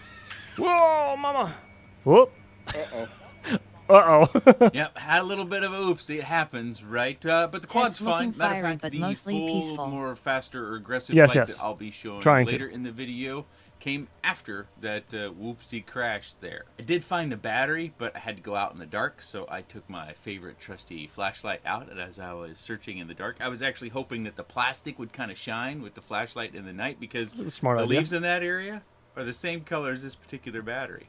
Whoa, mama. Whoop. Uh-oh. Uh-oh. Yep, had a little bit of a oopsie. It happens, right? But the quad's fine. Matter of fiery, fact, but the mostly full, peaceful. more faster or aggressive Yes, flight yes. that I'll be showing Trying to. later in the video came after that whoopsie crash there. I did find the battery, but I had to go out in the dark, so I took my favorite trusty flashlight out, and as I was searching in the dark, I was actually hoping that the plastic would kind of shine with the flashlight in the night, because the smart idea. leaves in that area are the same color as this particular battery.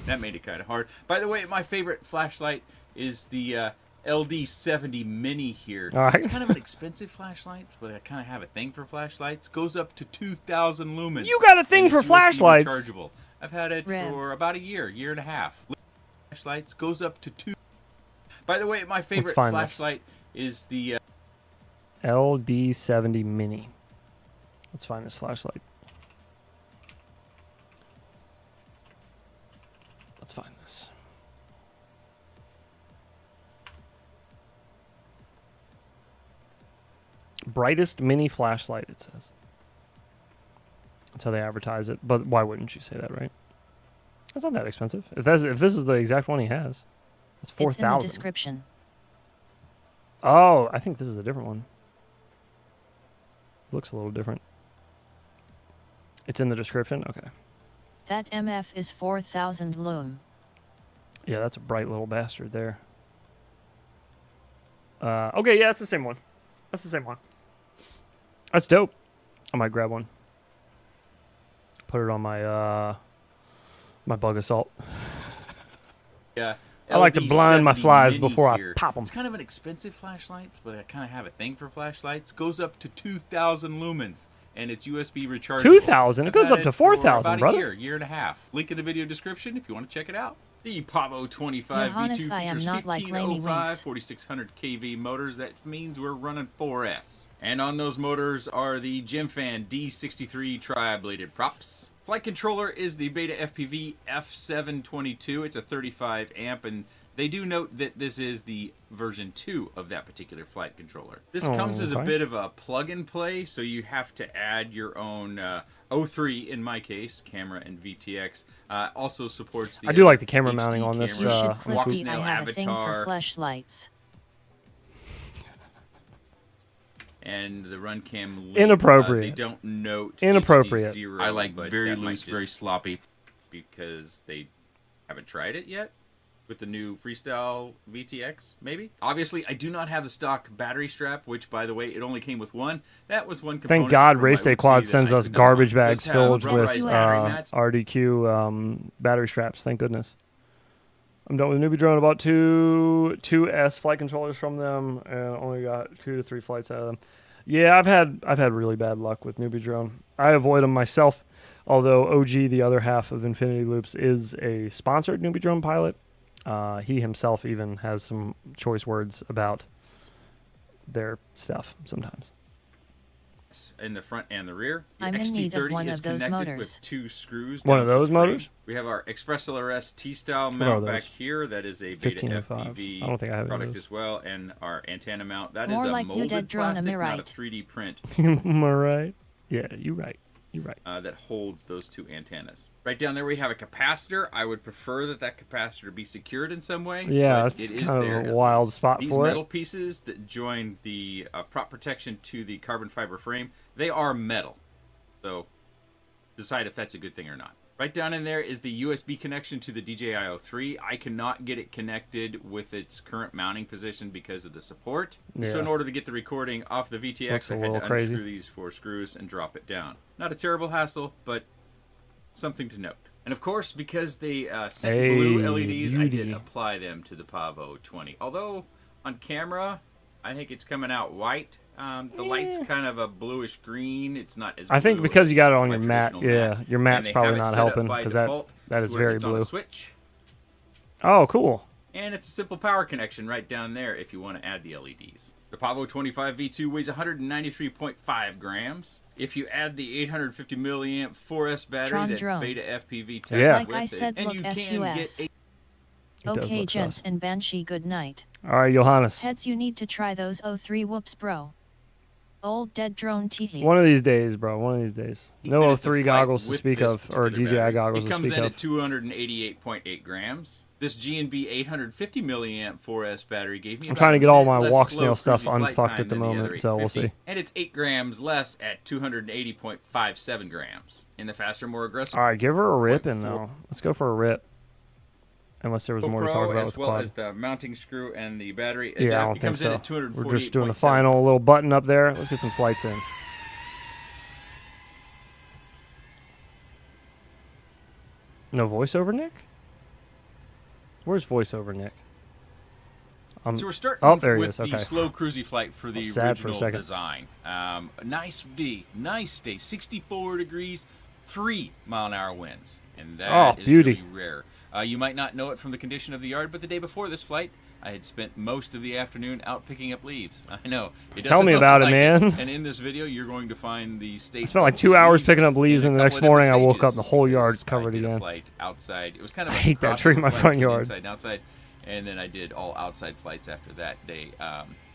That made it kind of hard. By the way, my favorite flashlight is the LD70 Mini here. All right. It's kind of an expensive flashlight, but I kind of have a thing for flashlights. Goes up to 2,000 lumens. You got a thing and for it's USB flashlights? rechargeable. I've had it Red. for about a year and a half. Flashlights goes up to 2. By the way, my favorite find this. flashlight is the LD70 Mini. Let's find this flashlight. Let's find this. Brightest mini flashlight, it says. That's how they advertise it. But why wouldn't you say that, right? That's not that expensive. If this is the exact one he has, that's $4,000. It's in the description. Oh, I think this is a different one. Looks a little different. It's in the description? Okay. That MF is 4,000 lume. Yeah, that's a bright little bastard there. Okay, yeah, it's the same one. That's the same one. That's dope. I might grab one. Put it on my my bug assault. Yeah. I like to blind my LD70 flies Mini before I here. pop them. It's kind of an expensive flashlight, but I kind of have a thing for flashlights. Goes up to 2,000 lumens, and it's USB rechargeable. 2,000? It I've goes had up to for 4,000, about brother. a year and a half. Link in the video description if you want to check it out. The Pavo 25 Johannes, V2 I am features not like Laney 1505 Winks. 4600 kV motors. That means we're running 4S. And on those motors are the GemFan D63 tri-bladed props. Flight controller is the Beta FPV F722. It's a 35 amp, and they do note that this is the version 2 of that particular flight controller. This comes as a bit of a plug and play, so you have to add your own O3, in my case, camera and VTX. Also supports the I do like the camera HD mounting on this. You should this clip piece. the I have a thing for flashlights. And the run cam link, Inappropriate. they don't note Inappropriate. HD0, I like very loose, very sloppy, because they haven't tried it yet with the new Freestyle VTX, maybe. Obviously, I do not have the stock battery strap, which, by the way, it only came with one. That was one component. Thank God from my Race Day Oopsie Quad that sends I us could not garbage find. bags Does have filled with rubberized battery mats. RDQ battery straps. Thank goodness. I'm done with Newbie Drone. About two S flight controllers from them, and only got 2 to 3 flights out of them. Yeah, I've had really bad luck with Newbie Drone. I avoid them myself, although OG, the other half of Infinity Loops, is a sponsored Newbie Drone pilot. He himself even has some choice words about their stuff sometimes. In the front and the rear. Your I'm in need of XT30 one is of those connected motors. with 2 screws. One down of to the those frame. motors? We have our Express LRS T-style What mount are back those? here. That is a Beta 1505. FPV I don't think I have product those. as well, and our antenna mount. That More is a like you molded dead drone, am plastic, I not a right? 3D print. Am I right? Yeah, you right. You right. That holds those 2 antennas. Right down there we have a capacitor. I would prefer that capacitor be secured in some way. Yeah, but that's it is kind of there a at wild least. spot These for metal it. pieces that join the prop protection to the carbon fiber frame, they are metal. So decide if that's a good thing or not. Right down in there is the USB connection to the DJI-03. I cannot get it connected with its current mounting position because of the support. Yeah. So in order to get the recording off the VTX, Looks a I had little to crazy. unscrew these 4 screws and drop it down. Not a terrible hassle, but something to note. And of course, because they sent blue LEDs, I beauty. did apply them to the Pavo 20. Although on camera, I think it's coming out white. The light's kind of a bluish green. It's not as I think blue because as you got it on my your mat, traditional yeah, mat. your And mat's they probably have it not set up helping by because default that is where very it's on a blue. switch. Oh, cool. And it's a simple power connection right down there if you want to add the LEDs. The Pavo 25 V2 weighs 193.5 grams. If you add the 850 milliamp 4S battery Tron that drone. Beta FPV tested Yeah. Like with I said, it, and look you can SUS. get a It does Okay, look gents sus. and Banshee, good night. All right, Johannes. Heads, you need to try those 03 whoops, bro. Old dead drone teehee. One of these days, bro. One of these days. No minutes of 03 flight goggles to with speak this of, or particular DJI battery. goggles It to comes speak in of. at 288.8 grams. This G&B 850 milliamp 4S battery gave me I'm about trying to a get all minute my less walk slow snail stuff cruisy flight unfucked time at the than other moment, so we'll 850, see. And it's 8 grams less at 280.57 grams. In the faster, more aggressive. All right, give her a rip in though. Let's go for a rip. Unless there was more to talk about as with the well quad. as the mounting screw and the battery. Yeah, I don't It think comes in so. at 248.7. We're just doing the final little button up there. Let's get some flights in. No voiceover, Nick? Where's voiceover, Nick? So we're starting oh, there he with is. the Okay. slow cruisy flight for the Sad for a original second. design. Nice day, 64 degrees, 3-mile-an-hour winds, and that is beauty. really rare. You might not know it from the condition of the yard, but the day before this flight, I had spent most of the afternoon out picking up leaves. I know. Tell me about it, man. And in this video, you're going to find the state. I spent like 2 hours picking up leaves, and the next morning I woke up and the whole yard's covered again. Flight outside. It was kind of I a hate that tree in my crossover flight front between yard. Inside and outside. And then I did all outside flights after that day.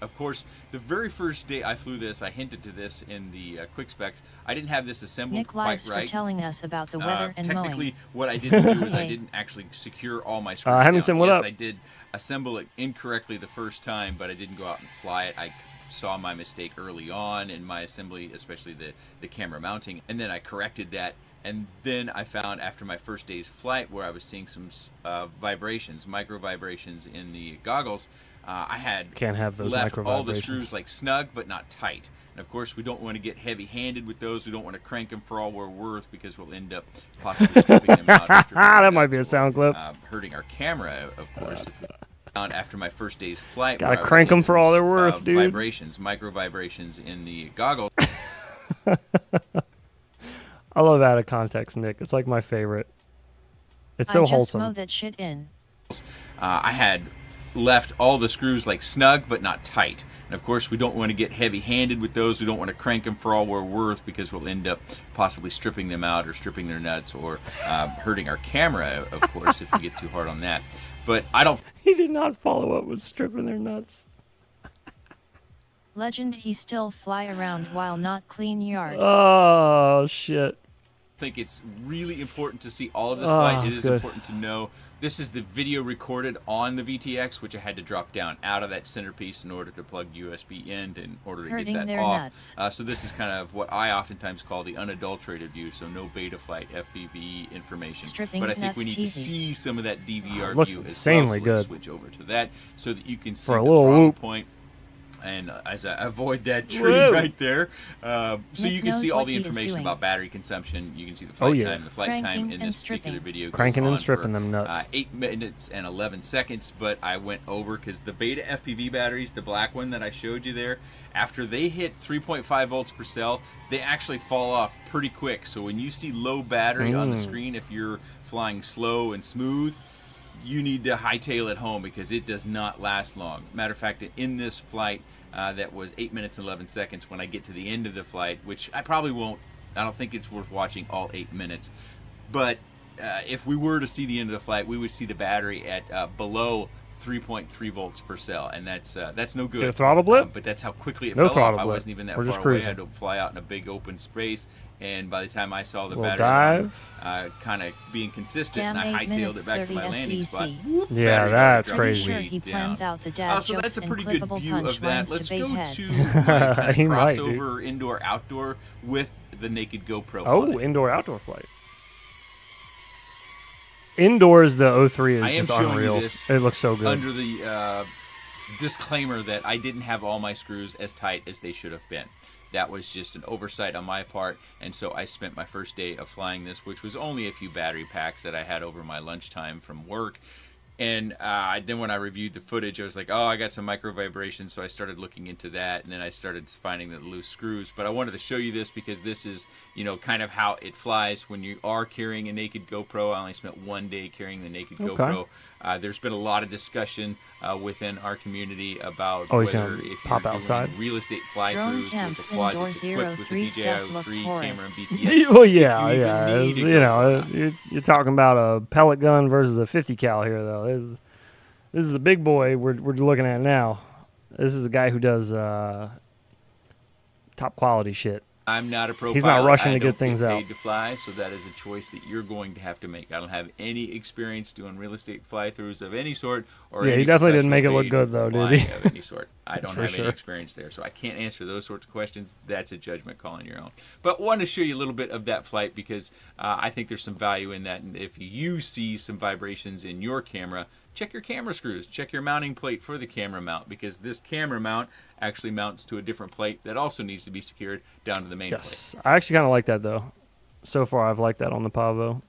Of course, the very first day I flew this, I hinted to this in the quick specs. I didn't have this assembled Nick quite lives right. for telling us about the weather and Technically, mowing. what I didn't do is I Hey. didn't actually secure all my screws Henderson, down. what Yes, up? I did assemble it incorrectly the first time, but I didn't go out and fly it. I saw my mistake early on in my assembly, especially the camera mounting, and then I corrected that. And then I found after my first day's flight where I was seeing some vibrations, micro vibrations in the goggles, I had Can't have those left micro all the vibrations. screws like snug but not tight. And of course, we don't want to get heavy-handed with those. We don't want to crank them for all we're worth because we'll end up possibly stripping them out. Or stripping That them might out, be a so, sound clip. hurting our camera, of course. If we found after my first day's flight, Gotta where I was crank 'em seeing for some, all they're worth, dude. Vibrations, micro vibrations in the goggles. I love out of context, Nick. It's like my favorite. It's so I just wholesome. mow that shit in. I had left all the screws like snug but not tight. And of course, we don't want to get heavy-handed with those. We don't want to crank them for all we're worth because we'll end up possibly stripping them out or stripping their nuts or hurting our camera, of course, if we get too hard on that. But I don't He did not follow up with stripping their nuts. Legend he still fly around while not clean yard. Oh, shit. think it's really important to see all of this Oh, flight. It it's is good. important to know this is the video recorded on the VTX, which I had to drop down out of that centerpiece in order to plug USB in order to Hurting get that their off. nuts. So this is kind of what I oftentimes call the unadulterated view, so no beta flight FPV information. Stripping But I think nuts we need to teasy. see some of that DVR Looks view as insanely well, so good. let's switch over to that so that you can see For a the little throttle whoop. point. And as I avoid that tree Whoa. right there, so Nick you can knows see all what the he is information doing. about battery consumption. You can see the Oh, flight yeah. time. The flight time Cranking in and this particular stripping. video goes Cranking and on stripping for, them nuts. 8 minutes and 11 seconds, but I went over because the beta FPV batteries, the black one that I showed you there, after they hit 3.5 volts per cell, they actually fall off pretty quick. So when you see low battery on the screen, if you're flying slow and smooth, you need to hightail it home because it does not last long. Matter of fact, in this flight that was 8 minutes and 11 seconds, when I get to the end of the flight, which I probably won't, I don't think it's worth watching all 8 minutes, but if we were to see the end of the flight, we would see the battery at below 3.3 volts per cell, and that's no good. Get a throttle blip? But that's how quickly it No fell throttle off. I blip. wasn't even that We're far just away. I cruising. had to fly out in a big open space, and by the time I saw the Little battery dive. kind of being consistent, Damn, and I 8 hightailed minutes, it back to my 30 landing spot. SEC. Whoop, Yeah, battery that's dropped crazy. Pretty way sure he down. plans out the dad So jokes that's a and pretty good clippable view of that. punchlines Let's to go bait heads. to my kind He of might, dude. crossover indoor-outdoor with the Naked GoPro. on Oh, it. indoor-outdoor flight. Indoors, the O3 is I am just showing unreal. you this It looks so good. under the disclaimer that I didn't have all my screws as tight as they should have been. That was just an oversight on my part, and so I spent my first day of flying this, which was only a few battery packs that I had over my lunchtime from work. And then when I reviewed the footage, I was like, oh, I got some micro vibrations, so I started looking into that, and then I started finding the loose screws. But I wanted to show you this because this is, you know, kind of how it flies when you are carrying a Naked GoPro. I only spent one day carrying the Naked Okay. GoPro. There's been a lot of discussion within our community about Oh, he's whether gonna if pop you're outside? doing real estate Drone fly-throughs with camps a quad indoor that's equipped with a 03 stuff look DJI-03 horrid. camera and BTS. Well, yeah, if you yeah. even need It's, a you know, GoPro. you're talking about a pellet gun versus a 50 cal here, though. This is a big boy we're looking at now. This is a guy who does top quality shit. I'm not a pro He's not pilot. rushing I to get don't things paid out. to fly, so that is a choice that you're going to have to make. I don't have any experience doing real estate fly-throughs of any sort. Or Yeah, any he definitely didn't make it look paid good, though, did flying he? Of any sort. I That's don't for have sure. any experience there, so I can't answer those sorts of questions. That's a judgment call on your own. But want to show you a little bit of that flight because I think there's some value in that. And if you see some vibrations in your camera, check your camera screws. Check your mounting plate for the camera mount because this camera mount actually mounts to a different plate that also needs to be secured down to the main Yes, I actually kind of like that though. So far, I've liked that on the Pavo.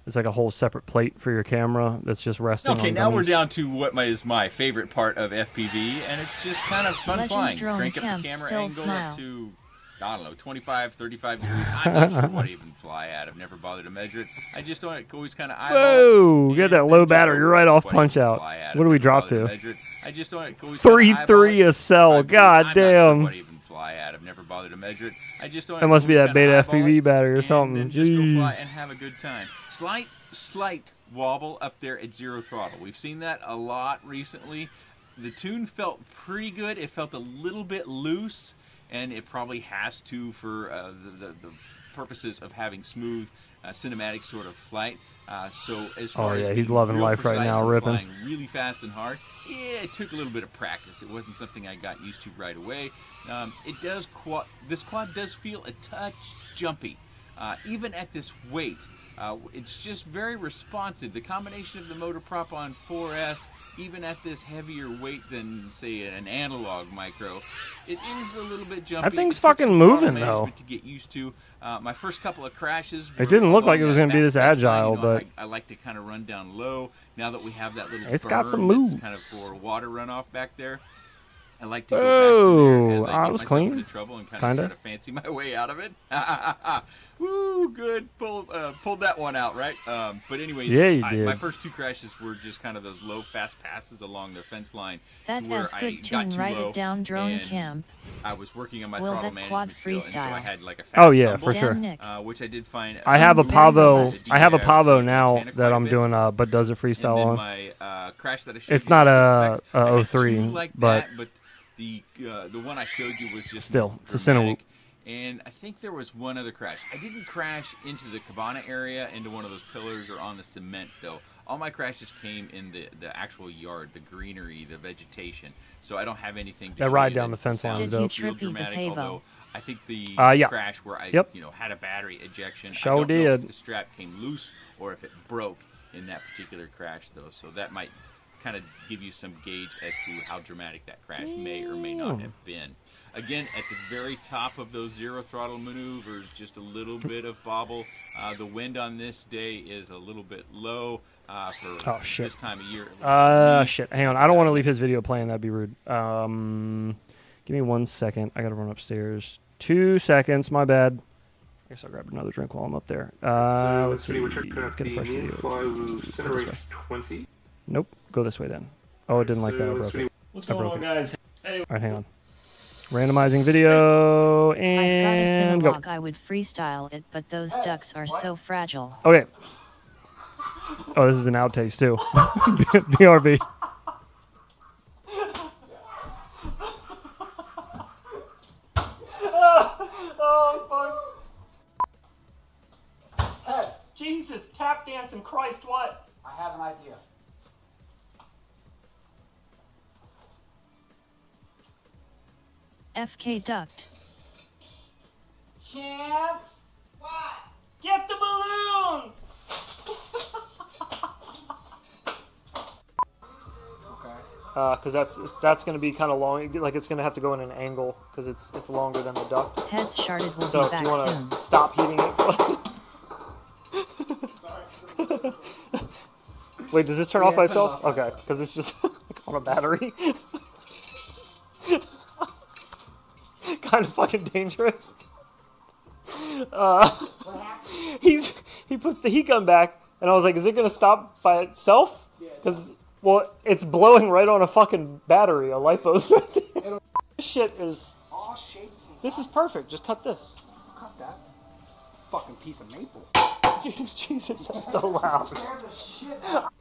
It's like a whole separate plate for your camera that's just resting. Okay, on now we're dummies. down to what is my favorite part of FPV, and it's just kind of fun Legend flying. drone Crank up camp, the camera still angle smile. up to, I don't know, 25, 35 degrees. I'm not sure what to even fly at. I've never bothered to measure it. I just don't always kind of eyeball it. Whoa! Get that low battery. You're right off What to punch even out. fly at. What do I've we never drop bothered to? measure it. I just don't always kinda eyeball 3-3 it. a cell. 5 God I'm not sure damn. what to even fly at. I've never bothered to measure it. I just don't That must be always that kinda beta eyeball FPV it battery or and something. then just go fly Jeez. and have a good time. Slight wobble up there at 0 throttle. We've seen that a lot recently. The tune felt pretty good. It felt a little bit loose, and it probably has to for the purposes of having smooth cinematic sort of flight. So as far as he's being loving real life right precise now, and ripping. flying really fast and hard, yeah, it took a little bit of practice. It wasn't something I got used to right away. This quad does feel a touch jumpy, even at this weight. It's just very responsive. The combination of the motor prop on 4S, even at this heavier weight than, say, an analog micro, it is a little bit jumpy. That thing's It took fucking some throttle moving, management though. to get used to. My first couple of crashes. It didn't look like it was going gonna be this agile, but I like to kind of run down low. Now that we have that little It's got some berm that's moves. kind of for water runoff back there. I like to go Oh, back to there as I that get was myself clean. into trouble and kind Kinda. of try to fancy my way out of it. Woo, good. Pulled that one out, right? But anyways, Yeah, you did. my first 2 crashes were just kind of those low, fast passes along the fence line. That to where has I good got tune. too Write low, it down, drone and camp. I was working on my Will throttle that quad management still, and so I freestyle? had like a fast Oh, yeah, tumble, for sure. Damn, Nick. which I did find. I have a Very Pavo. robust. I have a Pavo Yeah, now Montana that quite a I'm bit. doing but does it And freestyle then on. my crash that I showed It's you not with a Specs, I had 03, 2 like but that, but the one I showed you was just still, more it's a dramatic. Cinewhoop. And I think there was one other crash. I didn't crash into the cabana area, into one of those pillars, or on the cement, though. All my crashes came in the actual yard, the greenery, the vegetation. So I don't have anything to That show ride you down that the fence line is sounds Did you dope. real trippy the dramatic, Pavo? although I think the Yeah. crash where I Yep. had a battery ejection. Sure I don't know if did. the strap came loose or if it broke in that particular crash, though. So that might kind of give you some gauge as to how dramatic that crash may or may not have been. Again, at the very top of those 0 throttle maneuvers, just a little bit of bobble. The wind on this day is a little bit low for Oh, shit. this time of year. at least for me. Shit. Hang on. I don't want to leave his video playing. That'd be rude. Give me 1 second. I gotta run upstairs. 2 seconds. My bad. I guess I'll grab another drink while I'm up there. So Let's see. we're checking Let's out get a the fresh Mean video. Flywoo This Cinerace 20. Nope. Go this way then. Oh, it didn't like that. I broke it. What's I going broke on, it. guys? Hey. All right, hang on. Randomizing video I've got a and go. Cinewalk. I would freestyle it, but those ducks are so fragile. Okay. Oh, this is an outtakes too. BRB. Oh, fuck. Heads. Jesus, tap dancing, Christ, what? I have an idea. FK ducked. Chance? What? Get the balloons! Because that's going to be kind of long. Like it's going to have to go in an angle because it's longer than the duct. Heads sharded will So be if back you want soon. to stop heating it. Wait, does this turn off by itself? Okay, because it's just like on a battery. Kind of fucking dangerous. He puts the heat gun back, and I was like, is it gonna stop by itself? Because well, it's blowing right on a fucking battery, a lipos. This shit is. This is perfect. Just cut this. Cut that fucking piece of maple. Jesus, that's so loud. Scared the shit out.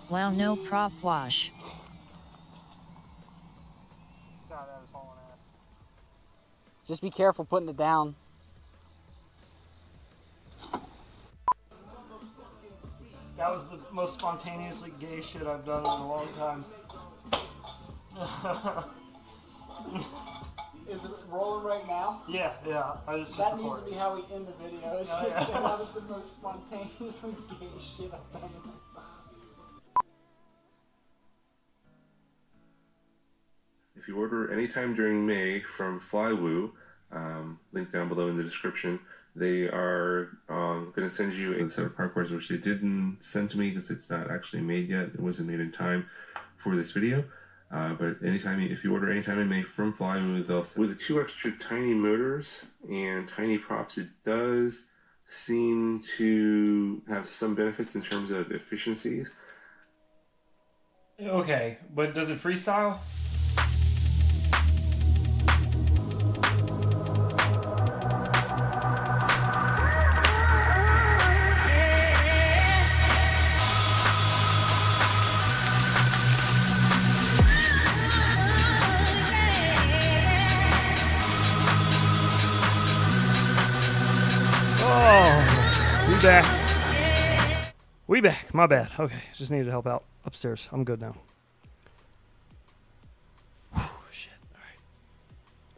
Wow, no prop wash. God, that was hauling ass. Just be careful putting it down. That was the most spontaneously gay shit I've done in a long time. Is it rolling right now? Yeah. I just That record. needs to be how we end the video. It's Oh, just yeah. that was the most spontaneously gay shit I've done in my life. If you order anytime during May from Flywoo, link down below in the description, they are going to send you a set of parkours, which they didn't send to me because it's not actually made yet. It wasn't made in time for this video. But anytime, if you order anytime in May from Flywoo, they'll send with the 2 extra tiny motors and tiny props. It does seem to have some benefits in terms of efficiencies. Okay, but does it freestyle? Oh, we back. We back. My bad. Okay, just needed help out upstairs. I'm good now. Whew, shit. All right.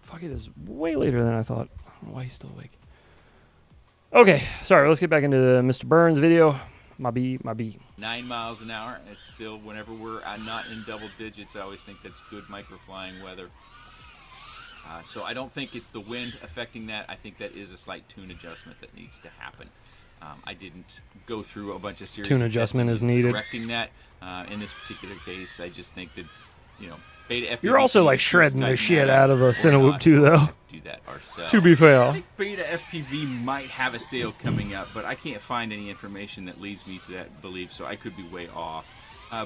Fuck, it is way later than I thought. I don't know why he's still awake. Okay, sorry. Let's get back into the Mr. Burns video. My B. 9 miles an hour. It's still, whenever we're not in double digits, I always think that's good microflying weather. So I don't think it's the wind affecting that. I think that is a slight tune adjustment that needs to happen. I didn't go through a bunch of series Tune of adjustment testing is and needed. correcting that. In this particular case, I just think that, beta FPV. You're also like shredding the shit out of a tinywhoop too, though. Do that ourselves. To be fair. I think beta FPV might have a sale coming up, but I can't find any information that leads me to that belief, so I could be way off.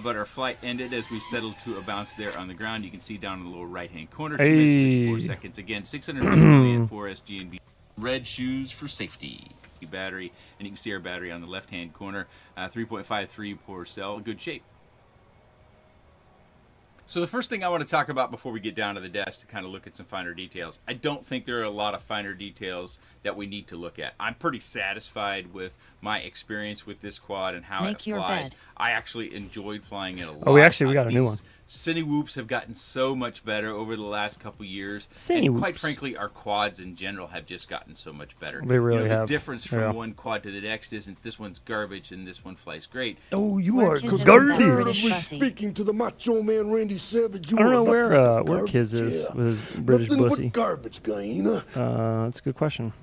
But our flight ended as we settled to a bounce there on the ground. You can see down in the lower right-hand corner, 2 minutes and 54 seconds. Again, 650 million 4SG and B. Red shoes for safety. Battery, and you can see our battery on the left-hand corner. 3.53 per cell. Good shape. So the first thing I want to talk about before we get down to the desk to kind of look at some finer details. I don't think there are a lot of finer details that we need to look at. I'm pretty satisfied with my experience with this quad and how it flies. I actually enjoyed flying it a lot. Oh, we got a new one. Tinywhoops have gotten so much better over the last couple years. Tinywhoops. And quite frankly, our quads in general have just gotten so much better. They really have. The difference from one quad to the next isn't this one's garbage and this one flies great. Oh, you are garbage. Comparatively speaking to the Macho Man Randy Savage, you I don't know are where Kiz is with his British nothing pussy. but garbage, guy. That's a good question.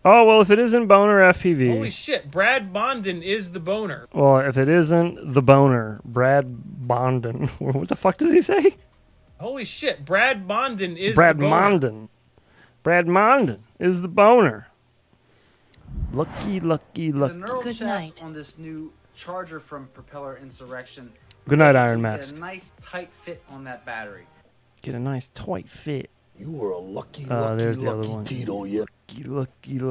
Oh, well, if it isn't boner FPV. Holy shit, Brad Bondin is the boner. Well, if it isn't the boner, Brad Bondin. What the fuck does he say? Holy shit, Brad Bondin is Brad the boner. Mondin. Brad Mondin is the boner. Lucky. The neural Good shafts night. on this new charger from Propeller Insurrection. Good night, you can Iron see Mask. A nice tight fit on that battery. Get a nice tight fit. You are a lucky There's the other one. Tito, yeah. Lucky.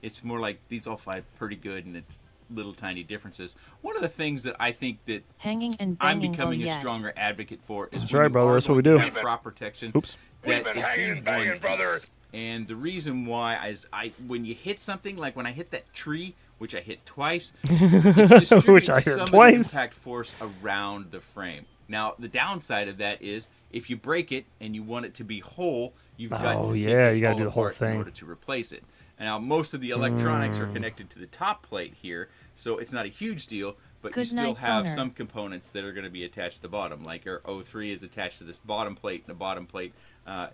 It's more like these all fly pretty good, and it's little tiny differences. One of the things that I think that Hanging and I'm banging becoming will a yet. stronger advocate for is That's when right, you brother. are That's what we going do. to have crop protection. Oops. That We've been it hanging and be banging, one brother. piece. And the reason why is when you hit something, like when I hit that tree, which I hit twice, it distributes Which I hit some twice. of the impact force around the frame. Now, the downside of that is if you break it and you want it to be whole, you've got to take this you gotta all do the whole apart thing. in order to replace it. Now, most of the electronics are connected to the top plate here, so it's not a huge deal, but you Good still night, have boner. some components that are going to be attached to the bottom. Like our O3 is attached to this bottom plate, and the bottom plate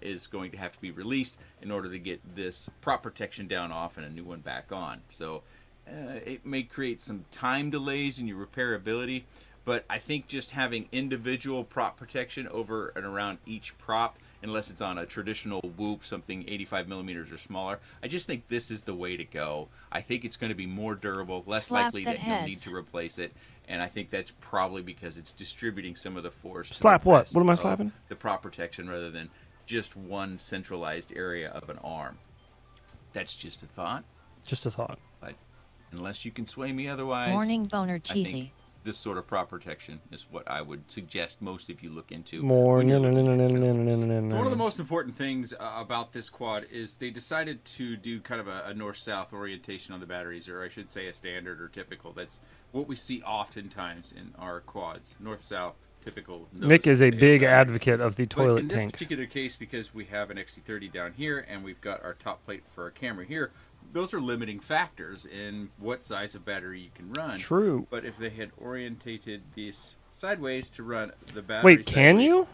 is going to have to be released in order to get this prop protection down off and a new one back on. So it may create some time delays in your repairability, but I think just having individual prop protection over and around each prop, unless it's on a traditional whoop, something 85 millimeters or smaller, I just think this is the way to go. I think it's going to be more durable, less Slap likely that that you'll heads. need to replace it, and I think that's probably because it's distributing some of the force. to Slap the what? rest What am I of slapping? The prop protection rather than just one centralized area of an arm. That's just a thought. Just a thought. But unless you can sway me otherwise. Morning boner I TV. think this sort of prop protection is what I would suggest most of you look into. More. when you're looking at setups. So one of the most important things about this quad is they decided to do kind of a north-south orientation on the batteries, or I should say a standard or typical. That's what we see oftentimes in our quads, north-south, typical. Nick is a big advocate of the toilet in this tank. particular case, because we have an XT30 down here and we've got our top plate for our camera here, those are limiting factors in what size of battery you can run. True. But if they had orientated this sideways to run the battery Wait, can you?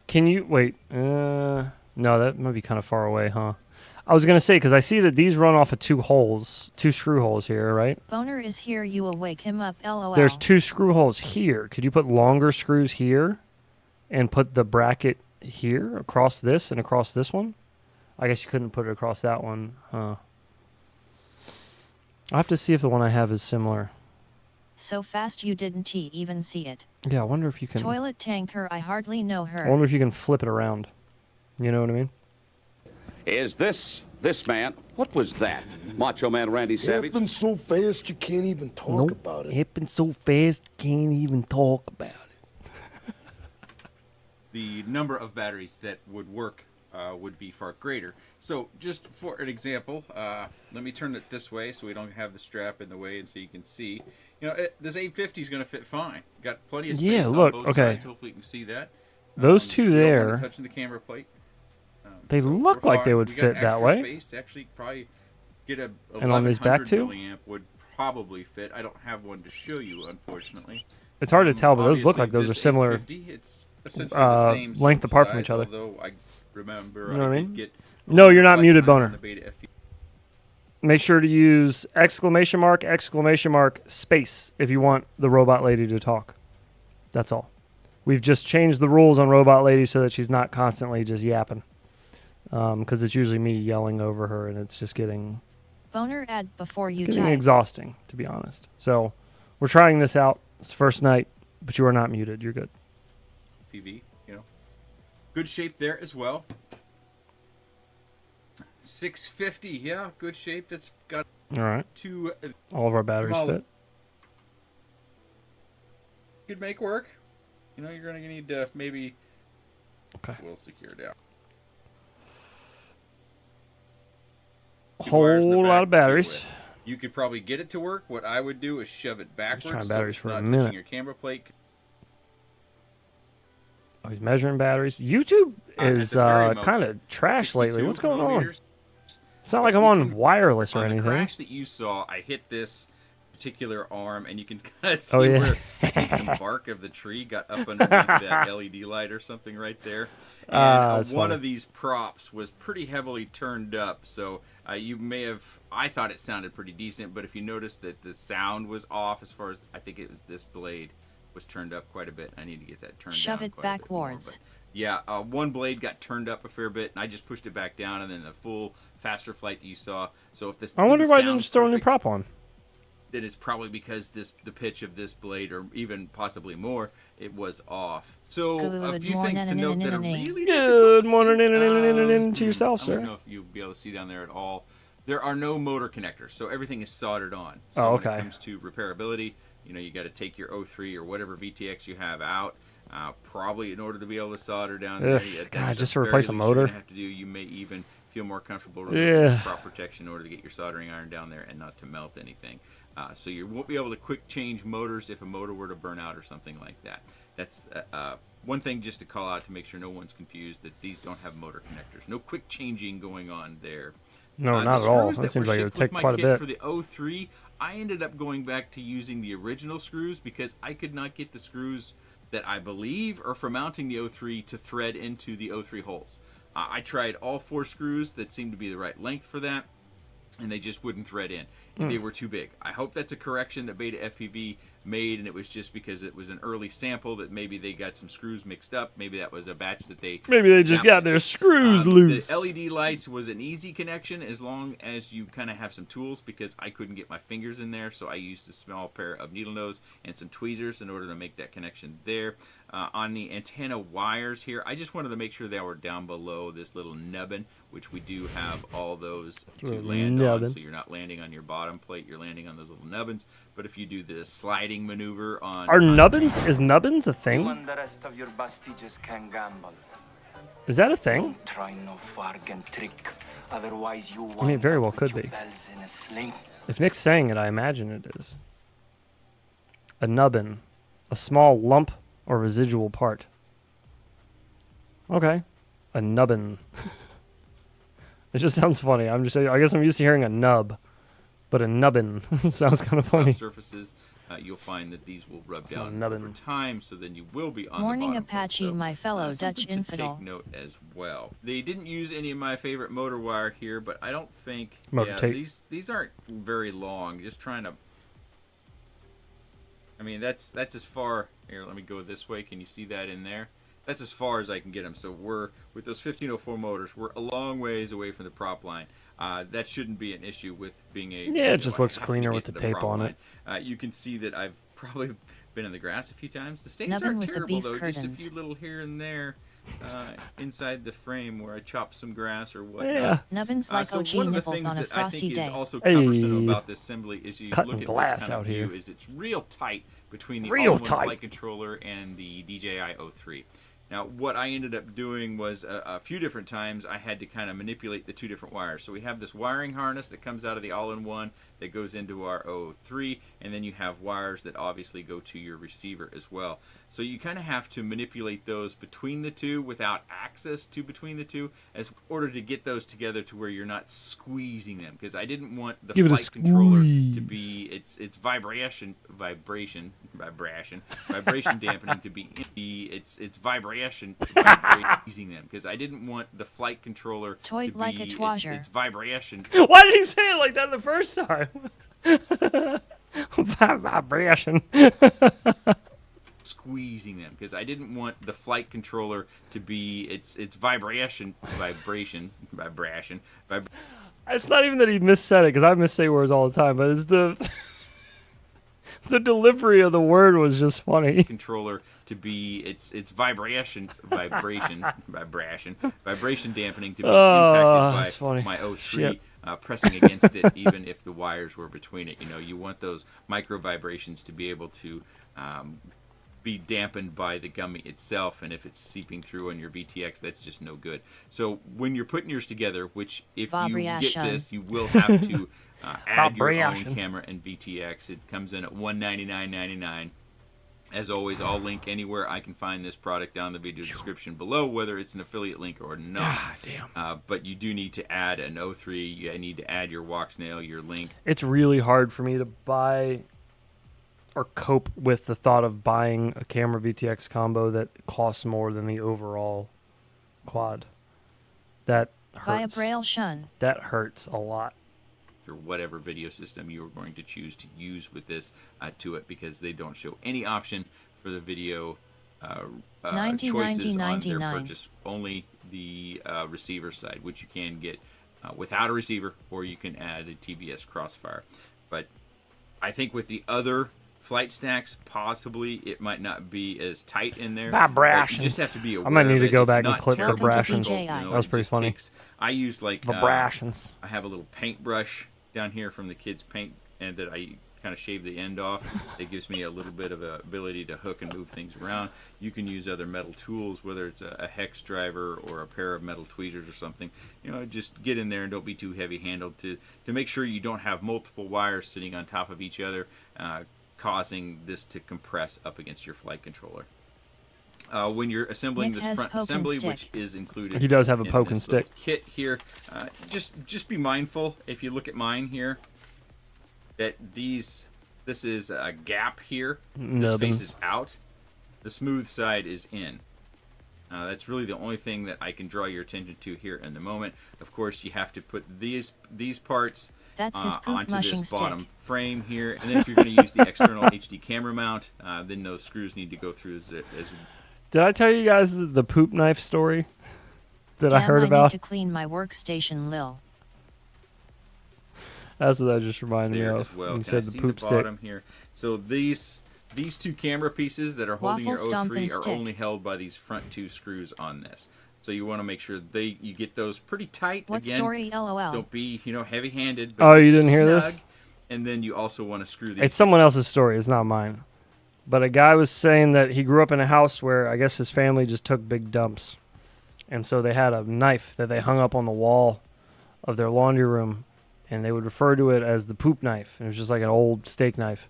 Can you? Wait. No, that might be kind of far away, huh? I was going to say, because I see that these run off of two screw holes here, right? Boner is here, you will wake him up, LOL. There's 2 screw holes here. Could you put longer screws here and put the bracket here across this and across this one? I guess you couldn't put it across that one, huh? I'll have to see if the one I have is similar. So fast you didn't even see it. Yeah, I wonder if you can... Toilet tanker, I hardly know her. I wonder if you can flip it around. You know what I mean? Is this man? What was that? Macho Man Randy Savage? Happened so fast you can't even talk about it. Happened so fast can't even talk about it. The number of batteries that would work would be far greater. So just for an example, let me turn it this way so we don't have the strap in the way and so you can see. You know, this 850 is going to fit fine. Got plenty of space on both sides. Hopefully you can see that. Those two there, touching the camera plate. they look like they would fit that way. Space. Actually, probably get a and on this back too? milliamp would probably fit. I don't have one to show you, unfortunately. It's hard to tell, but those look like those are similar it's essentially the same length apart size, from each other. Although I remember you know what I did mean? Get no, you're not muted, on Boner. the Beta FP. Make sure to use exclamation mark, space if you want the robot lady to talk. That's all. We've just changed the rules on robot lady so that she's not constantly just yapping. Because it's usually me yelling over her, and it's just getting... Boner ad before you getting type. exhausting, to be honest. So, we're trying this out. It's the first night, but you are not muted. You're good. PV, you know. Good shape there as well. 650, yeah, good shape. That's got all right. All of our batteries fit. Could make work. You know, you're going to need maybe... Okay. We'll secure down. A whole lot of batteries. You could probably get it to work. What I would do is shove it backwards. Just trying batteries so for a not minute. touching your camera plate. Oh, he's measuring batteries. YouTube is kind of trash lately. What's going on? It's not like I'm on wireless or anything. The crash that you saw, I hit this particular arm, and you can kind of see where some bark of the tree got up underneath that LED light or something right there. And one of these props was pretty heavily turned up, so you may have... I thought it sounded pretty decent, but if you notice that the sound was off as far as... I think it was this blade was turned up quite a bit. I need to get that turned down. Shove it backwards. More, yeah, one blade got turned up a fair bit, and I just pushed it back down, and then the full faster flight that you saw. So if this... I wonder why I didn't just throw a new prop on. Then it's probably because the pitch of this blade, or even possibly more, it was off. So a few things to note that are really good morning to yourself, sir. I don't know if you'll be able to see down there at all. There are no motor connectors, so everything is soldered on. So when it comes to repairability, you know, you got to take your 03 or whatever VTX you have out, probably in order to be able to solder down there. God, just to replace a motor. You're gonna have to do. You may even feel more comfortable with prop protection in order to get your soldering iron down there and not to melt anything. So you won't be able to quick change motors if a motor were to burn out or something like that. That's one thing just to call out to make sure no one's confused that these don't have motor connectors. No quick changing going on there. No, not at all. That seems like it would take quite a bit. For the 03, I ended up going back to using the original screws because I could not get the screws that I believe are for mounting the 03 to thread into the 03 holes. I tried all 4 screws that seemed to be the right length for that, and they just wouldn't thread in. They were too big. I hope that's a correction that Beta FPV made, and it was just because it was an early sample that maybe they got some screws mixed up. Maybe that was a batch that they... Maybe they just got their screws loose. The LED lights was an easy connection as long as you kind of have some tools, because I couldn't get my fingers in there, so I used a small pair of needle nose and some tweezers in order to make that connection there. On the antenna wires here, I just wanted to make sure they were down below this little nubbin, which we do have all those to land on, so you're not landing on your bottom plate, you're landing on those little nubbins. But if you do the sliding maneuver on... Are nubbins? Is nubbins a thing? You and the rest of your bastages can gamble. Is that a thing? Don't try no bargain trick. Otherwise you I mean, it very well could be. in a sling. If Nick's saying it, I imagine it is. A nubbin. A small lump or residual part. Okay. A nubbin. It just sounds funny. I guess I'm used to hearing a nub. But a nubbin sounds kind of funny. Surfaces, you'll find that these will rub down over time, so then you will be on Morning the bottom Apache, plate. So, my fellow Dutch to infidel. take note as well. They didn't use any of my favorite motor wire here, but I don't think tape. these aren't very long. Just trying to... I mean, that's as far... Here, let me go this way. Can you see that in there? That's as far as I can get them. So we're, with those 1504 motors, we're a long ways away from the prop line. That shouldn't be an issue with being a... Yeah, it just looks cleaner with the tape on it. You can see that I've probably been in the grass a few times. The stains Nubbin aren't with the terrible, beef though. Just a curtains. few little here and there inside the frame where I chopped some grass or whatnot. Yeah. Nubbins like So OG one of the nipples things on a that I frosty think day. is also Hey. cumbersome about this assembly is you Cutting look at glass this kind out of view, here. is it's real tight between the Real all-in-one tight. flight controller and the DJI O3. Now, what I ended up doing was a few different times I had to kind of manipulate the two different wires. So we have this wiring harness that comes out of the all-in-one that goes into our O3, and then you have wires that obviously go to your receiver as well. So you kind of have to manipulate those between the two without access to between the two, as in order to get those together to where you're not squeezing them. Because I didn't want the Give it a flight controller to squeeze. be its vibration dampening to be its vibration vibrating them. Because I didn't want the flight controller Toyed to like be a twasher. its vibration. Why did he say it like that the first time? Vibration. Squeezing them, because I didn't want the flight controller to be its vibration. It's not even that he missaid it, because I missay words all the time, but it's the delivery of the word was just funny. Controller to be its vibration dampening to be that's impacted funny. by my O3 Shit. pressing against it, even if the wires were between it. You know, you want those micro vibrations to be able to be dampened by the gummy itself, and if it's seeping through on your VTX, that's just no good. So when you're putting yours together, which if you get Vibration. this, you will have to add your own Vibration. camera and VTX. It comes in at $199.99. As always, I'll link anywhere I can find this product down in the video description below, whether it's an affiliate link or not. God damn. But you do need to add an O3. You need to add your Walksnail, your link. It's really hard for me to buy or cope with the thought of buying a camera VTX combo that costs more than the overall quad. That Buy a hurts. braille shun. That hurts a lot. Or whatever video system you are going to choose to use with this to it, because they don't show any option for the video choices on their purchase. Only the receiver side, which you can get without a receiver, or you can add a TBS Crossfire. But I think with the other flight stacks, possibly it might not be as tight in there. Vibrations. You just have to be aware. I might need of to it. go It's back and not clip terribly vibrations. difficult, That was it pretty just funny. I used like Vibrations. I have a little paintbrush down here from the kids' paint, and that I kind of shave the end off. It gives me a little bit of a ability to hook and move things around. You can use other metal tools, whether it's a hex driver or a pair of metal tweezers or something. You know, just get in there and don't be too heavy-handled to make sure you don't have multiple wires sitting on top of each other, causing this to compress up against your flight controller. When you're assembling Nick this has front poke and assembly, stick. which is included, He does have a in poke and this little stick. kit here. Just be mindful, if you look at mine here, that this is a gap here. This Nubbins. faces out. The smooth side is in. That's really the only thing that I can draw your attention to here in the moment. Of course, you have to put these parts That's his poop onto mushing this bottom stick. frame here. And then if you're going to use the external HD camera mount, then those screws need to go through as Did I tell you guys the poop knife story that I Damn, heard I about? need to clean my workstation, Lil. That's what that just reminded me there of. as well. When you Can I said the see poop the stick. bottom here? So these two camera pieces that are holding Waffle your stomping O3 are stick. only held by these front two screws on this. So you want to make sure you get those pretty tight. What Again, story, LOL? Don't be heavy-handed. But Oh, you didn't hear this? snug. And then you also want to screw these. It's someone else's story. It's not mine. But a guy was saying that he grew up in a house where I guess his family just took big dumps. And so they had a knife that they hung up on the wall of their laundry room. And they would refer to it as the poop knife. And it was just like an old steak knife.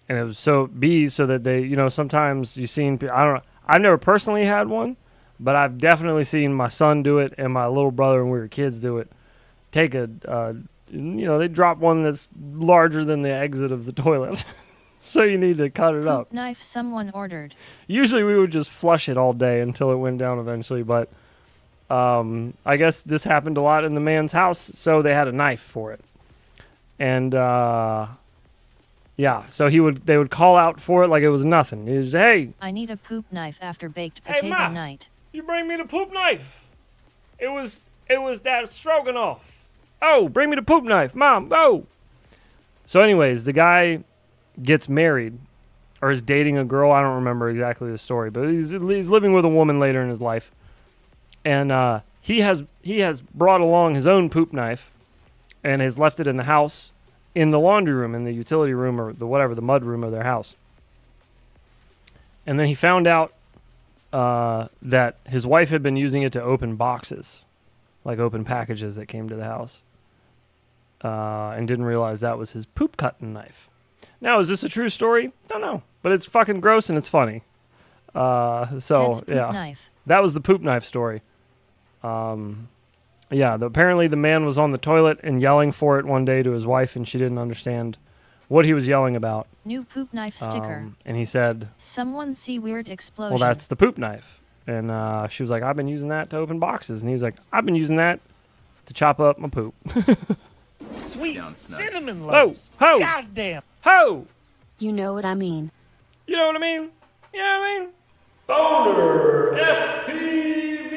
And it was so that they, sometimes you've seen, I don't know, I've never personally had one. But I've definitely seen my son do it and my little brother when we were kids do it. Take they drop one that's larger than the exit of the toilet. So you need to cut it up. Poop knife someone ordered. Usually we would just flush it all day until it went down eventually. But I guess this happened a lot in the man's house. So they had a knife for it. And yeah, so they would call out for it like it was nothing. He was, hey. I need a poop knife after baked potato Ma. night. You bring me the poop knife. It was that stroganoff. Oh, bring me the poop knife, Mom. Oh. So anyways, the guy gets married or is dating a girl. I don't remember exactly the story, but he's living with a woman later in his life. And he has brought along his own poop knife and has left it in the house in the laundry room, in the utility room or the mud room of their house. And then he found out that his wife had been using it to open boxes, like open packages that came to the house, and didn't realize that was his poop cutting knife. Now, is this a true story? Don't know, but it's fucking gross and it's funny. So yeah, knife. That was the poop knife story. Yeah, apparently the man was on the toilet and yelling for it one day to his wife, and she didn't understand what he was yelling about. New poop knife sticker. And he said, Someone see weird explosion. well, that's the poop knife. And she was like, I've been using that to open boxes. And he was like, I've been using that to chop up my poop. Sweet cinnamon Ho, loaves. ho. Goddamn. Ho! You know what I mean. You know what I mean? You know what I mean? Boner FPV.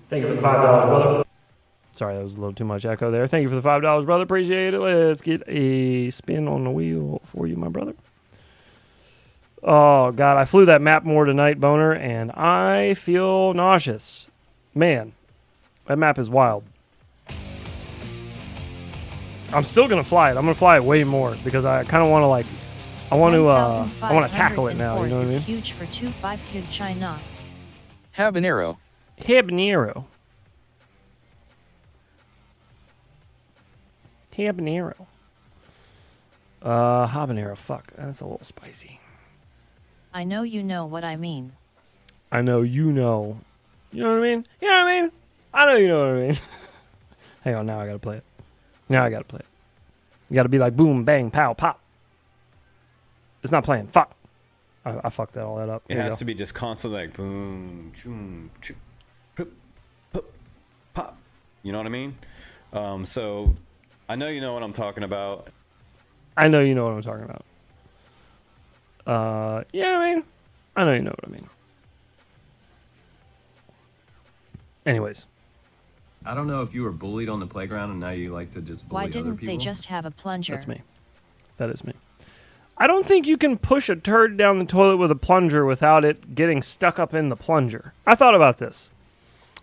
Thank you for the $5, brother. Sorry, that was a little too much echo there. Thank you for the $5, brother. Appreciate it. Let's get a spin on the wheel for you, my brother. Oh, God, I flew that map more tonight, Boner, and I feel nauseous. Man, that map is wild. I'm still going to fly it. I'm going to fly it way more because I kind of want to, I want to tackle it now. You know what I mean? Huge for 2.5 kid China. Habanero. Habanero. Habanero. Fuck, that's a little spicy. I know you know what I mean. I know you know. You know what I mean? You know what I mean? I know you know what I mean. Hang on, now I gotta play it. Now I gotta play it. You gotta be like boom, bang, pow, pop. It's not playing. Fuck. I fucked all that up. It has to be just constantly like boom, choom, choom, pop, pop, pop. You know what I mean? So I know you know what I'm talking about. I know you know what I'm talking about. You know what I mean? I know you know what I mean. Anyways. I don't know if you were bullied on the playground and now you like to just bully Why other didn't people. they just have a plunger? That's me. That is me. I don't think you can push a turd down the toilet with a plunger without it getting stuck up in the plunger. I thought about this.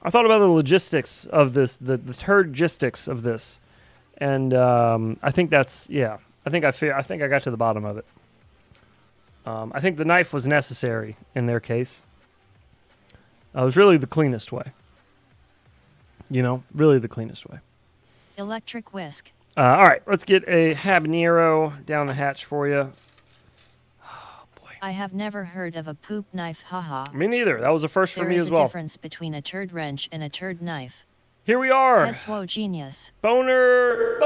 I thought about the logistics of this, the turd-gistics of this. And I think that's, yeah. I think I got to the bottom of it. I think the knife was necessary in their case. It was really the cleanest way. You know, really the cleanest way. Electric whisk. All right, let's get a habanero down the hatch for you. I have never heard of a poop knife, haha. Me neither. That was a first for me as well. There is a difference between a turd wrench and a turd knife. Here we are. That's whoa genius. Boner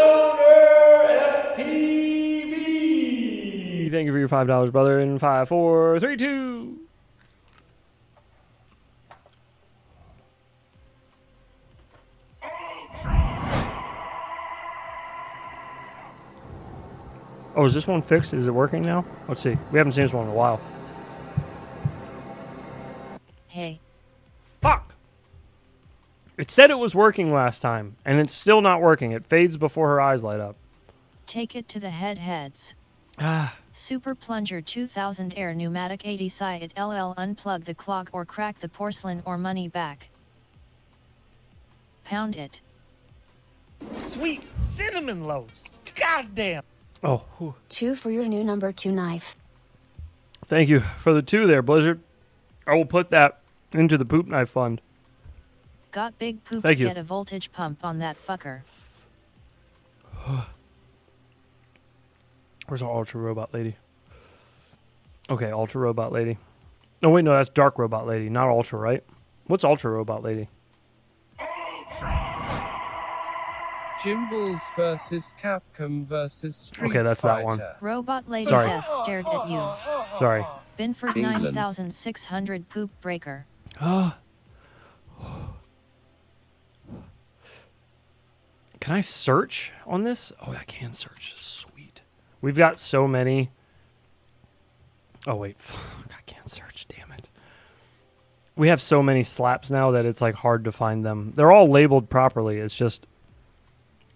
FPV. Thank you for your $5, brother. In 5, 4, 3, 2. Oh, is this one fixed? Is it working now? Let's see. We haven't seen this one in a while. Hey. Fuck! It said it was working last time, and it's still not working. It fades before her eyes light up. Take it to the heads. Ah. Super Plunger 2000 Air Pneumatic 80 Psi it LL unplug the clog or crack the porcelain or money back. Pound it. Sweet cinnamon loaves. Goddamn. Oh. Whew. 2 for your new number 2 knife. Thank you for the 2 there, Blizzard. I will put that into the poop knife fund. Got big poops. Thank you. Get a voltage pump on that fucker. Where's our Ultra Robot Lady? Okay, Ultra Robot Lady. No, wait, no, that's Dark Robot Lady, not Ultra, right? What's Ultra Robot Lady? Jimballs versus Capcom versus Street Okay, that's Fighter. that one. Robot Lady Sorry. Death stared at you. Sorry. Binford 9600 poop breaker. Can I search on this? Oh, I can search. Sweet. We've got so many. Oh, wait. Fuck, I can't search. Damn it. We have so many slaps now that it's like hard to find them. They're all labeled properly. It's just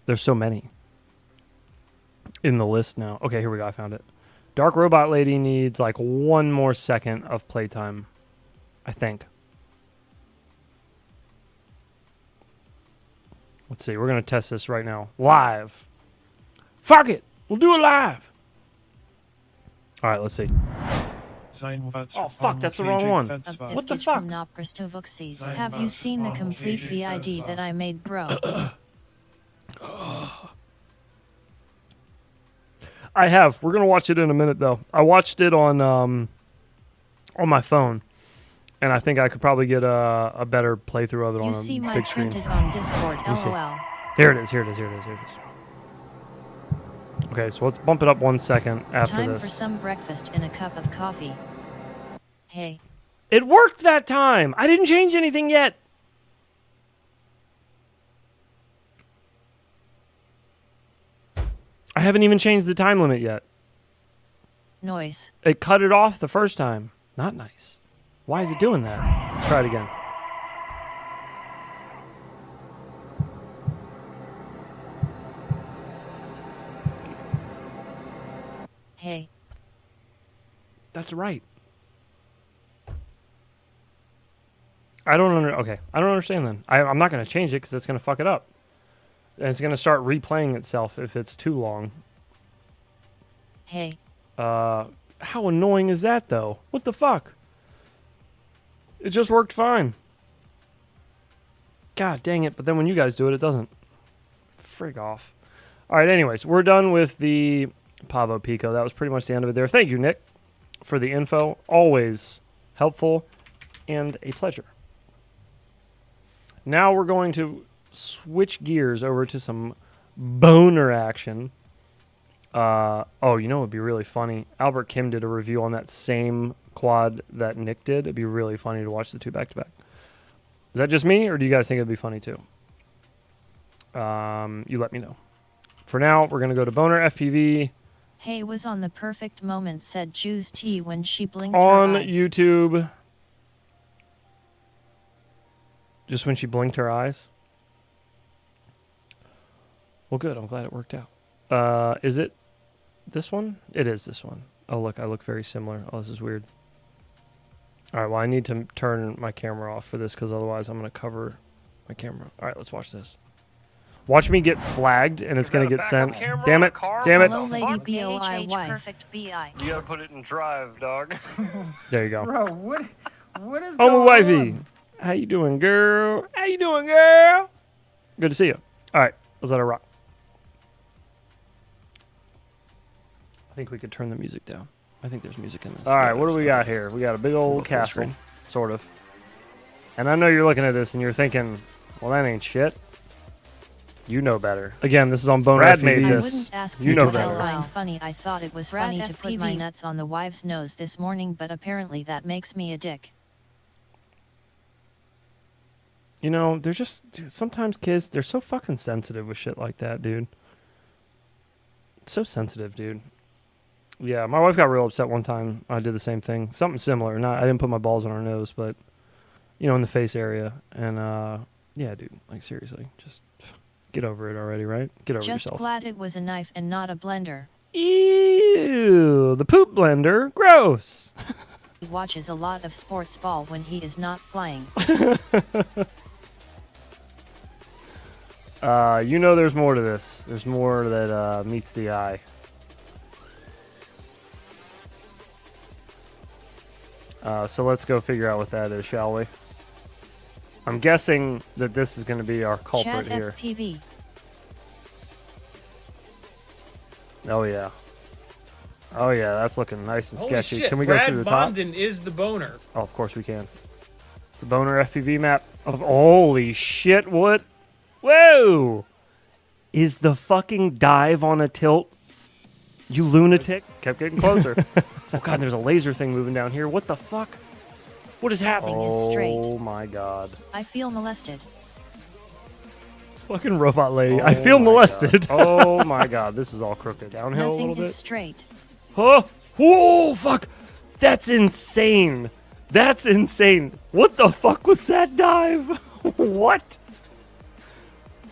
there's so many in the list now. Okay, here we go. I found it. Dark Robot Lady needs like 1 more second of playtime, I think. Let's see. We're going to test this right now. Live. Fuck it. We'll do it live. All right, let's see. Oh, fuck. That's the wrong one. What the fuck? Have you seen the complete VID that I made, bro? I have. We're going to watch it in a minute, though. I watched it on my phone. And I think I could probably get a better playthrough of it on a big screen. On Discord, LOL. Here it is. Okay, so let's bump it up 1 second after Time this. for some breakfast and a cup of coffee. Hey. It worked that time. I didn't change anything yet. I haven't even changed the time limit yet. Noise. It cut it off the first time. Not nice. Why is it doing that? Let's try it again. Hey. That's right. I don't understand then. I'm not going to change it because it's going to fuck it up. And it's going to start replaying itself if it's too long. Hey. How annoying is that though? What the fuck? It just worked fine. God dang it. But then when you guys do it, it doesn't. Frig off. All right, anyways. We're done with the Pavo Pico. That was pretty much the end of it there. Thank you, Nick, for the info. Always helpful and a pleasure. Now we're going to switch gears over to some boner action. Oh, you know what would be really funny? Albert Kim did a review on that same quad that Nick did. It'd be really funny to watch the 2 back-to-back. Is that just me, or do you guys think it'd be funny too? You let me know. For now, we're going to go to Boner FPV. Hey was on the perfect moment, said Juice T when she blinked On her eyes. YouTube. Just when she blinked her eyes? Well, good. I'm glad it worked out. Is it this one? It is this one. Oh, look. I look very similar. Oh, this is weird. All right. Well, I need to turn my camera off for this because otherwise I'm going to cover my camera. All right. Let's watch this. Watch me get flagged and it's going to get sent. Damn it. Damn it. Hello, lady B-O-I-Y. Perfect B-I. You gotta put it in drive, dog. There you go. Bro, what is Oh, going my wifey. on? How you doing, girl? How you doing, girl? Good to see you. All right. Let's let her rock. I think we could turn the music down. I think there's music in this. All right, what do we got here? We got a big old castle, sort of. And I know you're looking at this and you're thinking, well, that ain't shit. You know better. Again, this is on Boner Brad FPV. made this. I wouldn't ask You you know to better. find funny. I thought it was funny to put my nuts on the wife's nose this morning, but apparently that makes me a dick. You know, they're just sometimes kids, they're so fucking sensitive with shit like that, dude. So sensitive, dude. Yeah, my wife got real upset one time. I did the same thing. Something similar. I didn't put my balls on her nose, but, in the face area. And, yeah, dude, like, seriously, just get over it already, right? Get over Just yourself. glad it was a knife and not a blender. Ew, the poop blender. Gross. He watches a lot of sports ball when he is not flying. There's more to this. There's more that meets the eye. So let's go figure out what that is, shall we? I'm guessing that this is going to be our culprit Chat here. FPV. Oh yeah. Oh yeah, that's looking nice and Holy sketchy. shit, Can we Brad go through the top? Bondon is the boner. Oh, of course we can. It's a boner FPV map of holy shit, what? Whoa! Is the fucking dive on a tilt? You lunatic. Kept getting closer. Oh god, there's a laser thing moving down here. What the fuck? What is happening? Nothing is straight. Oh my god. I feel molested. Fucking robot lady. Oh I feel my molested. Oh my god, this is all crooked. Downhill a Nothing little is bit. straight. Oh, whoa, fuck. That's insane. That's insane. What the fuck was that dive? What?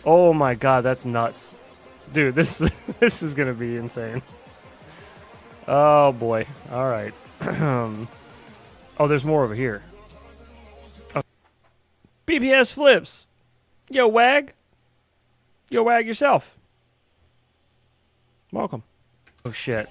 Oh my god, that's nuts. Dude, this is going to be insane. Oh boy. All right. Oh, there's more over here. Oh. BPS flips. Yo, wag. Yo, wag yourself. Welcome. Oh shit.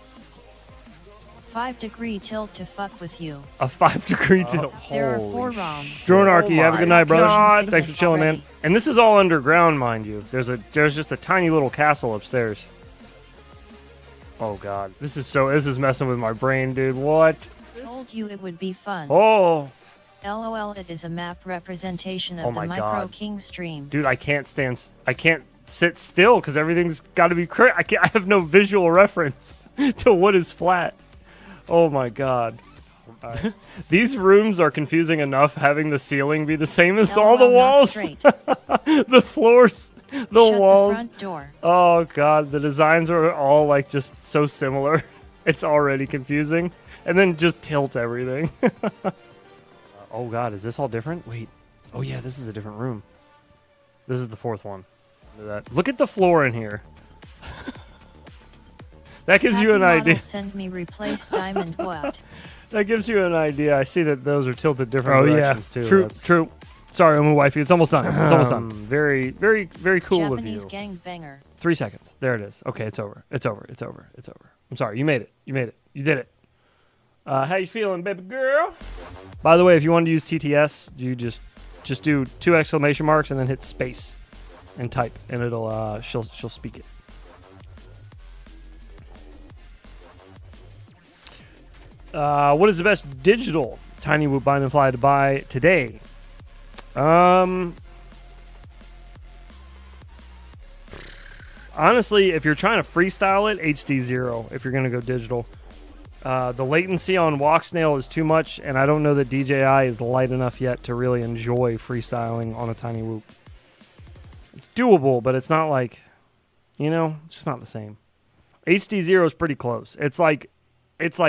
5-degree tilt to fuck with you. A 5-degree tilt. There are 4 Holy ROMs. Dronarchy, have a good night, brother. God. Thanks for chilling, man. And this is all underground, mind you. There's just a tiny little castle upstairs. Oh god, this is messing with my brain, dude. What? Told you it would be fun. Oh. LOL, it is a map representation of Oh the my Micro God. King stream. Dude, I can't sit still because everything's got to be I have no visual reference to what is flat. Oh my god. These rooms are confusing enough having the ceiling be the same as all the LOL, not walls. straight. The floors, the Shut walls. the front door. Oh god, the designs are all like just so similar. It's already confusing. And then just tilt everything. Oh god, is this all different? Wait. Oh yeah, this is a different room. This is the 4th one. Look at the floor in here. That gives you an Happy idea. model Send me replace diamond what? That gives you an idea. I see that those are tilted different directions too. True, That's, true. Sorry, I'm a wifey. It's almost done. It's almost done. Very, very, very cool Japanese of you. gangbanger. 3 seconds. There it is. Okay, it's over. It's over. It's over. It's over. I'm sorry. You made it. You made it. You did it. How you feeling, baby girl? By the way, if you want to use TTS, you just do 2 exclamation marks and then hit space and type, and it'll she'll speak it. What is the best digital tinywhoop bind and fly to buy today? Honestly, if you're trying to freestyle it, HD 0 if you're going to go digital. The latency on Walksnail is too much, and I don't know that DJI is light enough yet to really enjoy freestyling on a tinywhoop. It's doable, but it's not like, it's just not the same. HD 0 is pretty close. It's like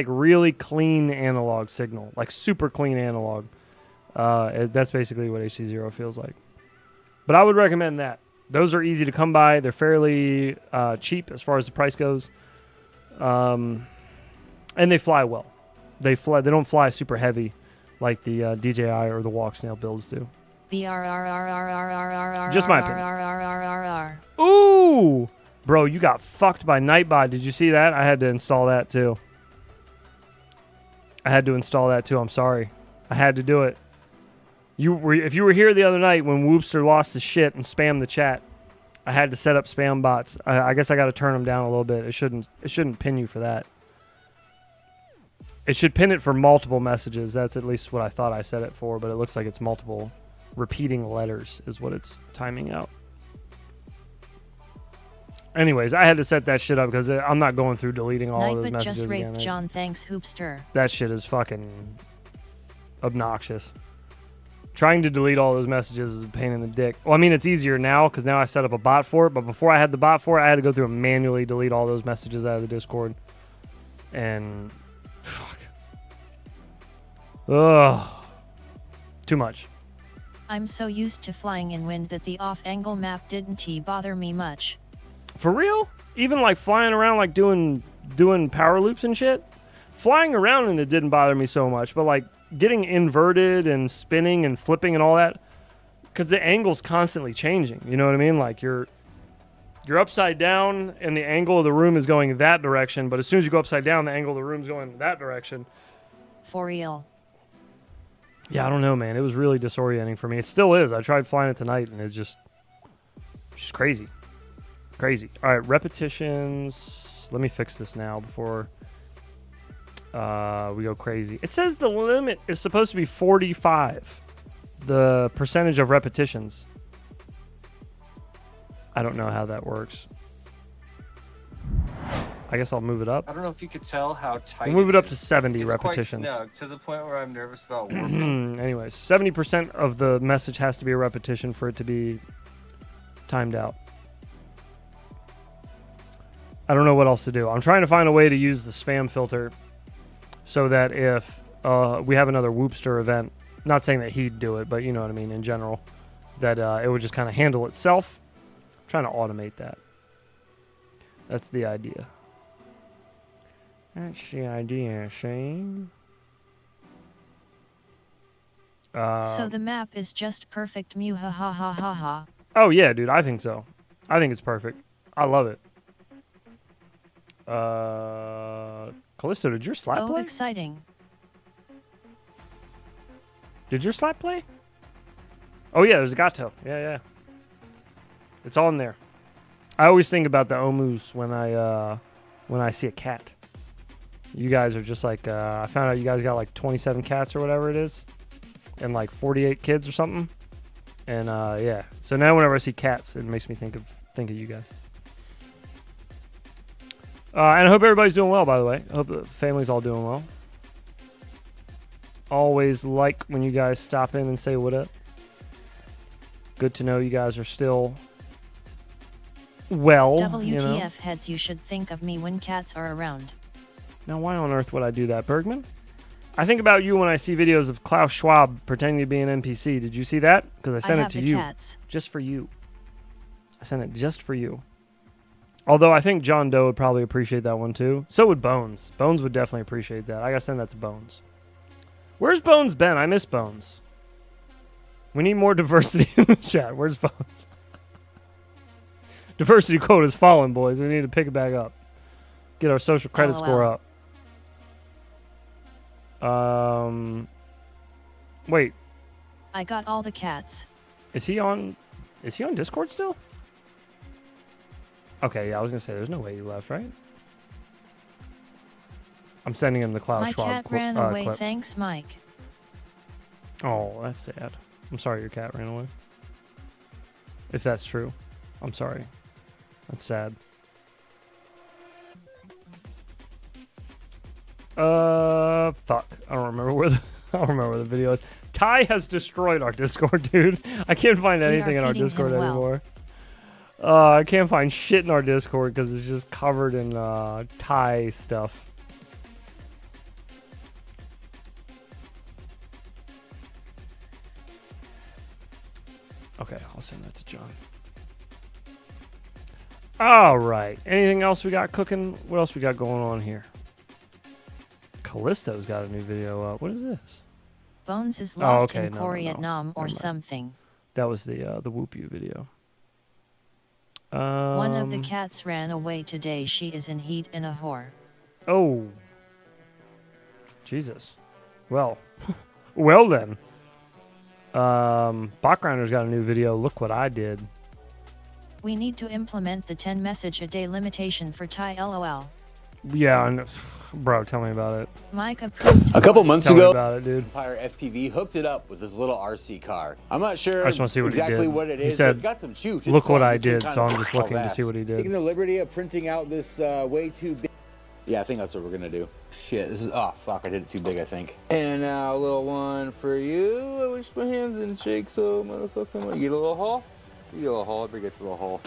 really clean analog signal, like super clean analog. That's basically what HD 0 feels like. But I would recommend that. Those are easy to come by. They're fairly cheap as far as the price goes. And they fly well. They don't fly super heavy like the DJI or the Walksnail builds do. Just my opinion. Ooh! Bro, you got fucked by Nightbot. Did you see that? I had to install that too. I'm sorry. I had to do it. If you were here the other night when Whoopster lost his shit and spammed the chat, I had to set up spam bots. I guess I got to turn them down a little bit. It shouldn't pin you for that. It should pin it for multiple messages. That's at least what I thought I set it for, but it looks like it's multiple repeating letters is what it's timing out. Anyways, I had to set that shit up because I'm not going through deleting all of those Nightbot messages just raped again. John, thanks Hoopster. That shit is fucking obnoxious. Trying to delete all those messages is a pain in the dick. Well, I mean, it's easier now because now I set up a bot for it, but before I had the bot for it, I had to go through and manually delete all those messages out of the Discord. And fuck. Ugh. Too much. I'm so used to flying in wind that the off-angle map didn't bother me much. For real? Even like flying around, like doing power loops and shit? Flying around and it didn't bother me so much, but like getting inverted and spinning and flipping and all that, because the angle's constantly changing. You know what I mean? Like you're upside down and the angle of the room is going that direction, but as soon as you go upside down, the angle of the room's going that direction. For real. Yeah, I don't know, man. It was really disorienting for me. It still is. I tried flying it tonight and it's just crazy. Crazy. All right, repetitions. Let me fix this now before we go crazy. It says the limit is supposed to be 45. The percentage of repetitions. I don't know how that works. I guess I'll move it up. I don't know if you could tell how tight. We'll move it up to 70 it's repetitions. Quite snug, to the point where I'm nervous about warping. Anyways, 70% of the message has to be a repetition for it to be timed out. I don't know what else to do. I'm trying to find a way to use the spam filter so that if we have another Whoopster event, not saying that he'd do it, but you know what I mean in general, that it would just kind of handle itself. I'm trying to automate that. That's the idea. That's the idea, Shane. So the map is just perfect, mew ha ha ha ha ha. Oh yeah, dude, I think so. I think it's perfect. I love it. Callisto, did your slap play? Oh, exciting. Did your slap play? Oh yeah, there's a gato. Yeah. It's all in there. I always think about the omus when I see a cat. You guys are just like, I found out you guys got like 27 cats or whatever it is, and like 48 kids or something. And yeah, so now whenever I see cats, it makes me think of you guys. And I hope everybody's doing well, by the way. I hope the family's all doing well. Always like when you guys stop in and say what up. Good to know you guys are still well. WTF you know? heads, you should think of me when cats are around. Now, why on earth would I do that, Bergman? I think about you when I see videos of Klaus Schwab pretending to be an NPC. Did you see that? Because I sent it to you. Cats. Just for you. I sent it just for you. Although I think John Doe would probably appreciate that one too. So would Bones. Bones would definitely appreciate that. I gotta send that to Bones. Where's Bones been? I miss Bones. We need more diversity in the chat. Where's Bones? Diversity quota is fallen, boys. We need to pick it back up. Get our social credit score up. Wait. I got all the cats. Is he on Discord still? Okay, yeah, I was gonna say there's no way he left, right? I'm sending him the Klaus Schwab My cat ran away, clip. thanks, Mike. Oh, that's sad. I'm sorry your cat ran away. If that's true. I'm sorry. That's sad. Fuck. I don't remember where the video is. Ty has destroyed our Discord, dude. I can't find anything in our Discord anymore. I can't find shit in our Discord because it's just covered in Thai stuff. Okay, I'll send that to John. All right. Anything else we got cooking? What else we got going on here? Callisto's got a new video up. What is this? Bones is lost in No. Koreatnam or something. That was the Whoop You video. One of the cats ran away today. She is in heat in a whore. Oh. Jesus. Well. Well then. Bachgrinder's got a new video. Look what I did. We need to implement the 10 message a day limitation for Thai LOL. Yeah, and bro, tell me about it. Mike approved. A couple months Tell me ago, about it, dude. Empire FPV hooked it up with this little RC car. I'm not sure I just want to see what exactly he did. what it He is, said, but it's got some juice. It's look what fun. I This thing did, kind so of I'm just looking to fast. see what he did. Taking the liberty of printing out this way too big. Yeah, I think that's what we're gonna do. Shit, this is, oh fuck, I did it too big, I think. And now a little one for you. I wish my hands didn't shake so motherfucking. You get a little haul? You get a little haul, everybody gets a little haul.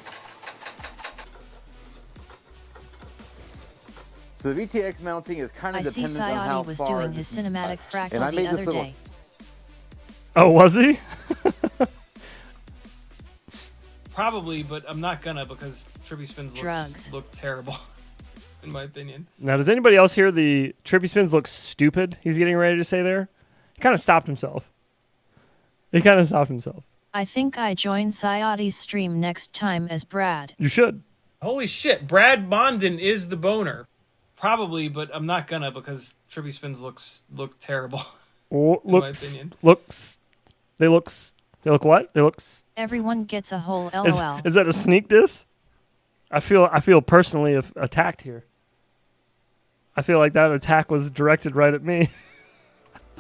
So the VTX mounting is kind of I see dependent on how Sayati was far. doing his cinematic And fractal I the made other this little. day. Oh, was he? Probably, but I'm not gonna because Trippy Spins Drugs. look terrible, in my opinion. Now, does anybody else hear the Trippy Spins look stupid he's getting ready to say there? He kind of stopped himself. I think I join Sayati's stream next time as Brad. You should. Holy shit, Brad Mondin is the boner. Probably, but I'm not gonna because Trippy Spins look terrible. Oh, in my opinion. They look what? They look. Everyone gets a whole LOL. Is that a sneak diss? I feel personally attacked here. I feel like that attack was directed right at me.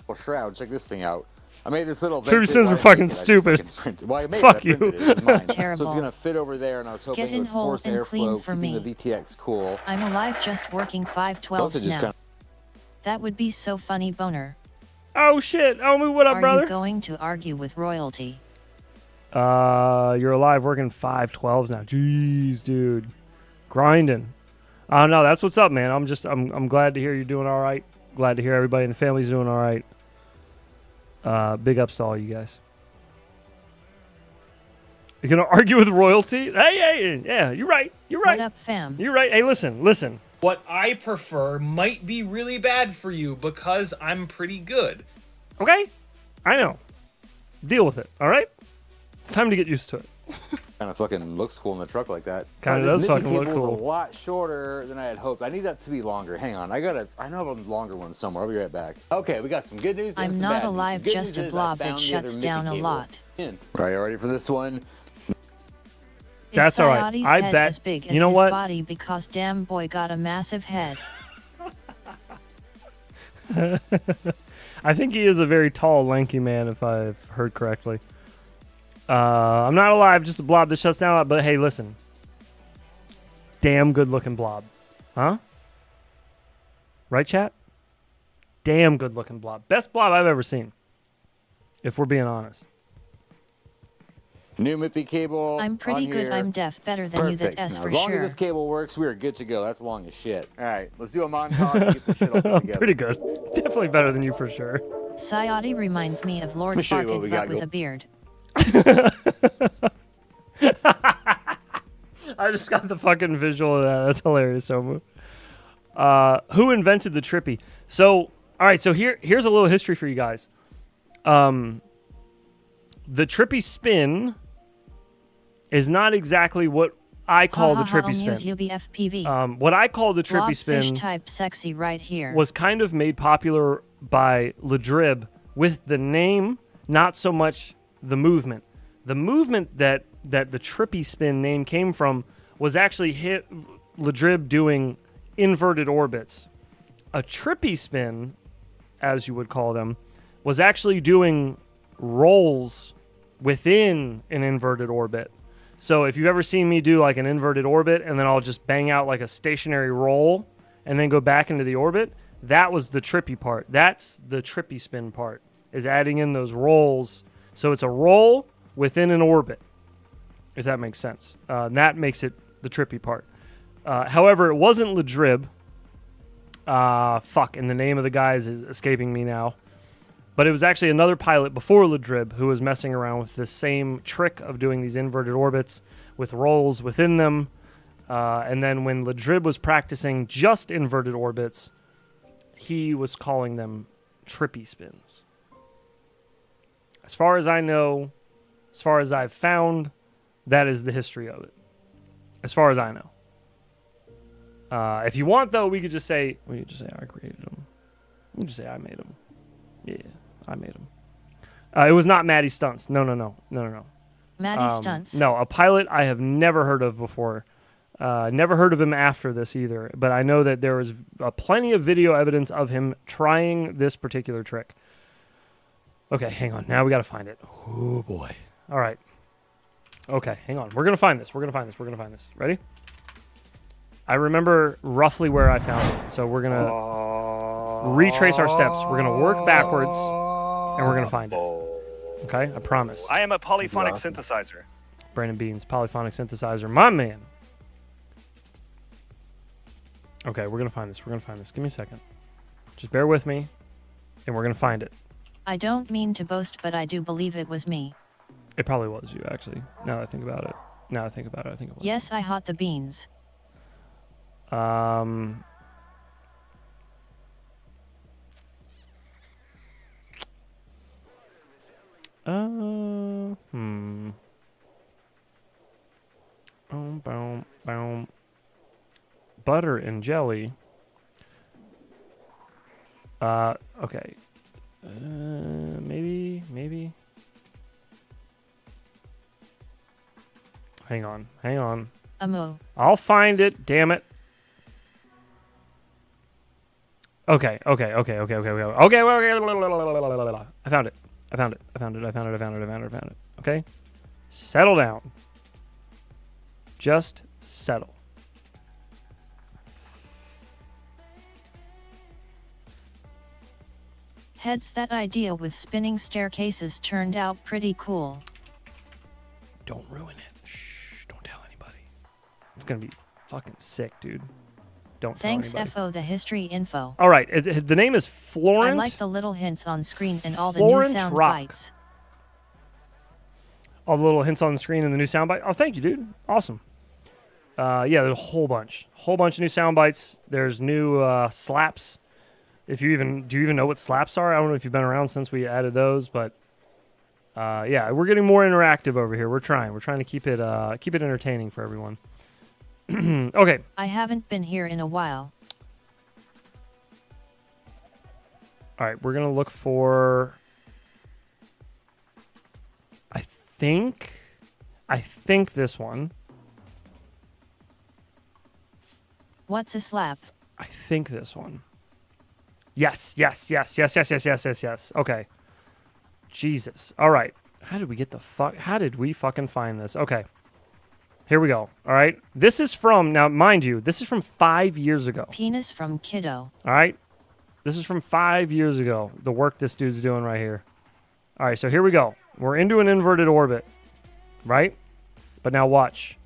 Well, Shroud, check this thing out. I made this little. Trippy Spins are fucking stupid. Well, I made Fuck it. I printed you. it. It's mine. Terrible. So it's gonna fit over there, and I was hoping Get it in would whole force and clean airflow, for keeping me. the VTX cool. I'm alive just working 512s just now. kinda- That would be so funny, boner. Oh shit! Oh, what up, Are brother? you going to argue with royalty? You're alive working 512s now. Jeez, dude, grinding. No, that's what's up, man. I'm glad to hear you're doing all right. Glad to hear everybody in the family's doing all right. Big ups to all you guys. You're gonna argue with royalty? Hey, yeah, you're right. You're right. What up, fam? You're right. Hey, listen. What I prefer might be really bad for you because I'm pretty good. Okay, I know. Deal with it. All right. It's time to get used to it. Kind of fucking looks cool in the truck like that. Kinda This does MIDI fucking look cable's cool. a lot shorter than I had hoped. I need that to be longer. Hang on, I know I have a longer one somewhere. I'll be right back. Okay, we got some good news. and I'm some not bad news. alive, Good just news a is I blob that found the other shuts MIDI down a cable lot. In. All right, you ready for this one? That's all right. Sayati's I head bet. as big as You know his what? body because damn boy got a massive head. I think he is a very tall, lanky man, if I've heard correctly. I'm not alive, just a blob that shuts down a lot. But hey, listen. Damn good looking blob. Huh? Right, chat? Damn good looking blob. Best blob I've ever seen. If we're being honest. New MIPI cable. I'm pretty on good. here. I'm deaf. Better than you Perfect. that S Now, for as long sure. as this cable works, we are good to go. That's long as shit. All right, let's do a montage and get this shit all put together. Pretty good. Definitely better than you for sure. Sayati reminds me of Lord Let me show you what we Farquaad got but with going. a beard. I just got the fucking visual of that. That's hilarious, Somu. Who invented the Trippy? So, all right. So here's a little history for you guys. The Trippy spin is not exactly what I call the Trippy spin. What I call the Trippy spin Blobfish type sexy right here. was kind of made popular by Ledrib with the name, not so much the movement. The movement that the Trippy spin name came from was actually Ledrib doing inverted orbits. A Trippy spin, as you would call them, was actually doing rolls within an inverted orbit. So if you've ever seen me do like an inverted orbit and then I'll just bang out like a stationary roll and then go back into the orbit, that was the Trippy part. That's the Trippy spin part, is adding in those rolls. So it's a roll within an orbit, if that makes sense. That makes it the Trippy part. However, it wasn't Ledrib. And the name of the guy is escaping me now. But it was actually another pilot before Ledrib who was messing around with this same trick of doing these inverted orbits with rolls within them. And then when Ledrib was practicing just inverted orbits, he was calling them Trippy spins. As far as I know, as far as I've found, that is the history of it. As far as I know. If you want, though, we could just say I created them. We could just say I made them. Yeah, I made them. It was not Matty Stunts. No. Matty Stunts. No, a pilot I have never heard of before. Never heard of him after this either. But I know that there was plenty of video evidence of him trying this particular trick. Okay, hang on. Now we got to find it. Oh, boy. All right. Okay, hang on. We're going to find this. Ready? I remember roughly where I found it. So we're going to retrace our steps. We're going to work backwards, and we're going to find it. Okay? I promise. I am a polyphonic synthesizer. Brandon Beans, polyphonic synthesizer. My man. Okay, we're gonna find this. We're gonna find this. Give me a second. Just bear with me, and we're gonna find it. I don't mean to boast, but I do believe it was me. It probably was you, actually. Now that I think about it. I think it was. Yes, I hot the beans. Um. Boom. Butter and jelly. Okay. Maybe. Hang on. I'll find it, damn it. Okay. I found it. Okay? Settle down. Just settle. Heads, that idea with spinning staircases turned out pretty cool. Don't ruin it. Shh, don't tell anybody. It's gonna be fucking sick, dude. Don't Thanks, tell anybody. FO, the history info. All right, the name is Florent. I like the little hints on screen and all the new sound bites. All the little hints on the screen and the new sound bite. Oh, thank you, dude. Awesome. Yeah, there's a whole bunch of new sound bites. There's new slaps. Do you even know what slaps are? I don't know if you've been around since we added those, but yeah, we're getting more interactive over here. We're trying to keep it entertaining for everyone. Okay. I haven't been here in a while. All right, we're gonna look for. I think this one. What's a slap? I think this one. Yes. Okay. Jesus. All right. How did we fucking find this? Okay. Here we go. All right. This is from, now mind you, this is from 5 years ago. Penis from Kiddo. All right. This is from 5 years ago. The work this dude's doing right here. All right. So here we go. We're into an inverted orbit. Right? But now watch.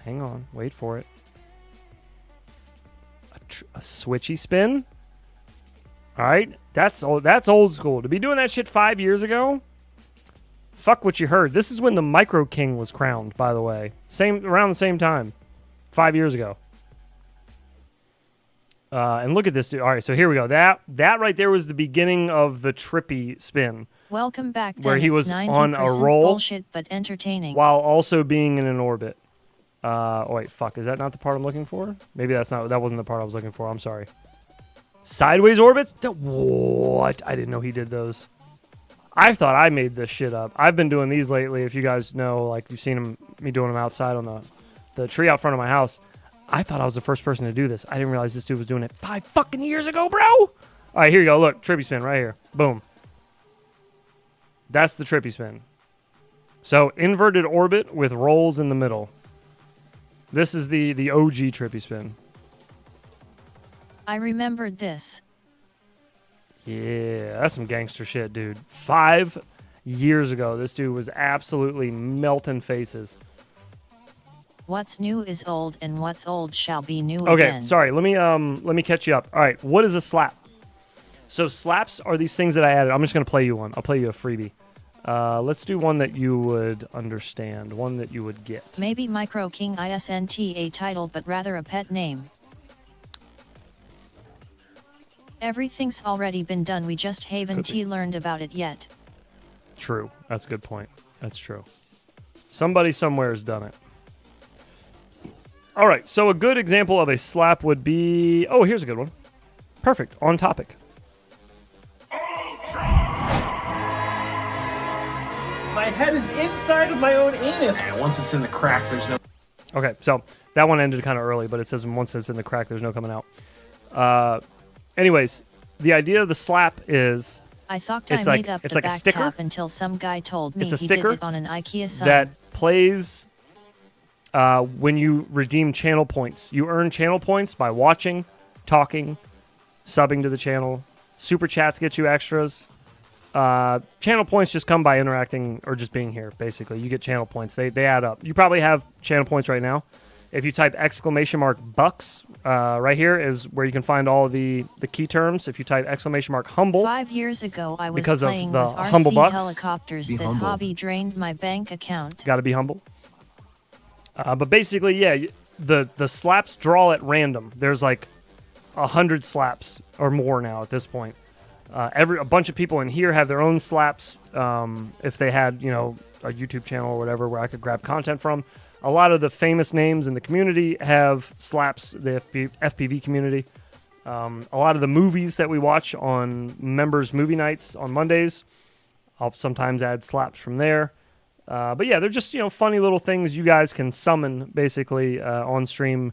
Hang on. Wait for it. A switchy spin. All right. That's old school. To be doing that shit 5 years ago? Fuck what you heard. This is when the Micro King was crowned, by the way. Around the same time. 5 years ago. And look at this dude. All right, so here we go. That right there was the beginning of the trippy spin. Welcome back. Where he was on a roll. Bullshit, but entertaining. While also being in an orbit. Oh wait, fuck. Is that not the part I'm looking for? Maybe that wasn't the part I was looking for. I'm sorry. Sideways orbits? What? I didn't know he did those. I thought I made this shit up. I've been doing these lately. If you guys know, like you've seen me doing them outside on the tree out front of my house. I thought I was the first person to do this. I didn't realize this dude was doing it 5 fucking years ago, bro. All right, here you go. Look, trippy spin right here. Boom. That's the trippy spin. So inverted orbit with rolls in the middle. This is the OG trippy spin. I remembered this. Yeah, that's some gangster shit, dude. 5 years ago, this dude was absolutely melting faces. What's new is old, and what's old shall be new Okay, again. sorry. Let me catch you up. All right, what is a slap? So slaps are these things that I added. I'm just gonna play you one. I'll play you a freebie. Let's do one that you would understand, one that you would get. Maybe Micro King isn't a title, but rather a pet name. Everything's already been done. We just haven't learned about it yet. True. That's a good point. That's true. Somebody somewhere has done it. All right, so a good example of a slap would be... Oh, here's a good one. Perfect. On topic. My head is inside of my own anus. Yeah, once it's in the crack, there's no... Okay, so that one ended kind of early, but it says once it's in the crack, there's no coming out. Anyways, the idea of the slap is... I thought I made up the like back a sticker tap until some guy told me it's a he sticker did it on an IKEA sign. that plays... when you redeem channel points. You earn channel points by watching, talking, subbing to the channel. Super chats get you extras. Channel points just come by interacting or just being here, basically. You get channel points. They add up. You probably have channel points right now. If you type !bucks, right here is where you can find all of the key terms. If you type !humble. 5 years ago, I was because of playing the with humble RC bucks, helicopters be that humble. hobby drained my bank account. Got to be humble. But basically, yeah, the slaps draw at random. There's like 100 slaps or more now at this point. A bunch of people in here have their own slaps. If they had, a YouTube channel or whatever where I could grab content from. A lot of the famous names in the community have slaps, the FPV community. A lot of the movies that we watch on members' movie nights on Mondays, I'll sometimes add slaps from there. But yeah, they're just, funny little things you guys can summon basically on stream.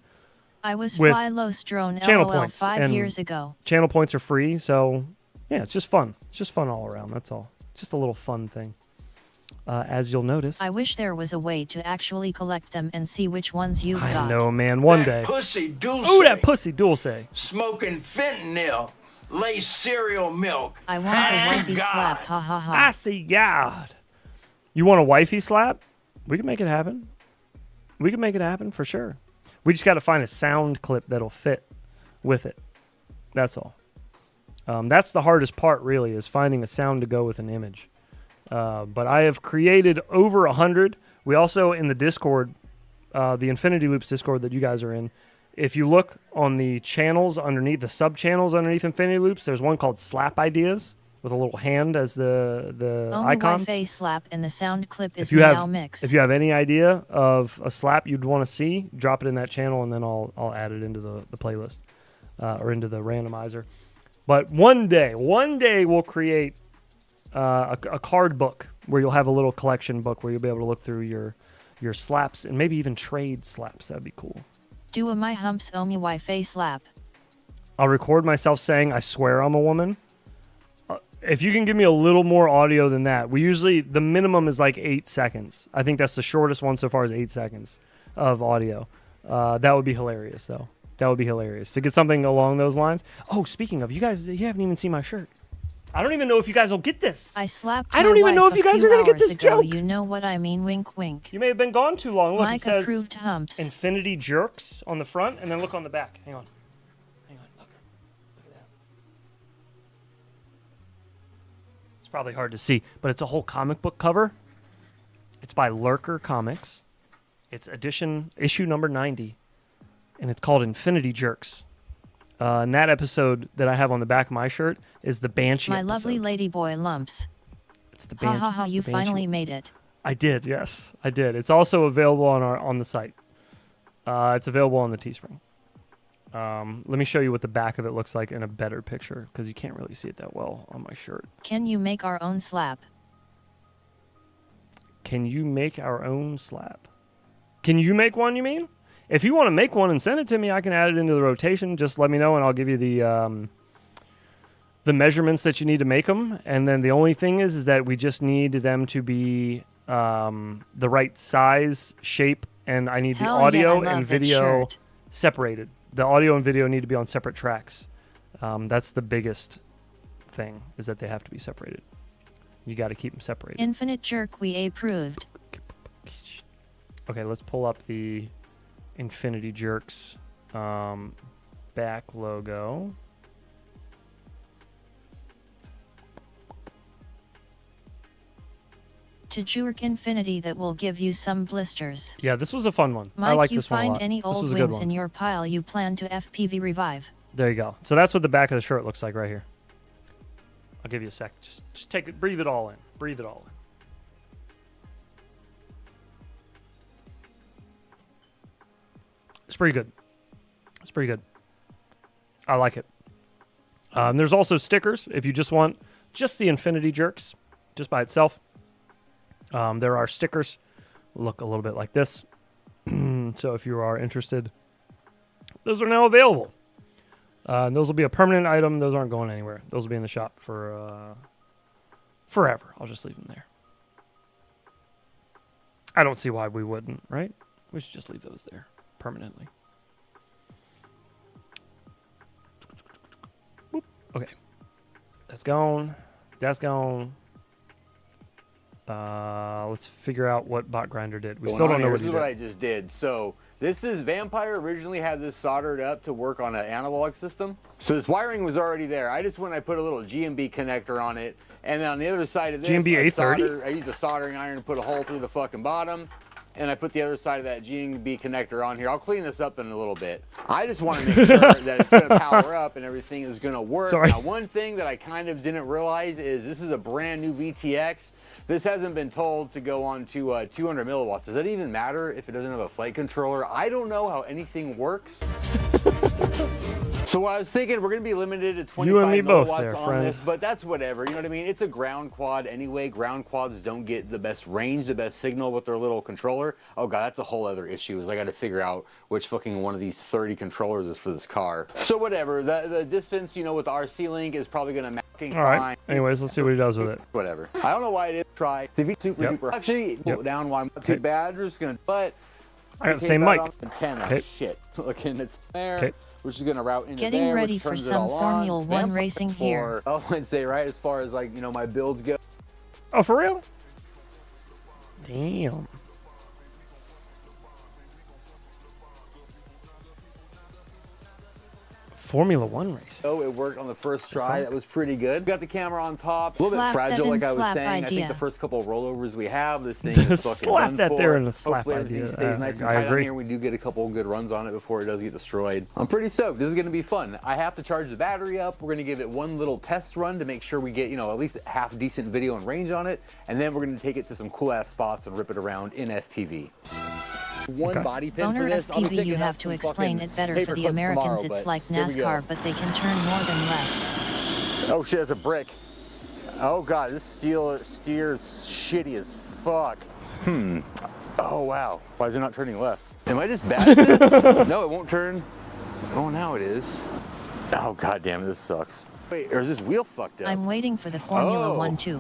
I was with Phylostron channel LOL points. 5 And years ago. Channel points are free, so yeah, it's just fun. It's just fun all around, that's all. Just a little fun thing. As you'll notice. I wish there was a way to actually collect them and see which ones you've got. I know, man, one day. Pussy Dulce. Ooh, that pussy Dulce. Smoking fentanyl. Lay cereal milk. I want a wifey slap, ha ha ha. I see God. You want a wifey slap? We can make it happen. We can make it happen for sure. We just got to find a sound clip that'll fit with it. That's all. That's the hardest part, really, is finding a sound to go with an image. But I have created over 100. We also, in the Discord, the Infinity Loops Discord that you guys are in, if you look on the channels underneath, the sub-channels underneath Infinity Loops, there's one called Slap Ideas with a little hand as the Only icon. Wi-Fi slap and the sound clip is If you now have mix. if you have any idea of a slap you'd want to see, drop it in that channel, and then I'll add it into the playlist or into the randomizer. But one day we'll create a card book where you'll have a little collection book where you'll be able to look through your slaps and maybe even trade slaps. That'd be cool. Do a my humps omi Wi-Fi slap. I'll record myself saying I swear I'm a woman. If you can give me a little more audio than that, the minimum is like 8 seconds. I think that's the shortest one so far is 8 seconds of audio. That would be hilarious, though. That would be hilarious to get something along those lines. Oh, speaking of, you haven't even seen my shirt. I don't even know if you guys will get this. I slapped. I don't even know if you guys are gonna get this joke. You know what I mean? Wink, wink. You may have been gone too long. Look, Mike it says approved humps. Infinity Jerks on the front, and then look on the back. Hang on. Look at that. It's probably hard to see, but it's a whole comic book cover. It's by Lurker Comics. It's issue number 90, and it's called Infinity Jerks. And that episode that I have on the back of my shirt is the Banshee My episode. lovely ladyboy lumps. It's the Ha Banshee. ha ha! it's You the Banshee. finally made it. I did, yes, I did. It's also available on the site. It's available on the Teespring. Let me show you what the back of it looks like in a better picture because you can't really see it that well on my shirt. Can you make our own slap? Can you make our own slap? Can you make one, you mean? If you want to make one and send it to me, I can add it into the rotation. Just let me know, and I'll give you the measurements that you need to make them. And then the only thing is that we just need them to be the right size, shape, and I need Hell the audio yeah, I love and that video shirt. separated. The audio and video need to be on separate tracks. That's the biggest thing, is that they have to be separated. You got to keep them separated. Infinite jerk, we approved. Okay, let's pull up the Infinity Jerks back logo. To jerk infinity that will give you some blisters. Yeah, this was a fun one. Mike, I like you this one a find lot. any This old was a good wings one. in your pile you plan to FPV revive. There you go. So that's what the back of the shirt looks like right here. I'll give you a sec. Just take it, breathe it all in. Breathe it all in. It's pretty good. It's pretty good. I like it. There's also stickers if you just want just the Infinity Jerks, just by itself. There are stickers. Look a little bit like this. So if you are interested, those are now available. And those will be a permanent item. Those aren't going anywhere. Those will be in the shop for forever. I'll just leave them there. I don't see why we wouldn't, right? We should just leave those there permanently. Boop. Okay. That's gone. That's gone. Let's figure out what Bot Grinder did. We still don't know what he did. This is what I just did. So this is Vampire originally had this soldered up to work on an analog system. So this wiring was already there. I just went and I put a little GMB connector on it. And then on the other side of this, GMB A30? I used a soldering iron to put a hole through the fucking bottom. And I put the other side of that GMB connector on here. I'll clean this up in a little bit. I just want to make sure that it's going to power up and everything is going to work. Sorry. Now, one thing that I kind of didn't realize is this is a brand new VTX. This hasn't been told to go on to 200 milliwatts. Does that even matter if it doesn't have a flight controller? I don't know how anything works. So I was thinking we're going to be limited to 25 milliwatts on this, but that's whatever. You know what I mean? It's a ground quad anyway. Ground quads don't get the best range, the best signal with their little controller. Oh god, that's a whole other issue. Is I got to figure out which fucking one of these 30 controllers is for this car. So whatever. The distance, you know, with the RC link is probably going to match fine. All right. Anyways, let's see what he does with it. Whatever. I don't know why it is. Try the V super duper. Actually, pull it down while I'm not too bad. We're just gonna. But I got the same mic. Antenna. Okay. Shit. Looking, it's there. Okay. Which is gonna route into Getting there, ready which for turns it some all Formula on. 1 racing here. Oh, I'd say right as far as like, you know, my builds go. Oh, for real? Damn. Formula 1 race. Oh, it worked on the first try. That was pretty good. Got the camera on top. A little bit Slap fragile, that like I in was slap saying. I idea. think the first couple of rollovers we have, this thing is fucking Slap done that for. there in the slap Hopefully everything idea. stays nice and I tight on agree. here. We do get a couple of good runs on it before it does get destroyed. I'm pretty stoked. This is going to be fun. I have to charge the battery up. We're going to give it one little test run to make sure we get, you know, at least half decent video and range on it. And then we're going to take it to some cool ass spots and rip it around in FPV. One body pin Boner for this. I'll be FPV, picking you up have to some explain fucking it better paper for the clips Americans. tomorrow, It's but like here we go. NASCAR, but they can turn more than left. Oh shit, that's a brick. Oh god, this steer's shitty as fuck. Oh wow. Why is it not turning left? Am I just bad at this? No, it won't turn. Oh, now it is. Oh god damn it, this sucks. Wait, or is this wheel fucked up? I'm waiting for the Formula 1 too.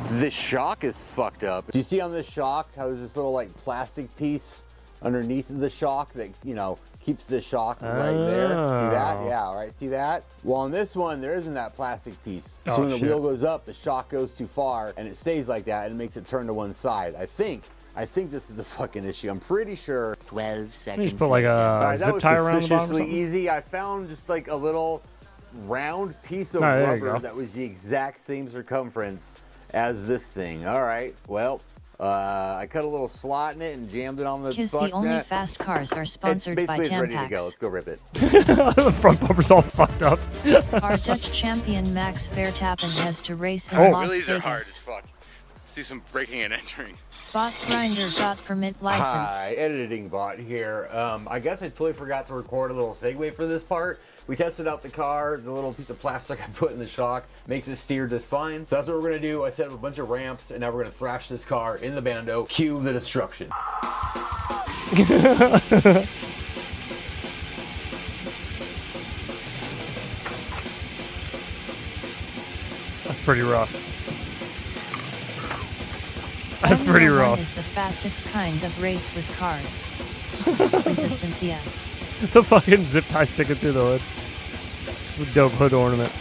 This shock is fucked up. Do you see on this shock how there's this little like plastic piece underneath the shock that, you know, keeps the shock right there? See that? Yeah, all right, see that? Well, on this one, there isn't that plastic piece. So when the wheel goes up, the shock goes too far and it stays like that and it makes it turn to one side. I think this is the fucking issue. I'm pretty sure. 12 seconds. You just put like a zip tie around the bottom or That was suspiciously easy. I found just like a little round piece of rubber that was the exact same circumference as this thing. All right, well, I cut a little slot in it and jammed it on the Kiss the only fast cars are sponsored by it's ready to go. Tampax. Let's go rip it. The front bumper's all fucked up. Our Dutch champion Max Verstappen has to race in Las Wheelies are hard Vegas. as fuck. See some braking and entering. Bot Grinder got permit license. Hi, editing bot here. I guess I totally forgot to record a little segue for this part. We tested out the car, the little piece of plastic I put in the shock makes it steer just fine. So that's what we're gonna do. I set up a bunch of ramps and now we're gonna thrash this car in the bando. Cue the destruction. That's pretty rough. That's pretty Formula 1 rough. is the fastest kind of race with cars. Resistance, yeah. The fucking zip tie sticking through the hood. It's a dope hood ornament.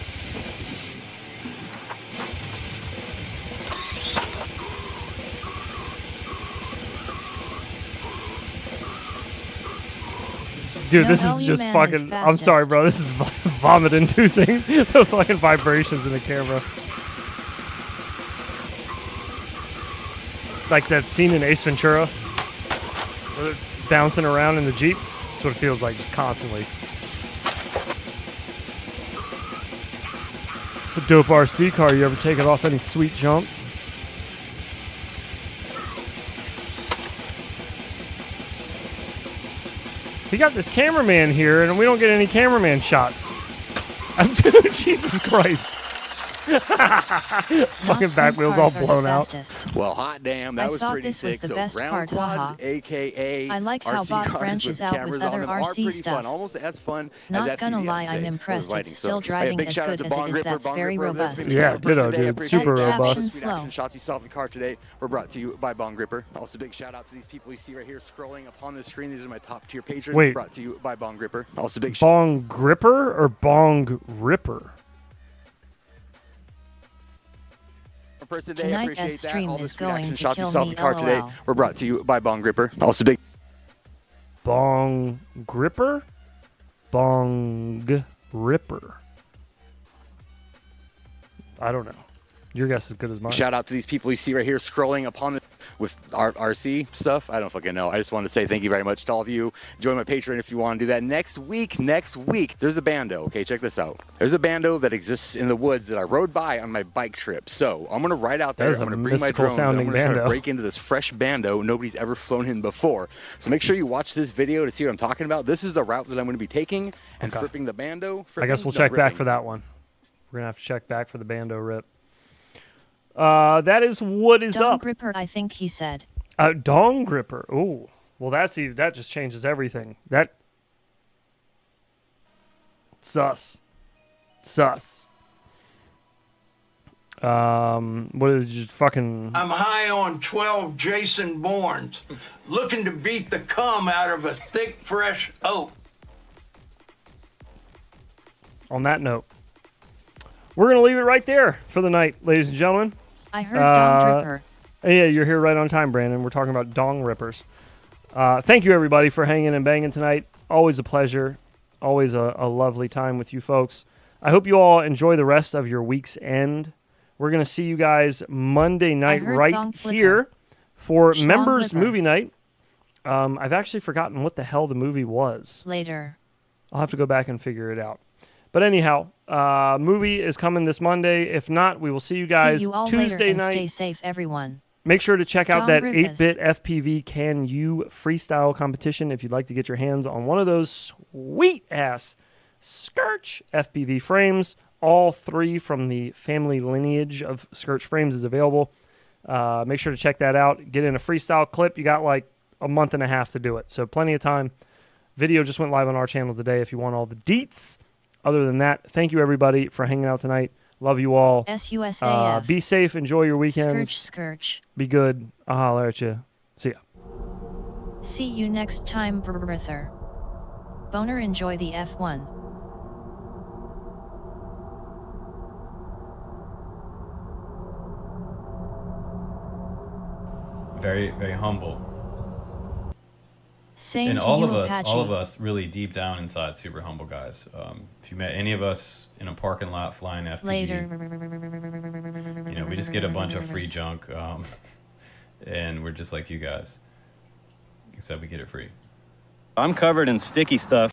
Dude, this is just fucking. I'm sorry, bro. This is vomit inducing. The fucking vibrations in the camera. Like that scene in Ace Ventura where they're bouncing around in the Jeep. That's what it feels like, just constantly. It's a dope RC car. You ever take it off any sweet jumps? We got this cameraman here, and we don't get any cameraman shots. Dude, Jesus Christ. Fucking back wheels all blown out. Well, hot damn, that was pretty sick. So round quads, aka I like how RC Bot cars branches with out with cameras on other them are RC pretty stuff. fun, almost as fun Not as gonna FPV, lie, I'd say. I'm impressed. Lighting It's still sucks. driving big as shout out good to as it Bong is. Gripper. That's Bong very Gripper, that's robust. been Yeah, shout out to ditto, us today. I dude. appreciate Super that. robust. Sweet action shots you saw of the car today were brought to you by Bong Gripper. Also, big shout out to these people you see right here scrolling upon the screen. These are my top tier patrons. Wait. Brought to you by Bong Gripper. Also, big Bong Gripper or Bong Ripper? for person today. I Tonight's appreciate that. stream All is this going reaction to shots you kill saw in me, the car today LOL. were brought to you by Bong Gripper. Also big Bong Gripper? Bong Ripper. I don't know. Your guess is as good as mine. shout out to these people you see right here scrolling upon with our RC stuff. I don't fucking know. I just wanted to say thank you very much to all of you. Join my Patreon if you want to do that. Next week, there's a bando. Okay, check this out. There's a bando that exists in the woods that I rode by on my bike trip. So I'm gonna ride out there. I'm gonna bring my drones. I'm gonna try to break into this fresh bando nobody's ever flown in before. So make sure you watch this video to see what I'm talking about. This is the route that I'm gonna be taking and fripping the bando. I guess we'll check back for that one. We're gonna have to check back for the bando rip. That is what is Dong up. Gripper, I think he said. Dong Gripper. Ooh. Well, that just changes everything. That sus. What is just fucking? I'm high on 12 Jason Bournes, looking to beat the cum out of a thick, fresh oak. On that note, we're gonna leave it right there for the night, ladies and gentlemen. I heard Dong Ripper. Yeah, you're here right on time, Brandon. We're talking about dong rippers. Thank you, everybody, for hanging and banging tonight. Always a pleasure. Always a lovely time with you folks. I hope you all enjoy the rest of your week's end. We're going to see you guys Monday night right here for Schlong Members Flipper. Movie Night. I've actually forgotten what the hell the movie was. Later. I'll have to go back and figure it out. But anyhow, movie is coming this Monday. If not, we will see you guys See you all Tuesday later and night. Stay safe, everyone. Make sure to check out Dong that Rivas. 8-bit FPV Can You freestyle competition if you'd like to get your hands on one of those sweet-ass Skirch FPV frames. All 3 from the family lineage of Skirch frames is available. Make sure to check that out. Get in a freestyle clip. You got like a month and a half to do it, so plenty of time. Video just went live on our channel today if you want all the deets. Other than that, thank you, everybody, for hanging out tonight. Love you all. SUSAF. Be safe. Enjoy your weekends. Skirch. Be good. I'll holler at you. See ya. See you next time, Brother. Boner, enjoy the F1. Very, very humble. Same And to all you, of Apache. us, really deep down inside, super humble guys. If you met any of us in a parking lot flying FPV, Later. you know, we just get a bunch of free junk, and we're just like you guys, except we get it free. I'm covered in sticky stuff.